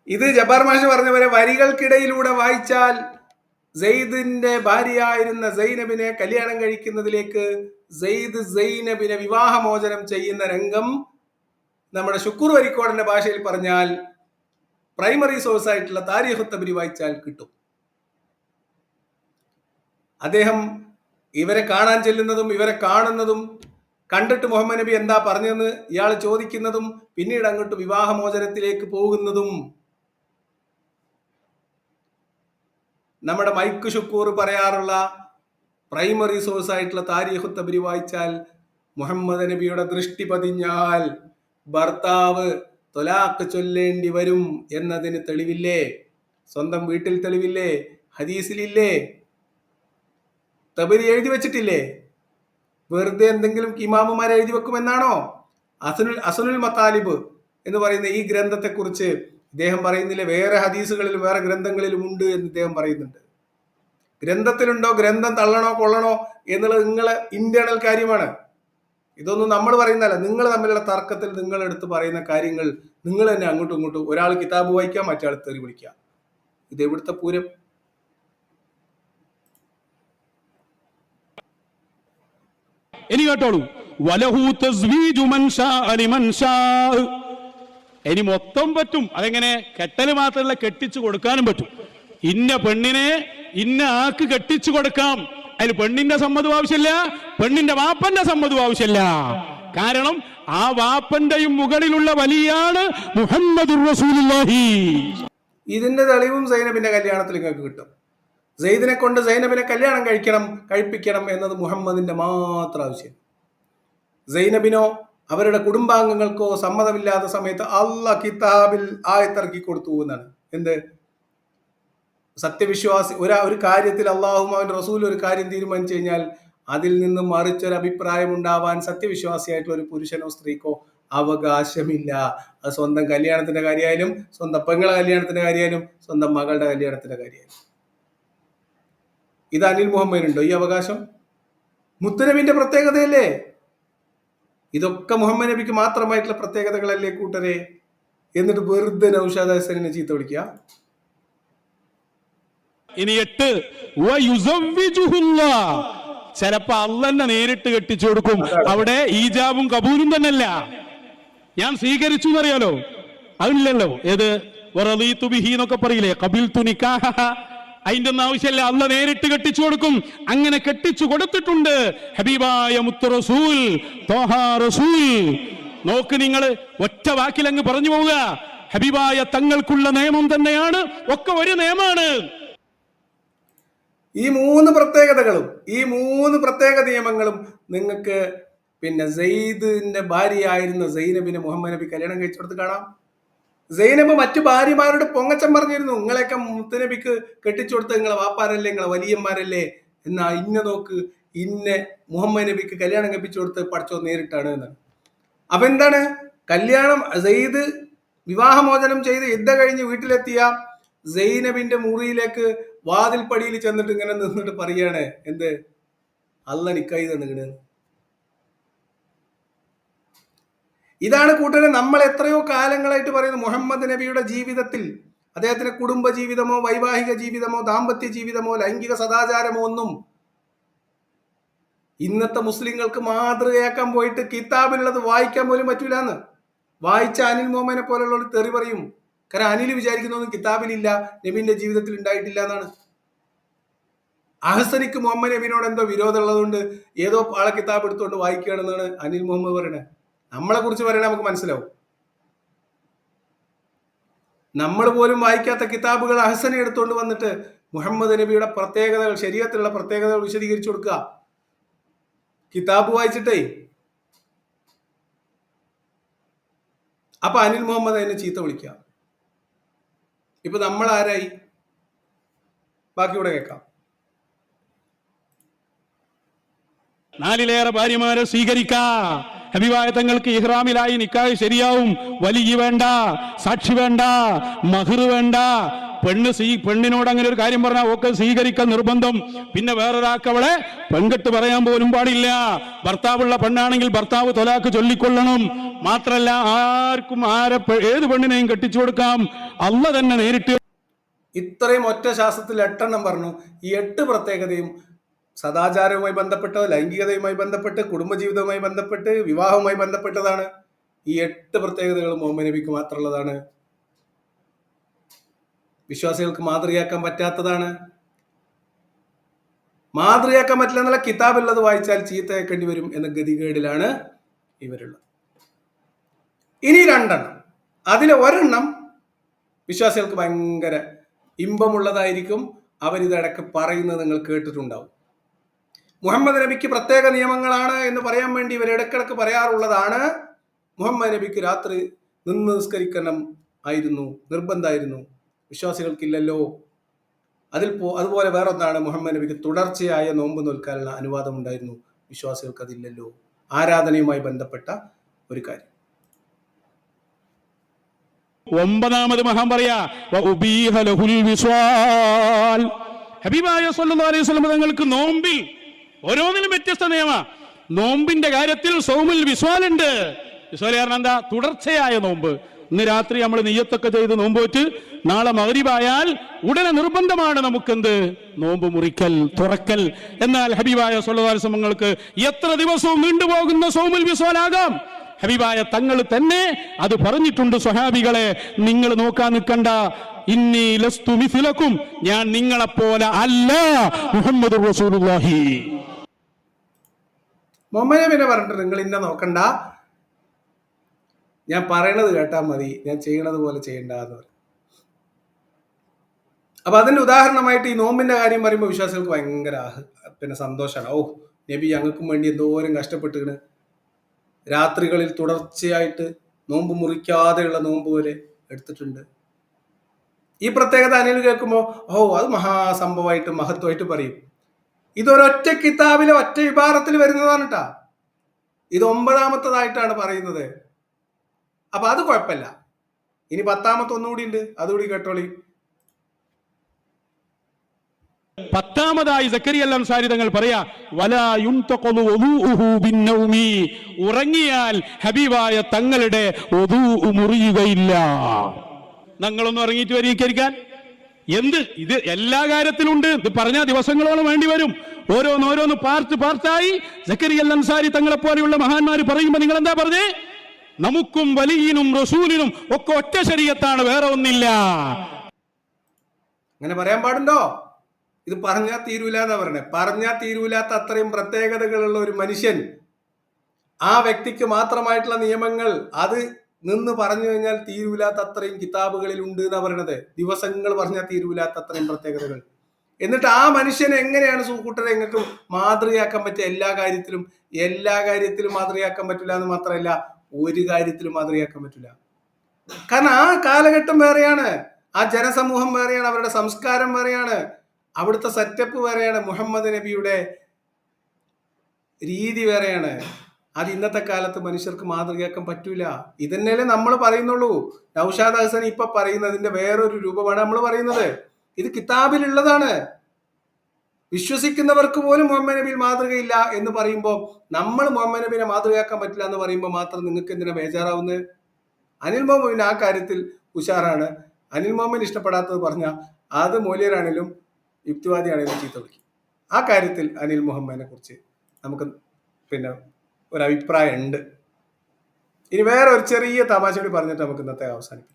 ഇത് ജബ്ബാർ മാഷ് പറഞ്ഞ പോലെ വരികൾക്കിടയിലൂടെ വായിച്ചാൽ സെയ്ദിന്റെ ഭാര്യയായിരുന്ന സൈനബിനെ കല്യാണം കഴിക്കുന്നതിലേക്ക് സെയ്ദ് സൈനബിനെ വിവാഹമോചനം ചെയ്യുന്ന രംഗം നമ്മുടെ ശുക്കൂർ വരിക്കോടന്റെ ഭാഷയിൽ പറഞ്ഞാൽ പ്രൈമറി സോഴ്സ് ആയിട്ടുള്ള താരീഖ് തബ്രി വായിച്ചാൽ കിട്ടും. അദ്ദേഹം ഇവരെ കാണാൻ ചെല്ലുന്നതും ഇവരെ കാണുന്നതും കണ്ടിട്ട് മുഹമ്മദ് നബി എന്താ പറഞ്ഞതെന്ന് ഇയാൾ ചോദിക്കുന്നതും പിന്നീട് അങ്ങോട്ട് വിവാഹമോചനത്തിലേക്ക് പോകുന്നതും നമ്മുടെ മൈക്ക് ശുക്കൂർ പറയാറുള്ള പ്രൈമറി സോഴ്സ് ആയിട്ടുള്ള താരീഖ് തബ്രി വായിച്ചാൽ മുഹമ്മദ് നബിയുടെ ദൃഷ്ടി പതിഞ്ഞാൽ ഭർത്താവ് ത്വലാഖ് ചൊല്ലേണ്ടി വരും എന്നതിന് തെളിവില്ലേ? സ്വന്തം വീട്ടിൽ തെളിവില്ലേ? ഹദീസിലില്ലേ? തബരി എഴുതി വെച്ചിട്ടില്ലേ? വെറുതെ എന്തെങ്കിലും ഇമാമുമാരെ എഴുതി വെക്കുമെന്നാണോ? അസ്നുൽ മത്താലിബ് എന്ന് പറയുന്ന ഈ ഗ്രന്ഥത്തെക്കുറിച്ച് ഇദ്ദേഹം പറയുന്നില്ല, വേറെ ഹദീസുകളിലും വേറെ ഗ്രന്ഥങ്ങളിലും ഉണ്ട് എന്ന് ഇദ്ദേഹം പറയുന്നുണ്ട്. ഗ്രന്ഥത്തിലുണ്ടോ, ഗ്രന്ഥം തള്ളണോ കൊള്ളണോ എന്നുള്ളത് നിങ്ങളെ ഇന്റേണൽ കാര്യമാണ്. ഇതൊന്നും നമ്മൾ പറയുന്നതല്ല. നിങ്ങൾ തമ്മിലുള്ള തർക്കത്തിൽ നിങ്ങൾ എടുത്ത് പറയുന്ന കാര്യങ്ങൾ നിങ്ങൾ തന്നെ അങ്ങോട്ടും ഇങ്ങോട്ടും, ഒരാൾ കിതാബ് വായിക്കാം, മറ്റേ ആൾ തെറി വിളിക്കാം. ഇത് എവിടുത്തെ പൂരം? ഇനി കേട്ടോളൂ, വലഹു തസ്വീജു മൻ ശാ ലിമൻ ശാ. ഇനി മൊത്തം പറ്റും. അതെങ്ങനെ? കെട്ടല് മാത്രമല്ല, കെട്ടിച്ചു കൊടുക്കാനും പറ്റും. ഇന്ന പെണ്ണിനെ ഇന്ന ആക്ക് കെട്ടിച്ചു കൊടുക്കാം. അതിൽ പെണ്ണിന്റെ സമ്മതം ആവശ്യമില്ല, പെണ്ണിന്റെ വാപ്പന്റെ സമ്മതം ആവശ്യമില്ല. കാരണം ആ വാപ്പന്റെയും മുകളിലുള്ള വലിയാണ് മുഹമ്മദുർ റസൂലുള്ളാഹി. ഇതിന്റെ തെളിവും സൈനബിന്റെ കല്യാണത്തിൽ നിങ്ങൾക്ക് കിട്ടും. സെയ്ദിനെ കൊണ്ട് സൈനബിനെ കല്യാണം കഴിപ്പിക്കണം എന്നത് മുഹമ്മദിന്റെ മാത്രം ആവശ്യം. സൈനബിനോ അവരുടെ കുടുംബാംഗങ്ങൾക്കോ സമ്മതമില്ലാത്ത സമയത്ത് അള്ളാഹ് കിതാബിൽ ആയത്തിറക്കി കൊടുത്തു എന്നാണ്. എന്ത്? സത്യവിശ്വാസി ഒരു കാര്യത്തിൽ അള്ളാഹും അവൻ റസൂൽ ഒരു കാര്യം തീരുമാനിച്ചു കഴിഞ്ഞാൽ അതിൽ നിന്ന് മറിച്ചൊരു അഭിപ്രായം ഉണ്ടാവാൻ സത്യവിശ്വാസിയായിട്ടുള്ള ഒരു പുരുഷനോ സ്ത്രീക്കോ അവകാശമില്ല. അത് സ്വന്തം കല്യാണത്തിന്റെ കാര്യമായാലും, സ്വന്തം പെങ്ങളെ കല്യാണത്തിന്റെ കാര്യമായാലും, സ്വന്തം മകളുടെ കല്യാണത്തിന്റെ കാര്യമായാലും. ഇത് അനിൽ മുഹമ്മദിനുണ്ടോ ഈ അവകാശം? മുത്തനബിന്റെ പ്രത്യേകതയല്ലേ ഇതൊക്കെ? മുഹമ്മദ് നബിക്ക് മാത്രമായിട്ടുള്ള പ്രത്യേകതകളല്ലേ കൂട്ടരെ? എന്നിട്ട് വെറുതെ നൗഷാദ് ഹസനെ ചീത്ത വിളിക്കുക. ഇനി 8 ചിലപ്പോ അള്ളന്നെ നേരിട്ട് കെട്ടിച്ചു കൊടുക്കും. അവിടെ ഈജാബും കബൂലും തന്നെയല്ല. ഞാൻ സ്വീകരിച്ചു എന്നറിയാലോ, അതില്ലല്ലോ. ഏത് വറദീതു ബിഹി എന്നൊക്കെ പറയില്ലേ, ഖബിൽതു നിക്കാഹ, അതിന്റെ ഒന്നും ആവശ്യമില്ല. അള്ള നേരിട്ട് കെട്ടിച്ചു കൊടുക്കും. അങ്ങനെ കെട്ടിച്ചു കൊടുത്തിട്ടുണ്ട് ഹബീബായ മുത്ത് റസൂൽ ത്വാഹ റസൂൽ. നോക്ക് നിങ്ങൾ, ഒറ്റ വാക്കിൽ അങ്ങ് പറഞ്ഞു പോവുക. ഹബീബായ തങ്ങൾക്കുള്ള നിയമം തന്നെയാണ്, ഒക്കെ ഒരു നിയമമാണ്. ഈ 3 പ്രത്യേകതകളും, ഈ 3 പ്രത്യേക നിയമങ്ങളും നിങ്ങൾക്ക് പിന്നെ സെയ്ദിന്റെ ഭാര്യയായിരുന്ന സൈനബിനെ മുഹമ്മദ് നബി കല്യാണം കഴിച്ചു കൊടുത്ത് കാണാം. സൈനബ് മറ്റു ഭാര്യമാരോട് പൊങ്ങച്ചം പറഞ്ഞിരുന്നു, നിങ്ങളെയൊക്കെ മുത്തനബിക്ക് കെട്ടിച്ചു കൊടുത്ത് നിങ്ങളെ വാപ്പാരല്ലേ, നിങ്ങളെ വലിയന്മാരല്ലേ, എന്നാ ഇന്ന നോക്ക്, ഇന്ന മുഹമ്മദ് നബിക്ക് കല്യാണം കഴിപ്പിച്ചു കൊടുത്ത് പഠിച്ചോ നേരിട്ടാണ് എന്നാണ്. അപ്പൊ എന്താണ്? കല്യാണം സെയ്ദ് വിവാഹമോചനം ചെയ്ത് യുദ്ധം കഴിഞ്ഞ് വീട്ടിലെത്തിയ സൈനബിന്റെ മുറിയിലേക്ക് വാതിൽപ്പടിയിൽ ചെന്നിട്ട് ഇങ്ങനെ നിന്നിട്ട് പറയാണ്, എന്ത്? അള്ള നിക്കായി തന്നിക്കണ്. ഇതാണ് കൂട്ടരെ നമ്മൾ എത്രയോ കാലങ്ങളായിട്ട് പറയുന്നത്. മുഹമ്മദ് നബിയുടെ ജീവിതത്തിൽ അദ്ദേഹത്തിന്റെ കുടുംബ ജീവിതമോ വൈവാഹിക ജീവിതമോ ദാമ്പത്യ ജീവിതമോ ലൈംഗിക സദാചാരമോ ഒന്നും ഇന്നത്തെ മുസ്ലിങ്ങൾക്ക് മാതൃകയാക്കാൻ പോയിട്ട് കിതാബിലുള്ളത് വായിക്കാൻ പോലും പറ്റൂലെന്ന്. വായിച്ച അനിൽ മോമനെ പോലുള്ളവർ തെറി പറയും. കാരണം അനിൽ വിചാരിക്കുന്നൊന്നും കിതാബിലില്ല, നബിന്റെ ജീവിതത്തിൽ ഉണ്ടായിട്ടില്ല എന്നാണ്. അഹസനിക്ക് മുഹമ്മദ് നബിനോട് എന്തോ വിരോധം ഉള്ളതുകൊണ്ട് ഏതോ ആളെ കിതാബ് എടുത്തുകൊണ്ട് വായിക്കുകയാണെന്നാണ് അനിൽ മുഹമ്മദ് പറയണത്. നമ്മളെ കുറിച്ച് പറയണ നമുക്ക് മനസ്സിലാവും. നമ്മൾ പോലും വായിക്കാത്ത കിതാബുകൾ അഹസനെ എടുത്തുകൊണ്ട് വന്നിട്ട് മുഹമ്മദ് നബിയുടെ പ്രത്യേകതകൾ, ശരീഅത്തിലുള്ള പ്രത്യേകതകൾ വിശദീകരിച്ചു കൊടുക്കുക കിതാബ് വായിച്ചിട്ടേ. അപ്പൊ അനിൽ മുഹമ്മദ് അതിനെ ചീത്ത വിളിക്കുക. ഇപ്പൊ നമ്മൾ ആരായി? ബാക്കി ഇവിടെ കേൾക്കാം. 4 ഭാര്യമാരെ സ്വീകരിക്കാ. ഹബീബായ തങ്ങൾക്ക് ഇഹ്റാമിലായി നിക്കാഹ് ശരിയാവും. വലിയ വേണ്ട, സാക്ഷി വേണ്ട, മഹർ വേണ്ട. പെണ്ണിനോട് അങ്ങനെ ഒരു കാര്യം പറഞ്ഞാൽ ഒക്കെ സ്വീകരിക്കാൻ നിർബന്ധം. പിന്നെ വേറൊരാൾക്ക് അവളെ പെൺകെട്ട് പറയാൻ പോലും പാടില്ല. ഭർത്താവുള്ള പെണ്ണാണെങ്കിൽ ഭർത്താവ് തൊലാക്ക് ചൊല്ലിക്കൊള്ളണം. മാത്രല്ല ആർക്കും ഏത് പെണ്ണിനെയും കെട്ടിച്ചു കൊടുക്കാം. അള്ള തന്നെ നേരിട്ട്. ഇത്രയും ഒറ്റ ശാസ്ത്രത്തിൽ 8 എണ്ണം പറഞ്ഞു. ഈ 8 പ്രത്യേകതയും സദാചാരവുമായി ബന്ധപ്പെട്ടോ ലൈംഗികതയുമായി ബന്ധപ്പെട്ട് കുടുംബജീവിതവുമായി ബന്ധപ്പെട്ട് വിവാഹവുമായി ബന്ധപ്പെട്ടതാണ്. ഈ 8 പ്രത്യേകതകൾ മുഹമ്മദ് നബിക്ക് മാത്രമുള്ളതാണ്. വിശ്വാസികൾക്ക് മാതൃകയാക്കാൻ പറ്റാത്തതാണ്. മാതൃകയാക്കാൻ പറ്റില്ല എന്നുള്ള കിതാബുള്ളത് വായിച്ചാൽ ചീത്തയാക്കേണ്ടി വരും എന്ന ഗതികേടിലാണ് ഇവരുള്ളത്. ഇനി 2 എണ്ണം. അതിലെ 1 എണ്ണം വിശ്വാസികൾക്ക് ഭയങ്കര ഇമ്പമുള്ളതായിരിക്കും. അവരിതടക്ക് പറയുന്നത് നിങ്ങൾ കേട്ടിട്ടുണ്ടാവും. മുഹമ്മദ് നബിക്ക് പ്രത്യേക നിയമങ്ങളാണ് എന്ന് പറയാൻ വേണ്ടി ഇവർ ഇടക്കിടക്ക് പറയാറുള്ളതാണ്. മുഹമ്മദ് നബിക്ക് രാത്രി നിന്ന് നിസ്കരിക്കണം ആയിരുന്നു, നിർബന്ധമായിരുന്നു. വിശ്വാസികൾക്കില്ലല്ലോ. അതുപോലെ വേറൊന്നാണ്, മുഹമ്മദ് നബിക്ക് തുടർച്ചയായ നോമ്പ് നോൽക്കാനുള്ള അനുവാദം ഉണ്ടായിരുന്നു. വിശ്വാസികൾക്ക് അതില്ലല്ലോ. ആരാധനയുമായി ബന്ധപ്പെട്ട ഒരു കാര്യം. 9ാമത് മഹാൻ പറയാ, ഹബീബായ സല്ലല്ലാഹു അലൈഹി വസല്ലം തങ്ങൾക്ക് നോമ്പിൽ ഓരോന്നിനും വ്യത്യസ്ത നിയമ. നോമ്പിന്റെ കാര്യത്തിൽ സൗമുൽ വിസ്വാലുണ്ട്. വിസ്വാൽ കാരണം എന്താ? തുടർച്ചയായ നോമ്പ്. ഇന്ന് രാത്രി നമ്മൾ നിയ്യത്തൊക്കെ ചെയ്ത് നോമ്പ് വെച്ച് നാളെ മഗ്രിബായാൽ ഉടനെ നിർബന്ധമാണ് നമുക്കെന്ത്? നോമ്പ് മുറിക്കൽ, തുറക്കൽ. എന്നാൽ ഹബീബായ സല്ലല്ലാഹു അലൈഹി വസല്ലം തങ്ങൾക്ക് എത്ര ദിവസവും നീണ്ടുപോകുന്ന സൗമുൽ വിസ്വാലാകാം. ഹബീബായ തങ്ങൾ തന്നെ അത് പറഞ്ഞിട്ടുണ്ട്. സ്വഹാബികളെ, നിങ്ങൾ നോക്കാൻ നിൽക്കണ്ട. ഇന്നി ലസ്തു മിസ്ലക്കും, ഞാൻ നിങ്ങളെപ്പോലെ അല്ല. മുഹമ്മദുർ റസൂലുള്ളാഹി. മുഹമ്മദ് നബിനെ പറഞ്ഞിട്ട് നിങ്ങൾ ഇന്നെ നോക്കണ്ട, ഞാൻ പറയണത് കേട്ടാൽ മതി, ഞാൻ ചെയ്യണത് പോലെ ചെയ്യണ്ട എന്ന് പറയും. അപ്പൊ അതിന്റെ ഉദാഹരണമായിട്ട് ഈ നോമ്പിന്റെ കാര്യം പറയുമ്പോൾ വിശ്വാസികൾക്ക് ഭയങ്കര സന്തോഷമാണ്. ഓ, നബി ഞങ്ങൾക്കും വേണ്ടി എന്തോരം കഷ്ടപ്പെട്ടിരുന്നു. രാത്രികളിൽ തുടർച്ചയായിട്ട് നോമ്പ് മുറിക്കാതെയുള്ള നോമ്പ് വരെ എടുത്തിട്ടുണ്ട്. ഈ പ്രത്യേകത അനിൽ കേൾക്കുമ്പോൾ അത് മഹാസംഭവമായിട്ട് മഹത്വമായിട്ട് പറയും. ഇതൊരൊറ്റ കിതാബിലെ ഒറ്റ ഇബാറത്തിൽ വരുന്നതാണ് കേട്ടാ. ഇത് 9ാമത്തതായിട്ടാണ് പറയുന്നത്. അപ്പൊ അത് കുഴപ്പമില്ല. ഇനി 10ാമത്തെ ഒന്നുകൂടി ഉണ്ട്, അതുകൂടി കേട്ടോളി. 10ാമതായി സക്കരിയ അൽ അൻസാരി തങ്ങൾ പറയാ, വലാ യുൻതഖലു വുദൂഉഹു ബിന്നൗമി, ഉറങ്ങിയാൽ ഹബീബായ തങ്ങളുടെ വുദൂ മുറിയുകയില്ല. ഞങ്ങളൊന്നും ഇറങ്ങിയിട്ട് വരികരിക്കാൻ എന്ത് ഇത് എല്ലാ കാര്യത്തിലും ഉണ്ട്. ഇത് പറഞ്ഞാൽ ദിവസങ്ങളോളം വേണ്ടി വരും. ഓരോന്നോരോന്ന് പാർട്ടായി സക്കരിയ അൽ അൻസാരി തങ്ങളെ പോലെയുള്ള മഹാന്മാർ പറയുമ്പോൾ നിങ്ങൾ എന്താ പറഞ്ഞേ? നമുക്കും വലിയനും റസൂലിനും ഒക്കെ ഒറ്റ ശരീഅത്താണ്, വേറെ ഒന്നില്ല. അങ്ങനെ പറയാൻ പാടുണ്ടോ? ഇത് പറഞ്ഞാൽ തീരൂല എന്നാ പറയണേ. പറഞ്ഞാൽ തീരൂലാത്ത അത്രയും പ്രത്യേകതകളുള്ള ഒരു മനുഷ്യൻ, ആ വ്യക്തിക്ക് മാത്രമായിട്ടുള്ള നിയമങ്ങൾ അത് നിന്ന് പറഞ്ഞു കഴിഞ്ഞാൽ തീരൂലാത്ത അത്രയും കിതാബുകളിൽ ഉണ്ട് എന്നാ പറയണത്. ദിവസങ്ങൾ പറഞ്ഞാൽ തീരൂലാത്ത അത്രയും പ്രത്യേകതകൾ. എന്നിട്ട് ആ മനുഷ്യനെ എങ്ങനെയാണ് സൂക്കൂട്ടരെ നിങ്ങൾക്ക് മാതൃകയാക്കാൻ പറ്റുക? എല്ലാ കാര്യത്തിലും മാതൃകയാക്കാൻ പറ്റില്ല എന്ന് മാത്രമല്ല, ഒരു കാര്യത്തിലും മാതൃകയാക്കാൻ പറ്റില്ല. കാരണം ആ കാലഘട്ടം വേറെയാണ്, ആ ജനസമൂഹം വേറെയാണ്, അവരുടെ സംസ്കാരം വേറെയാണ്, അവിടുത്തെ സെറ്റപ്പ് വേറെയാണ്, മുഹമ്മദ് നബിയുടെ രീതി വേറെയാണ്. അത് ഇന്നത്തെ കാലത്ത് മനുഷ്യർക്ക് മാതൃകയാക്കാൻ പറ്റൂല. ഇതന്നെയല്ലേ നമ്മൾ പറയുന്നുള്ളൂ. നൗഷാദ് ഹസൻ ഇപ്പൊ പറയുന്നതിന്റെ വേറൊരു രൂപമാണ് നമ്മൾ പറയുന്നത്. ഇത് കിതാബിലുള്ളതാണ്. വിശ്വസിക്കുന്നവർക്ക് പോലും മുഹമ്മദ് നബിയിൽ മാതൃകയില്ല എന്ന് പറയുമ്പോൾ നമ്മൾ മുഹമ്മദ് നബിനെ മാതൃകയാക്കാൻ പറ്റില്ല എന്ന് പറയുമ്പോൾ മാത്രം നിങ്ങൾക്ക് എന്തിനാ ബേജാറാവുന്നത്? അനിൽ മുഹമ്മദിന് ആ കാര്യത്തിൽ ഉഷാറാണ്. അനിൽ മുഹമ്മദിന് ഇഷ്ടപ്പെടാത്തത് പറഞ്ഞാൽ അത് മൂല്യരാണെങ്കിലും യുക്തിവാദിയാണെങ്കിലും ചീത്ത വിളിക്കും. ആ കാര്യത്തിൽ അനിൽ മുഹമ്മദിനെ കുറിച്ച് നമുക്ക് ഒരു അഭിപ്രായം ഉണ്ട്. ഇനി വേറെ ഒരു ചെറിയ തമാശ കൂടി പറഞ്ഞിട്ട് നമുക്ക് ഇന്നത്തെ അവസാനിപ്പിക്കാം.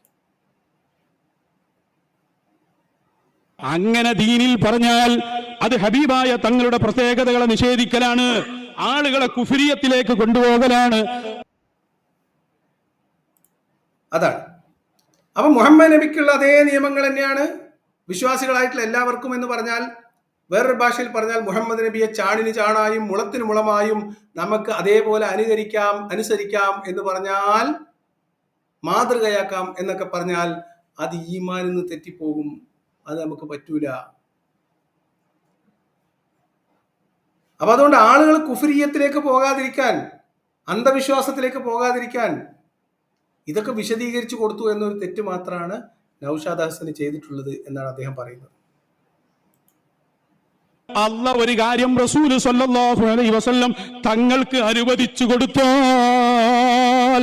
അങ്ങനെ ദീനിൽ പറഞ്ഞാൽ അത് ഹബീബായ തങ്ങളുടെ പ്രത്യേകതകളെ നിഷേധിക്കലാണ്, ആളുകളെ കുഫ്രിയത്തിലേക്ക് കൊണ്ടുപോകലാണ്. അതാണ്. അപ്പൊ മുഹമ്മദ് നബിക്കുള്ള അതേ നിയമങ്ങൾ തന്നെയാണ് വിശ്വാസികളായിട്ടുള്ള എല്ലാവർക്കും എന്ന് പറഞ്ഞാൽ, വേറൊരു ഭാഷയിൽ പറഞ്ഞാൽ മുഹമ്മദ് നബിയെ ചാണിന് ചാണായും മുളത്തിന് മുളമായും നമുക്ക് അതേപോലെ അനുസരിക്കാം എന്ന് പറഞ്ഞാൽ, മാതൃകയാക്കാം എന്നൊക്കെ പറഞ്ഞാൽ അത് ഈമാനിൽ നിന്ന് തെറ്റിപ്പോകും. അത് നമുക്ക് പറ്റൂല. അപ്പൊ അതുകൊണ്ട് ആളുകൾ കുഫ്രിയത്തിലേക്ക് പോകാതിരിക്കാൻ, അന്ധവിശ്വാസത്തിലേക്ക് പോകാതിരിക്കാൻ ഇതൊക്കെ വിശദീകരിച്ചു കൊടുത്തു എന്നൊരു തെറ്റ് മാത്രമാണ് നൗഷാദ് ഹസന് ചെയ്തിട്ടുള്ളത് എന്നാണ് അദ്ദേഹം പറയുന്നത്. അല്ലാഹ് ഒരു കാര്യം റസൂൽ സ്വല്ലല്ലാഹു അലൈഹി വസല്ലം തങ്ങൾക്ക് അനുവദിച്ചു കൊടുത്താൽ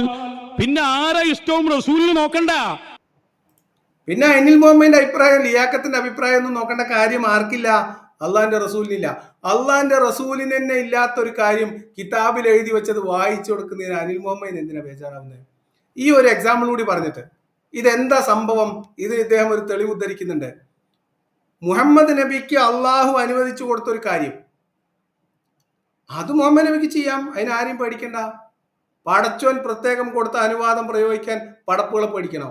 പിന്നെ ആരെ ഇഷ്ടവും റസൂലിന് നോക്കണ്ട. പിന്നെ അനിൽ മുഹമ്മദിന്റെ അഭിപ്രായം, ലിയാക്കത്തിന്റെ അഭിപ്രായം ഒന്നും നോക്കേണ്ട കാര്യം ആർക്കില്ല? അള്ളാഹിന്റെ റസൂലിനില്ല. അള്ളാഹിന്റെ റസൂലിന് തന്നെ ഇല്ലാത്തൊരു കാര്യം കിതാബിൽ എഴുതി വെച്ചത് വായിച്ചു കൊടുക്കുന്നതിന് അനിൽ മുഹമ്മദിന് എന്തിനാ ബേജാറാവുന്നത്? ഈ ഒരു എക്സാമ്പിൾ കൂടി പറഞ്ഞിട്ട് ഇതെന്താ സംഭവം, ഇത് ഇദ്ദേഹം ഒരു തെളിവ് ഉദ്ധരിക്കുന്നുണ്ട്. മുഹമ്മദ് നബിക്ക് അള്ളാഹു അനുവദിച്ചു കൊടുത്തൊരു കാര്യം അത് മുഹമ്മദ് നബിക്ക് ചെയ്യാം, അതിനാരെയും പേടിക്കണ്ട. പടച്ചോൻ പ്രത്യേകം കൊടുത്ത അനുവാദം പ്രയോഗിക്കാൻ പടപ്പുകളെ പേടിക്കണോ?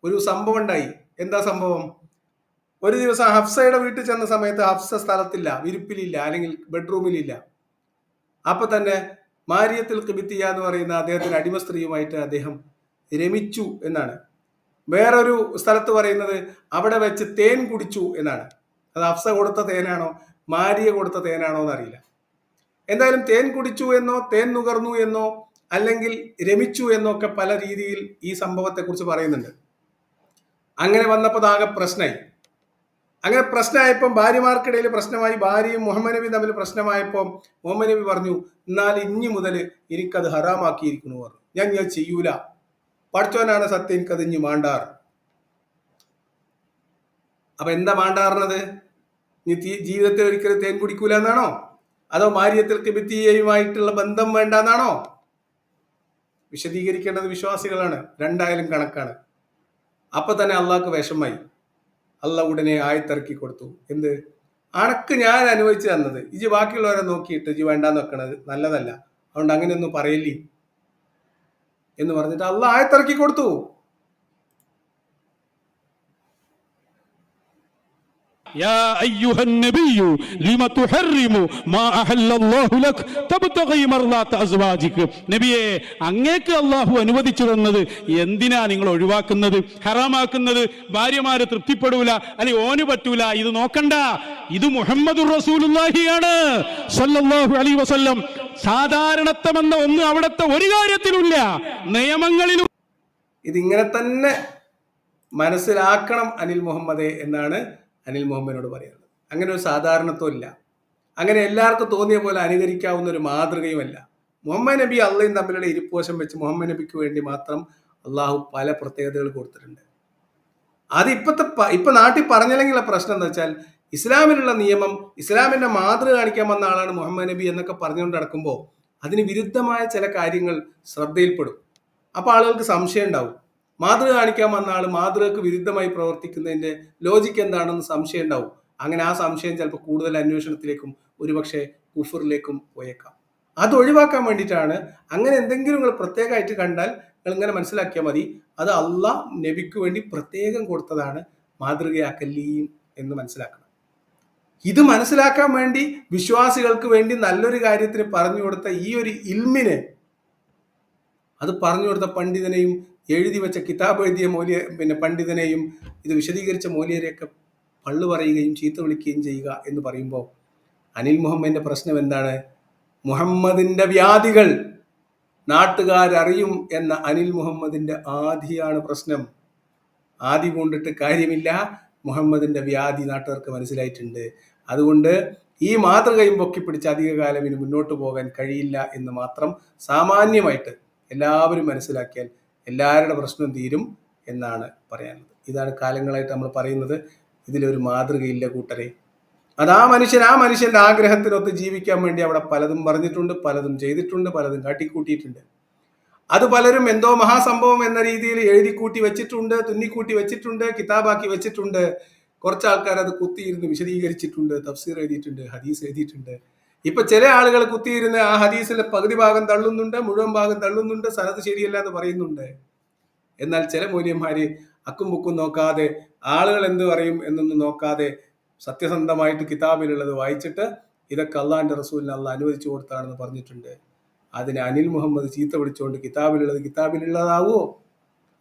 ഒരു സംഭവം ഉണ്ടായി. എന്താ സംഭവം? ഒരു ദിവസം ഹഫ്സയുടെ വീട്ടിൽ ചെന്ന സമയത്ത് ഹഫ്സ സ്ഥലത്തില്ല, വിരിപ്പിലില്ല, അല്ലെങ്കിൽ ബെഡ്റൂമിലില്ല. അപ്പൊ തന്നെ മാരിയത്തുൽ ഖിബിത്തിയ എന്ന് പറയുന്ന അദ്ദേഹത്തിന്റെ അടിമ സ്ത്രീയുമായിട്ട് അദ്ദേഹം രമിച്ചു എന്നാണ്. വേറൊരു സ്ഥലത്ത് പറയുന്നത് അവിടെ വെച്ച് തേൻ കുടിച്ചു എന്നാണ്. അത് ഹഫ്സ കൊടുത്ത തേനാണോ മാരിയ കൊടുത്ത തേനാണോ എന്നറിയില്ല. എന്തായാലും തേൻ കുടിച്ചു എന്നോ തേൻ നുകർന്നു എന്നോ അല്ലെങ്കിൽ രമിച്ചു എന്നോ ഒക്കെ പല രീതിയിൽ ഈ സംഭവത്തെ കുറിച്ച് പറയുന്നുണ്ട്. അങ്ങനെ വന്നപ്പോൾ ആകെ പ്രശ്നമായി. അങ്ങനെ പ്രശ്നമായപ്പോൾ ഭാര്യമാർക്കിടയിൽ പ്രശ്നമായി, ഭാര്യയും മുഹമ്മദ് നബി തമ്മിൽ പ്രശ്നമായപ്പോൾ മുഹമ്മദ് നബി പറഞ്ഞു, എന്നാൽ ഇനി മുതൽ എനിക്കത് ഹറാമാക്കിയിരിക്കുന്നു പറഞ്ഞു. ഞാൻ ചെയ്യൂല, പഠിച്ചവനാണ് സത്യം, എനിക്കത് ഇനി മാണ്ടാറ്. അപ്പൊ എന്താ മാണ്ടാറുന്നത്? നീ ജീവിതത്തിൽ ഒരിക്കലും തേൻ കുടിക്കൂല എന്നാണോ? അതോ മാരിയത്തുൽ ഖിബിത്തിയയുമായിട്ടുള്ള ബന്ധം വേണ്ട എന്നാണോ? വിശദീകരിക്കേണ്ടത് വിശ്വാസികളാണ്, രണ്ടായാലും കണക്കാണ്. അപ്പൊ തന്നെ അള്ളാഹ്ക്ക് വിഷമായി. അള്ളാഹ് ഉടനെ ആയത്തിറക്കി കൊടുത്തു. എന്ത്? അണക്ക് ഞാൻ അനുഭവിച്ചു തന്നത് ഇജ് ബാക്കിയുള്ളവരെ നോക്കിയിട്ട് ഇജ് വേണ്ടാന്ന് വെക്കണത് നല്ലതല്ല, അതുകൊണ്ട് അങ്ങനെയൊന്നും പറയില്ലേ എന്ന് പറഞ്ഞിട്ട് അള്ളാഹ് ആയത്തിറക്കി കൊടുത്തു. യാ അയ്യുഹൻ നബിയ്യു ലിമ തുഹർരിമു മാ അഹല്ലല്ലാഹു ലക് തബ്തഗി മർളാത അസ്വാജിക. നബിയെ, അങ്ങേക്ക് അല്ലാഹു അനുവദിച്ചു തന്നത് എന്തിനാ നിങ്ങൾ ഒഴിവാക്കുന്നത്, ഹറാമാക്കുന്നത്? ഭാര്യമാര് തൃപ്തിപ്പെടൂല, അല്ലെങ്കിൽ ഓന് പറ്റൂല, ഇത് നോക്കണ്ട. ഇത് മുഹമ്മദുർ റസൂലുള്ളാഹിയാണ് സ്വല്ലല്ലാഹു അലൈഹി വസല്ലം. സാധാരണത്വമെന്ന ഒന്ന് അവിടുത്തെ ഒരു കാര്യത്തിലുമില്ല, നിയമങ്ങളിലും. ഇതിങ്ങനെ തന്നെ മനസ്സിലാക്കണം അനിൽ മുഹമ്മദേ എന്നാണ് അനിൽ മുഹമ്മദിനോട് പറയുന്നത്. അങ്ങനെ ഒരു സാധാരണത്വം ഇല്ല, അങ്ങനെ എല്ലാവർക്കും തോന്നിയ പോലെ അനുകരിക്കാവുന്ന ഒരു മാതൃകയുമല്ല. മുഹമ്മദ് നബി അള്ളയും തമ്മിലുള്ള ഇരിപ്പോശം വെച്ച് മുഹമ്മദ് നബിക്ക് വേണ്ടി മാത്രം അള്ളാഹു പല പ്രത്യേകതകൾ കൊടുത്തിട്ടുണ്ട്. അത് ഇപ്പൊ നാട്ടിൽ പറഞ്ഞില്ലെങ്കിലുള്ള പ്രശ്നം എന്താ വെച്ചാൽ, ഇസ്ലാമിലുള്ള നിയമം, ഇസ്ലാമിന്റെ മാതൃക കാണിക്കാൻ വന്ന ആളാണ് മുഹമ്മദ് നബി എന്നൊക്കെ പറഞ്ഞുകൊണ്ട് നടക്കുമ്പോൾ അതിന് വിരുദ്ധമായ ചില കാര്യങ്ങൾ ശ്രദ്ധയിൽപ്പെടും. അപ്പൊ ആളുകൾക്ക് സംശയം ഉണ്ടാവും. മാതൃക കാണിക്കാൻ വന്ന ആൾ മാതൃകക്ക് വിരുദ്ധമായി പ്രവർത്തിക്കുന്നതിന്റെ ലോജിക്ക് എന്താണെന്ന് സംശയം ഉണ്ടാവും. അങ്ങനെ ആ സംശയം ചിലപ്പോൾ കൂടുതൽ അന്വേഷണത്തിലേക്കും ഒരുപക്ഷെ കുഫറിലേക്കും പോയേക്കാം. അത് ഒഴിവാക്കാൻ വേണ്ടിയിട്ടാണ്. അങ്ങനെ എന്തെങ്കിലും നിങ്ങൾ പ്രത്യേകമായിട്ട് കണ്ടാൽ നിങ്ങൾ ഇങ്ങനെ മനസ്സിലാക്കിയാൽ മതി, അത് അള്ളാഹ് നബിക്ക് വേണ്ടി പ്രത്യേകം കൊടുത്തതാണ്, മാതൃകയാക്കല്ലീം എന്ന് മനസ്സിലാക്കണം. ഇത് മനസ്സിലാക്കാൻ വേണ്ടി വിശ്വാസികൾക്ക് വേണ്ടി നല്ലൊരു കാര്യത്തിന് പറഞ്ഞു കൊടുത്ത ഈ ഒരു ഇൽമിനെ, അത് പറഞ്ഞു കൊടുത്ത പണ്ഡിതനെയും എഴുതി വെച്ച കിതാബ് എഴുതിയ പണ്ഡിതനെയും ഇത് വിശദീകരിച്ച മൗലിയരെയൊക്കെ പള്ളു പറയുകയും ചീത്ത വിളിക്കുകയും ചെയ്യുക എന്ന് പറയുമ്പോൾ അനിൽ മുഹമ്മദിന്റെ പ്രശ്നം എന്താണ്? മുഹമ്മദിന്റെ വ്യാധികൾ നാട്ടുകാരറിയും എന്ന അനിൽ മുഹമ്മദിന്റെ ആദിയാണ് പ്രശ്നം. ആദി കൊണ്ടിട്ട് കാര്യമില്ല, മുഹമ്മദിന്റെ വ്യാധി നാട്ടുകാർക്ക് മനസ്സിലായിട്ടുണ്ട്. അതുകൊണ്ട് ഈ മാതൃകയും പൊക്കിപ്പിടിച്ച് അധികകാലം ഇനി മുന്നോട്ട് പോകാൻ കഴിയില്ല എന്ന് മാത്രം സാമാന്യമായിട്ട് എല്ലാവരും മനസ്സിലാക്കിയാൽ എല്ലാവരുടെ പ്രശ്നം തീരും എന്നാണ് പറയാനുള്ളത്. ഇതാണ് കാലങ്ങളായിട്ട് നമ്മൾ പറയുന്നത്. ഇതിലൊരു മാതൃകയില്ല കൂട്ടരെ. അത് ആ മനുഷ്യന്റെ ആഗ്രഹത്തിനൊത്ത് ജീവിക്കാൻ വേണ്ടി അവിടെ പലതും പറഞ്ഞിട്ടുണ്ട്, പലതും ചെയ്തിട്ടുണ്ട്, പലതും കാട്ടിക്കൂട്ടിയിട്ടുണ്ട്. അത് പലരും എന്തോ മഹാസംഭവം എന്ന രീതിയിൽ എഴുതിക്കൂട്ടി വെച്ചിട്ടുണ്ട്, തുന്നിക്കൂട്ടി വെച്ചിട്ടുണ്ട്, കിതാബാക്കി വെച്ചിട്ടുണ്ട്. കുറച്ച് ആൾക്കാർ അത് കുത്തിയിരുന്ന് വിശദീകരിച്ചിട്ടുണ്ട്, തഫ്സീർ എഴുതിയിട്ടുണ്ട്, ഹദീസ് എഴുതിയിട്ടുണ്ട്. ഇപ്പൊ ചില ആളുകൾ കുത്തിയിരുന്ന് ആ ഹദീസിലെ പകുതി ഭാഗം തള്ളുന്നുണ്ട്, മുഴുവൻ ഭാഗം തള്ളുന്നുണ്ട്, സനത് ശരിയല്ല എന്ന് പറയുന്നുണ്ട്. എന്നാൽ ചില മൂല്യന്മാര് അക്കും പുക്കും നോക്കാതെ, ആളുകൾ എന്ത് പറയും എന്നൊന്നും നോക്കാതെ സത്യസന്ധമായിട്ട് കിതാബിലുള്ളത് വായിച്ചിട്ട് ഇതൊക്കെ അള്ളാഹിന്റെ റസൂലിന് അള്ളാഹ് അനുവദിച്ചു കൊടുത്താണെന്ന് പറഞ്ഞിട്ടുണ്ട്. അതിന് അനിൽ മുഹമ്മദ് ചീത്ത വിളിച്ചുകൊണ്ട് കിതാബിലുള്ളത് കിതാബിലുള്ളതാകുമോ?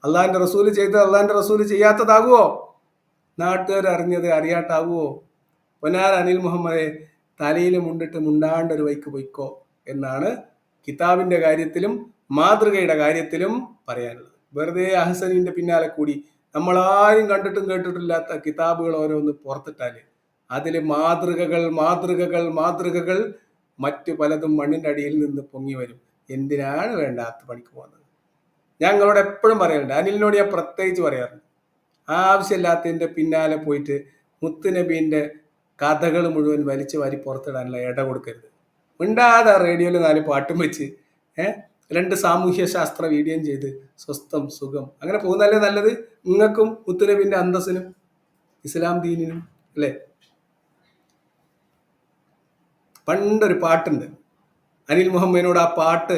അള്ളാഹിന്റെ റസൂല് ചെയ്തത് അള്ളാഹിന്റെ റസൂല് ചെയ്യാത്തതാകുമോ? നാട്ടുകാർ അറിഞ്ഞത് അറിയാട്ടാകുമോ? പൊന്നാർ അനിൽ മുഹമ്മദെ, തലയിൽ മുണ്ടിട്ട് മുണ്ടാണ്ടൊരു വൈക്ക് പൊയ്ക്കോ എന്നാണ് കിതാബിന്റെ കാര്യത്തിലും മാതൃകയുടെ കാര്യത്തിലും പറയാനുള്ളത്. വെറുതെ അഹ്സനിന്റെ പിന്നാലെ കൂടി നമ്മളാരും കണ്ടിട്ടും കേട്ടിട്ടില്ലാത്ത കിതാബുകൾ ഓരോന്ന് പുറത്തിട്ടാല് അതില് മാതൃകകൾ മാതൃകകൾ മാതൃകകൾ മറ്റു പലതും മണ്ണിന്റെ അടിയിൽ നിന്ന് പൊങ്ങി വരും. എന്തിനാണ് വേണ്ടാത്ത പണിക്ക് പോകുന്നത്? ഞങ്ങളോട് എപ്പോഴും പറയാറുണ്ട്, അനിലിനോട് ഞാൻ പ്രത്യേകിച്ച് പറയാറുണ്ട്, ആവശ്യമില്ലാത്തതിന്റെ പിന്നാലെ പോയിട്ട് മുത്തുനബീന്റെ കഥകൾ മുഴുവൻ വലിച്ചു വാരി പുറത്തിടാനുള്ള ഇട കൊടുക്കരുത്. മിണ്ടാതെ റേഡിയോയിൽ 4 പാട്ടും വെച്ച് 2 സാമൂഹ്യ ശാസ്ത്ര വീഡിയോയും ചെയ്ത് സ്വസ്ഥം സുഖം അങ്ങനെ പോകുന്നതല്ലേ നല്ലത്? നിങ്ങൾക്കും മുത്തുനബീന്റെ അന്തസ്സിനും ഇസ്ലാം ദീനിനും അല്ലേ? പണ്ടൊരു പാട്ടുണ്ട്, അനിൽ മുഹമ്മദിനോട് ആ പാട്ട്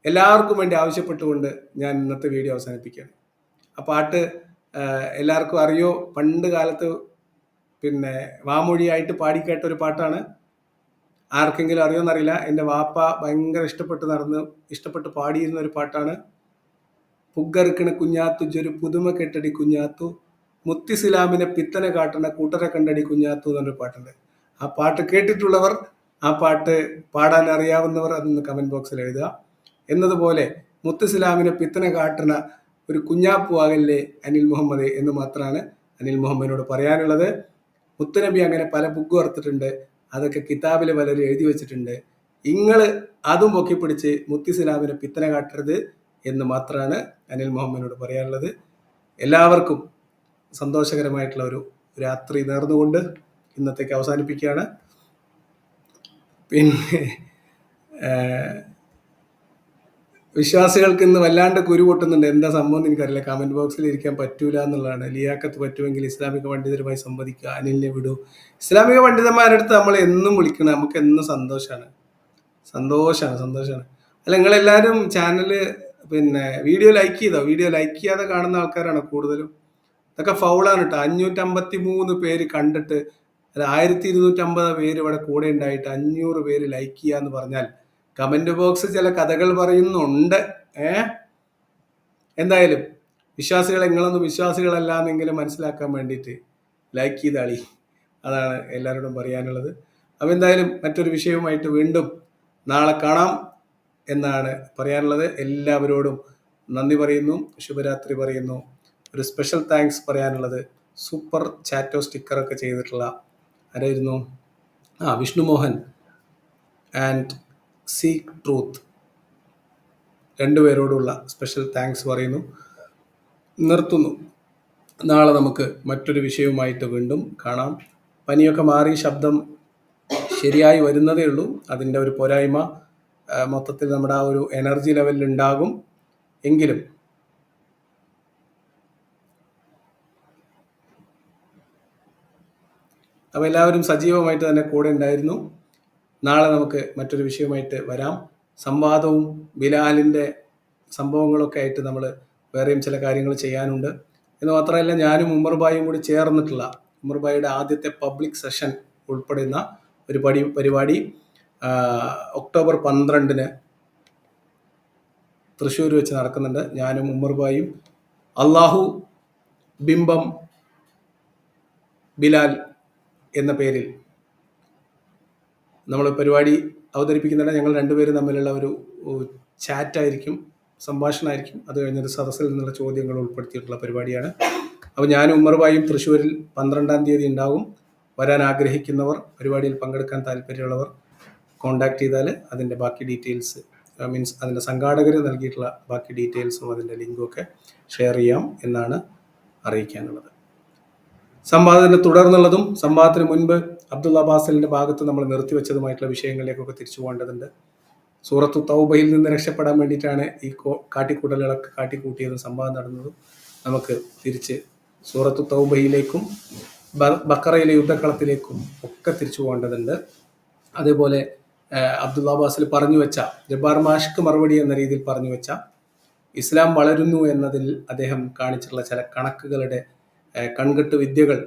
എല്ലാവർക്കും വേണ്ടി ആവശ്യപ്പെട്ടുകൊണ്ട് ഞാൻ ഇന്നത്തെ വീഡിയോ അവസാനിപ്പിക്കുകയാണ്. ആ പാട്ട് എല്ലാവർക്കും അറിയോ? പണ്ട് കാലത്ത് വാമൊഴിയായിട്ട് പാടിക്കേട്ട ഒരു പാട്ടാണ്. ആർക്കെങ്കിലും അറിയോന്നറിയില്ല. എൻ്റെ വാപ്പ ഭയങ്കര ഇഷ്ടപ്പെട്ട് പാടിയിരുന്ന ഒരു പാട്ടാണ്. പുഗ്ഗറുക്കണ കുഞ്ഞാത്തു ജൊരു പുതുമ കെട്ടടി കുഞ്ഞാത്തു, മുത്തിസിലാമിനെ പിത്തനെ കാട്ടണ കൂട്ടരെ കണ്ടടി കുഞ്ഞാത്തു എന്നൊരു പാട്ടുണ്ട്. ആ പാട്ട് കേട്ടിട്ടുള്ളവർ, ആ പാട്ട് പാടാൻ അറിയാവുന്നവർ അതൊന്ന് കമന്റ് ബോക്സിൽ എഴുതുക. എന്നതുപോലെ മുത്തിസിലാമിനെ പിത്തനെ കാട്ടണ ഒരു കുഞ്ഞാപ്പു ആകല്ലേ അനിൽ മുഹമ്മദ് എന്ന് മാത്രമാണ് അനിൽ മുഹമ്മദിനോട് പറയാനുള്ളത്. മുത്തുനബി അങ്ങനെ പല ബുക്ക് വറുത്തിട്ടുണ്ട്, അതൊക്കെ കിതാബിൽ പലരും എഴുതി വെച്ചിട്ടുണ്ട്. നിങ്ങൾ അതും പൊക്കിപ്പിടിച്ച് മുത്തിസിലാമിനെ പിത്തനെ കാട്ടരുത് എന്ന് മാത്രമാണ് അനിൽ മുഹമ്മദിനോട് പറയാനുള്ളത്. എല്ലാവർക്കും സന്തോഷകരമായിട്ടുള്ള ഒരു രാത്രി നേർന്നുകൊണ്ട് ഇന്നത്തേക്ക് അവസാനിപ്പിക്കുകയാണ്. പിന്നെ വിശ്വാസികൾക്ക് ഇന്ന് വല്ലാണ്ട് കുരു പൊട്ടുന്നുണ്ട്. എന്താ സംഭവം എന്ന് എനിക്കറിയില്ല. കമന്റ് ബോക്സിൽ ഇരിക്കാൻ പറ്റൂല എന്നുള്ളതാണ്. ലിയാക്കത്ത് പറ്റുമെങ്കിൽ ഇസ്ലാമിക പണ്ഡിതരുമായി സംവദിക്കുക, അനിലിനെ വിടൂ. ഇസ്ലാമിക പണ്ഡിതന്മാരുടെ അടുത്ത് നമ്മൾ എന്നും വിളിക്കണം, നമുക്ക് എന്നും സന്തോഷമാണ്. അല്ല, നിങ്ങളെല്ലാവരും ചാനല് വീഡിയോ ലൈക്ക് ചെയ്തോ? വീഡിയോ ലൈക്ക് ചെയ്യാതെ കാണുന്ന ആൾക്കാരാണ് കൂടുതലും. ഇതൊക്കെ ഫൗളാണ് കേട്ടോ. 553 പേര് കണ്ടിട്ട്, അത് 1250 പേര് ഇവിടെ കൂടെ ഉണ്ടായിട്ട് 500 പേര് ലൈക്ക് ചെയ്യാന്ന് പറഞ്ഞാൽ കമന്റ് ബോക്സ് ചില കഥകൾ പറയുന്നുണ്ട്. എന്തായാലും വിശ്വാസികൾ, നിങ്ങളൊന്നും വിശ്വാസികളല്ല എന്നെങ്കിലും മനസ്സിലാക്കാൻ വേണ്ടിയിട്ട് ലൈക്ക് ചെയ്താളി. അതാണ് എല്ലാവരോടും പറയാനുള്ളത്. അപ്പോൾ എന്തായാലും മറ്റൊരു വിഷയവുമായിട്ട് വീണ്ടും നാളെ കാണാം എന്നാണ് പറയാനുള്ളത്. എല്ലാവരോടും നന്ദി പറയുന്നു, ശുഭരാത്രി പറയുന്നു. ഒരു സ്പെഷ്യൽ താങ്ക്സ് പറയാനുള്ളത് സൂപ്പർ ചാറ്റോ സ്റ്റിക്കറൊക്കെ ചെയ്തിട്ടുള്ള ആരായിരുന്നു? വിഷ്ണുമോഹൻ ആൻഡ് സീക്ക് ട്രൂത്ത്, രണ്ടുപേരോടുള്ള സ്പെഷ്യൽ താങ്ക്സ് പറയുന്നു. നിർത്തുന്നു. നാളെ നമുക്ക് മറ്റൊരു വിഷയവുമായിട്ട് വീണ്ടും കാണാം. പനിയൊക്കെ മാറി ശബ്ദം ശരിയായി വരുന്നതേ ഉള്ളൂ. അതിൻ്റെ ഒരു പോരായ്മ മൊത്തത്തിൽ നമ്മുടെ ആ ഒരു എനർജി ലെവലിൽ ഉണ്ടാകും. എങ്കിലും അപ്പോൾ എല്ലാവരും സജീവമായിട്ട് തന്നെ കൂടെ ഉണ്ടായിരുന്നു. നാളെ നമുക്ക് മറ്റൊരു വിഷയവുമായിട്ട് വരാം. സംവാദവും ബിലാലിൻ്റെ സംഭവങ്ങളൊക്കെ ആയിട്ട് നമ്മൾ വേറെയും ചില കാര്യങ്ങൾ ചെയ്യാനുണ്ട്. എന്ന് മാത്രമല്ല, ഞാനും ഉമ്മർബായും കൂടി ചേർന്നിട്ടുള്ള ഉമ്മർബായിയുടെ ആദ്യത്തെ പബ്ലിക് സെഷൻ ഉൾപ്പെടുന്ന ഒരു പരിപാടി ഒക്ടോബർ 12 തൃശ്ശൂർ വെച്ച് നടക്കുന്നുണ്ട്. ഞാനും ഉമ്മർബായും അള്ളാഹു ബിംബം ബിലാൽ എന്ന പേരിൽ നമ്മൾ പരിപാടി അവതരിപ്പിക്കുന്നുണ്ട്. ഞങ്ങൾ രണ്ടുപേരും തമ്മിലുള്ള ഒരു ചാറ്റായിരിക്കും, സംഭാഷണമായിരിക്കും. അത് കഴിഞ്ഞൊരു സദസ്സിൽ നിന്നുള്ള ചോദ്യങ്ങൾ ഉൾപ്പെടുത്തിയിട്ടുള്ള പരിപാടിയാണ്. അപ്പോൾ ഞാനും ഉമ്മർബായും തൃശ്ശൂരിൽ 12-ാം തീയതി ഉണ്ടാകും. വരാൻ ആഗ്രഹിക്കുന്നവർ, പരിപാടിയിൽ പങ്കെടുക്കാൻ താല്പര്യമുള്ളവർ കോൺടാക്ട് ചെയ്താൽ അതിൻ്റെ ബാക്കി ഡീറ്റെയിൽസ്, മീൻസ് അതിൻ്റെ സംഘാടകർ നൽകിയിട്ടുള്ള ബാക്കി ഡീറ്റെയിൽസും അതിൻ്റെ ലിങ്കും ഒക്കെ ഷെയർ ചെയ്യാം എന്നാണ് അറിയിക്കാനുള്ളത്. സംവാദത്തിന് തുടർന്നുള്ളതും സംവാദത്തിന് മുൻപ് അബ്ദുള്ള ബാസലിൻ്റെ ഭാഗത്ത് നമ്മൾ നിർത്തിവെച്ചതുമായിട്ടുള്ള വിഷയങ്ങളിലേക്കൊക്കെ തിരിച്ചു പോകേണ്ടതുണ്ട്. സൂറത്തു തൗബയിൽ നിന്ന് രക്ഷപ്പെടാൻ വേണ്ടിയിട്ടാണ് ഈ കാട്ടിക്കൂട്ടലുകളൊക്കെ കാട്ടിക്കൂട്ടിയതും സംവാദം നടന്നതും. നമുക്ക് തിരിച്ച് സൂറത്തു തൗബയിലേക്കും ബക്കറയിലെ യുദ്ധക്കളത്തിലേക്കും ഒക്കെ തിരിച്ചു പോകേണ്ടതുണ്ട്. അതേപോലെ അബ്ദുള്ള ബാസിൽ പറഞ്ഞു വെച്ച, ജബ്ബാർ മാഷ്ക്ക് മറുപടി എന്ന രീതിയിൽ പറഞ്ഞു വെച്ച ഇസ്ലാം വളരുന്നു എന്നതിൽ അദ്ദേഹം കാണിച്ചിട്ടുള്ള ചില കണക്കുകളുടെ കൺകെട്ട് വിദ്യകൾ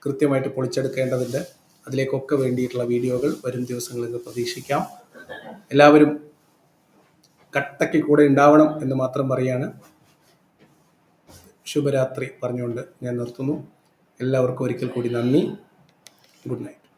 കൃത്യമായിട്ട് പൊളിച്ചെടുക്കേണ്ടതുണ്ട്. അതിലേക്കൊക്കെ വേണ്ടിയിട്ടുള്ള വീഡിയോകൾ വരും ദിവസങ്ങളിൽ പ്രതീക്ഷിക്കാം. എല്ലാവരും കട്ടയ്ക്ക് കൂടെ ഉണ്ടാവണം എന്ന് മാത്രം പറയാണ്. ശുഭരാത്രി പറഞ്ഞുകൊണ്ട് ഞാൻ നിർത്തുന്നു. എല്ലാവർക്കും ഒരിക്കൽ കൂടി നന്ദി. Good night.